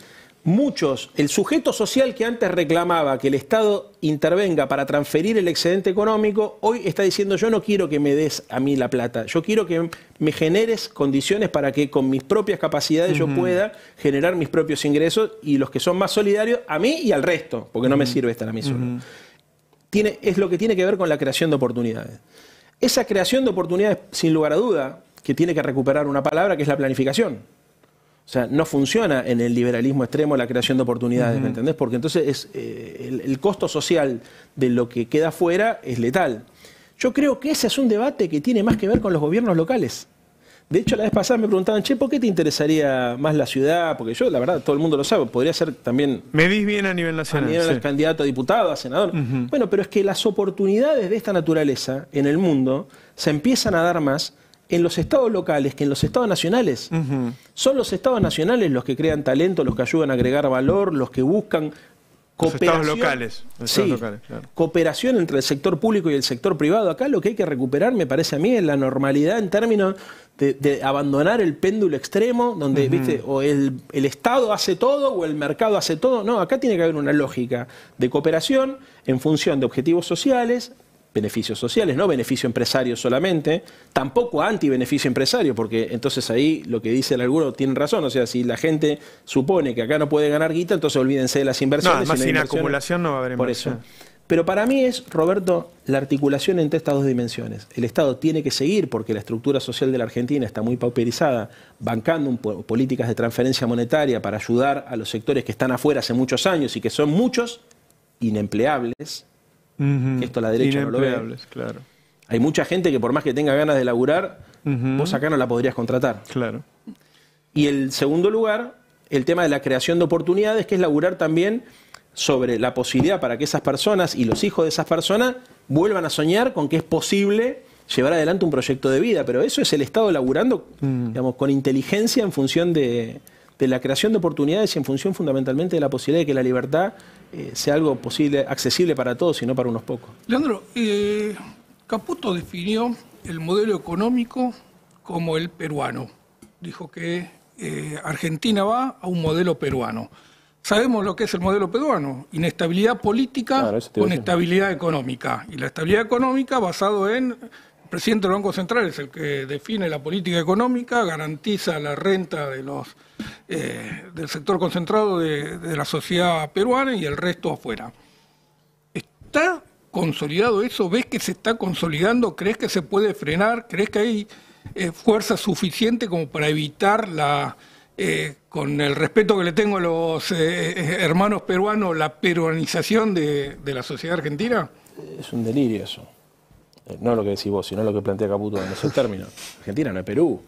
El sujeto social que antes reclamaba que el Estado intervenga para transferir el excedente económico, hoy está diciendo yo no quiero que me des a mí la plata, yo quiero que me generes condiciones para que con mis propias capacidades yo pueda generar mis propios ingresos y los que son más solidarios a mí y al resto, porque no me sirve estar a mí solo. Es lo que tiene que ver con la creación de oportunidades. Esa creación de oportunidades, sin lugar a duda, que tiene que recuperar una palabra que es la planificación. O sea, no funciona en el liberalismo extremo la creación de oportunidades, ¿me entendés? Porque entonces el costo social de lo que queda fuera es letal. Yo creo que ese es un debate que tiene más que ver con los gobiernos locales. De hecho, la vez pasada me preguntaban, che, ¿por qué te interesaría más la ciudad? Porque yo, la verdad, todo el mundo lo sabe, podría ser también... Medís bien a nivel nacional. A nivel candidato a diputado, a senador. Bueno, pero es que las oportunidades de esta naturaleza en el mundo se empiezan a dar más en los estados locales que en los estados nacionales. Son los estados nacionales los que crean talento, los que ayudan a agregar valor, los que buscan cooperación. Los estados locales. Claro. Cooperación entre el sector público y el sector privado. Acá lo que hay que recuperar, me parece a mí, es la normalidad en términos de abandonar el péndulo extremo, donde ¿viste? O el Estado hace todo o el mercado hace todo. No, acá tiene que haber una lógica de cooperación en función de objetivos sociales, beneficios sociales, no beneficio empresario solamente, tampoco anti-beneficio empresario, porque entonces ahí lo que dice el alguno tiene razón, o sea, si la gente supone que acá no puede ganar guita, entonces olvídense de las inversiones. No, además sin acumulación no va a haber inversión. Por eso. Pero para mí es, Roberto, la articulación entre estas dos dimensiones. El Estado tiene que seguir, porque la estructura social de la Argentina está muy pauperizada, bancando políticas de transferencia monetaria para ayudar a los sectores que están afuera hace muchos años y que son muchos inempleables. Que esto la derecha no lo ve. Claro. Hay mucha gente que por más que tenga ganas de laburar, vos acá no la podrías contratar. Claro. Y el segundo lugar, el tema de la creación de oportunidades, que es laburar también sobre la posibilidad para que esas personas y los hijos de esas personas vuelvan a soñar con que es posible llevar adelante un proyecto de vida. Pero eso es el Estado laburando digamos, con inteligencia en función de la creación de oportunidades y en función fundamentalmente de la posibilidad de que la libertad sea algo posible, accesible para todos y no para unos pocos. Leandro, Caputo definió el modelo económico como el peruano. Dijo que Argentina va a un modelo peruano. Sabemos lo que es el modelo peruano: inestabilidad política con estabilidad económica. Y la estabilidad económica basado en... El presidente del Banco Central es el que define la política económica, garantiza la renta de del sector concentrado de la sociedad peruana y el resto afuera. ¿Está consolidado eso? ¿Ves que se está consolidando? ¿Crees que se puede frenar? ¿Crees que hay fuerza suficiente como para evitar con el respeto que le tengo a los hermanos peruanos, la peruanización de la sociedad argentina? Es un delirio eso. No lo que decís vos, sino lo que plantea Caputo en ese término. Argentina no es Perú.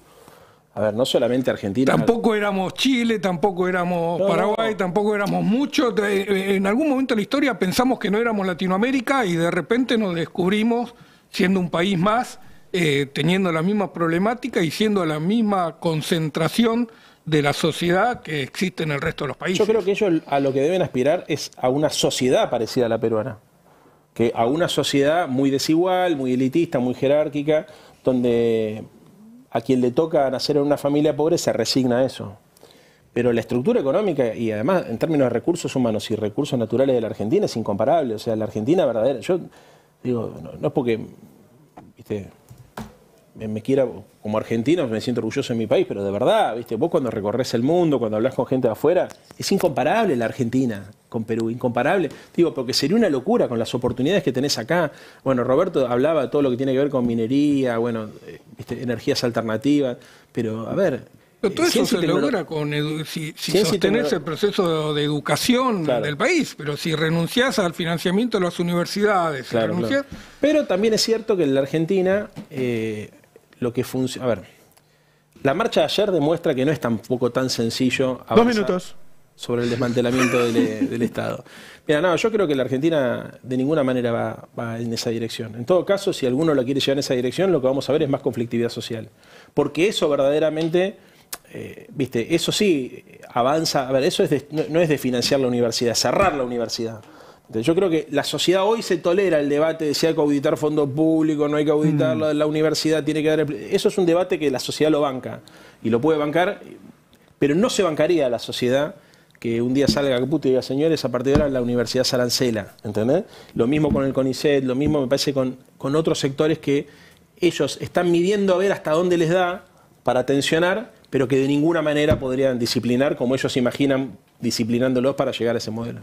A ver, no solamente Argentina... Tampoco éramos Chile, tampoco éramos Paraguay, tampoco éramos muchos. En algún momento de la historia pensamos que no éramos Latinoamérica y de repente nos descubrimos siendo un país más, teniendo la misma problemática y siendo la misma concentración de la sociedad que existe en el resto de los países. Yo creo que ellos a lo que deben aspirar es a una sociedad parecida a la peruana. que a una sociedad muy desigual, muy elitista, muy jerárquica, donde a quien le toca nacer en una familia pobre se resigna a eso. Pero la estructura económica y además en términos de recursos humanos y recursos naturales de la Argentina es incomparable. O sea, la Argentina verdadera, yo digo, no es porque, viste, me quiera, como argentino me siento orgulloso de mi país, pero de verdad, viste, vos cuando recorres el mundo, cuando hablas con gente de afuera, es incomparable la Argentina con Perú, incomparable. Digo, porque sería una locura con las oportunidades que tenés acá. Bueno, Roberto hablaba de todo lo que tiene que ver con minería, bueno, viste, energías alternativas, pero a ver... Pero todo eso se logra con si sostenés el proceso de educación del país, pero si renunciás al financiamiento de las universidades, claro. Pero también es cierto que en la Argentina lo que funciona... A ver, la marcha de ayer demuestra que no es tampoco tan sencillo avanzar 2 minutos sobre el desmantelamiento del Estado. Mira, no, yo creo que la Argentina de ninguna manera va en esa dirección. En todo caso, si alguno lo quiere llevar en esa dirección, lo que vamos a ver es más conflictividad social. Porque eso verdaderamente... viste, eso sí avanza, a ver, eso no es de financiar la universidad, cerrar la universidad. Entonces, yo creo que la sociedad hoy se tolera el debate de si hay que auditar fondos públicos, no hay que auditar, la universidad tiene que dar... Eso es un debate que la sociedad lo banca, y lo puede bancar, pero no se bancaría a la sociedad que un día salga Caputo y diga, señores, a partir de ahora la universidad se arancela, ¿entendés? Lo mismo con el CONICET, lo mismo me parece con otros sectores que ellos están midiendo a ver hasta dónde les da para tensionar, pero que de ninguna manera podrían disciplinar como ellos imaginan disciplinándolos para llegar a ese modelo.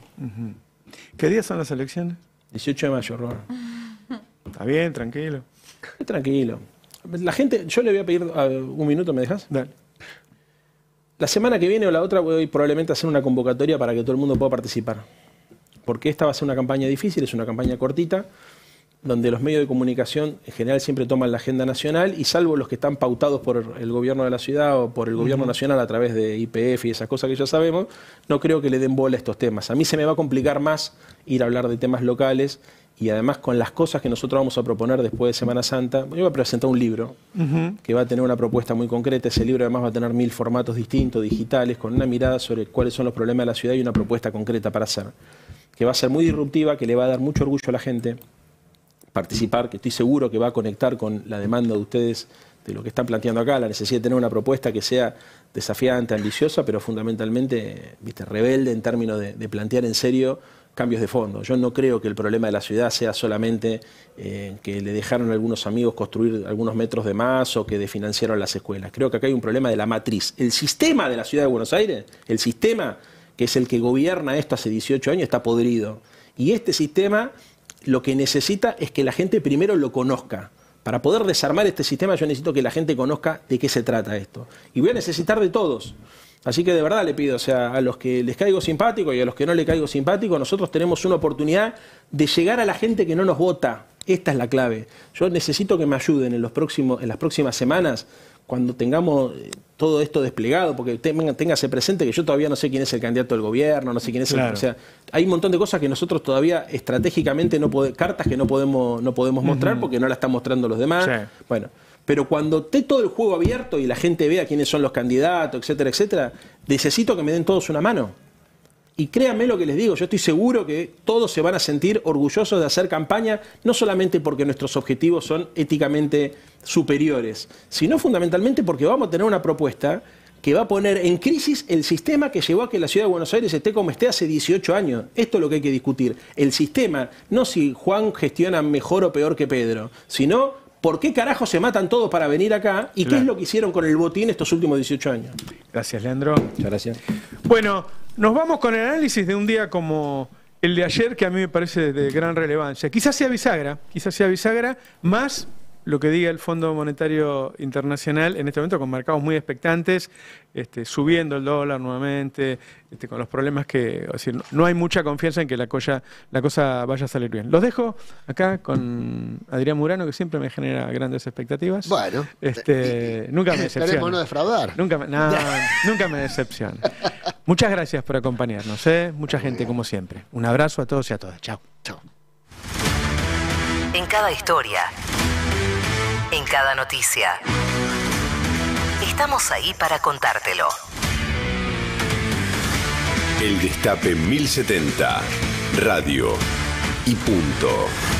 ¿Qué días son las elecciones? 18 de mayo, Robert. Está bien, tranquilo. Tranquilo. La gente, yo le voy a pedir un minuto, ¿me dejas? Dale. La semana que viene o la otra voy probablemente a hacer una convocatoria para que todo el mundo pueda participar. Porque esta va a ser una campaña difícil, es una campaña cortita, donde los medios de comunicación en general siempre toman la agenda nacional y salvo los que están pautados por el gobierno de la ciudad o por el gobierno nacional a través de YPF y esas cosas que ya sabemos, no creo que le den bola a estos temas. A mí se me va a complicar más ir a hablar de temas locales y además con las cosas que nosotros vamos a proponer después de Semana Santa. Yo voy a presentar un libro que va a tener una propuesta muy concreta. Ese libro además va a tener 1000 formatos distintos, digitales, con una mirada sobre cuáles son los problemas de la ciudad y una propuesta concreta para hacer, que va a ser muy disruptiva, que le va a dar mucho orgullo a la gente participar, que estoy seguro que va a conectar con la demanda de ustedes de lo que están planteando acá, la necesidad de tener una propuesta que sea desafiante, ambiciosa, pero fundamentalmente, viste, rebelde en términos de plantear en serio cambios de fondo. Yo no creo que el problema de la ciudad sea solamente que le dejaron a algunos amigos construir algunos metros de más o que desfinanciaron las escuelas. Creo que acá hay un problema de la matriz. El sistema de la ciudad de Buenos Aires, el sistema que es el que gobierna esto hace 18 años, está podrido. Y este sistema lo que necesita es que la gente primero lo conozca. Para poder desarmar este sistema yo necesito que la gente conozca de qué se trata esto. Y voy a necesitar de todos. Así que de verdad le pido, o sea, a los que les caigo simpático y a los que no les caigo simpático, nosotros tenemos una oportunidad de llegar a la gente que no nos vota. Esta es la clave. Yo necesito que me ayuden en las próximas semanas, cuando tengamos todo esto desplegado, porque téngase presente que yo todavía no sé quién es el candidato del gobierno, no sé quién es el... O sea, hay un montón de cosas que nosotros todavía estratégicamente cartas que no podemos mostrar porque no las están mostrando los demás. Sí. Bueno, pero cuando esté todo el juego abierto y la gente vea quiénes son los candidatos, etcétera, etcétera, necesito que me den todos una mano. Y créanme lo que les digo, yo estoy seguro que todos se van a sentir orgullosos de hacer campaña, no solamente porque nuestros objetivos son éticamente superiores, sino fundamentalmente porque vamos a tener una propuesta que va a poner en crisis el sistema que llevó a que la ciudad de Buenos Aires esté como esté hace 18 años. Esto es lo que hay que discutir. El sistema, no si Juan gestiona mejor o peor que Pedro, sino por qué carajo se matan todos para venir acá y qué es lo que hicieron con el botín estos últimos 18 años. Gracias, Leandro. Muchas gracias. Bueno, nos vamos con el análisis de un día como el de ayer, que a mí me parece de gran relevancia. Quizás sea bisagra, más lo que diga el Fondo Monetario Internacional en este momento, con mercados muy expectantes, subiendo el dólar nuevamente, con los problemas que... Es decir, no hay mucha confianza en que la cosa vaya a salir bien. Los dejo acá con Adrián Murano, que siempre me genera grandes expectativas. Bueno. Nunca me decepciona. Esperemos no defraudar. Nunca me decepciona. Muchas gracias por acompañarnos. Mucha gente como siempre. Un abrazo a todos y a todas. Chao. Chao. En cada historia, en cada noticia, estamos ahí para contártelo. El Destape 1070, radio y punto.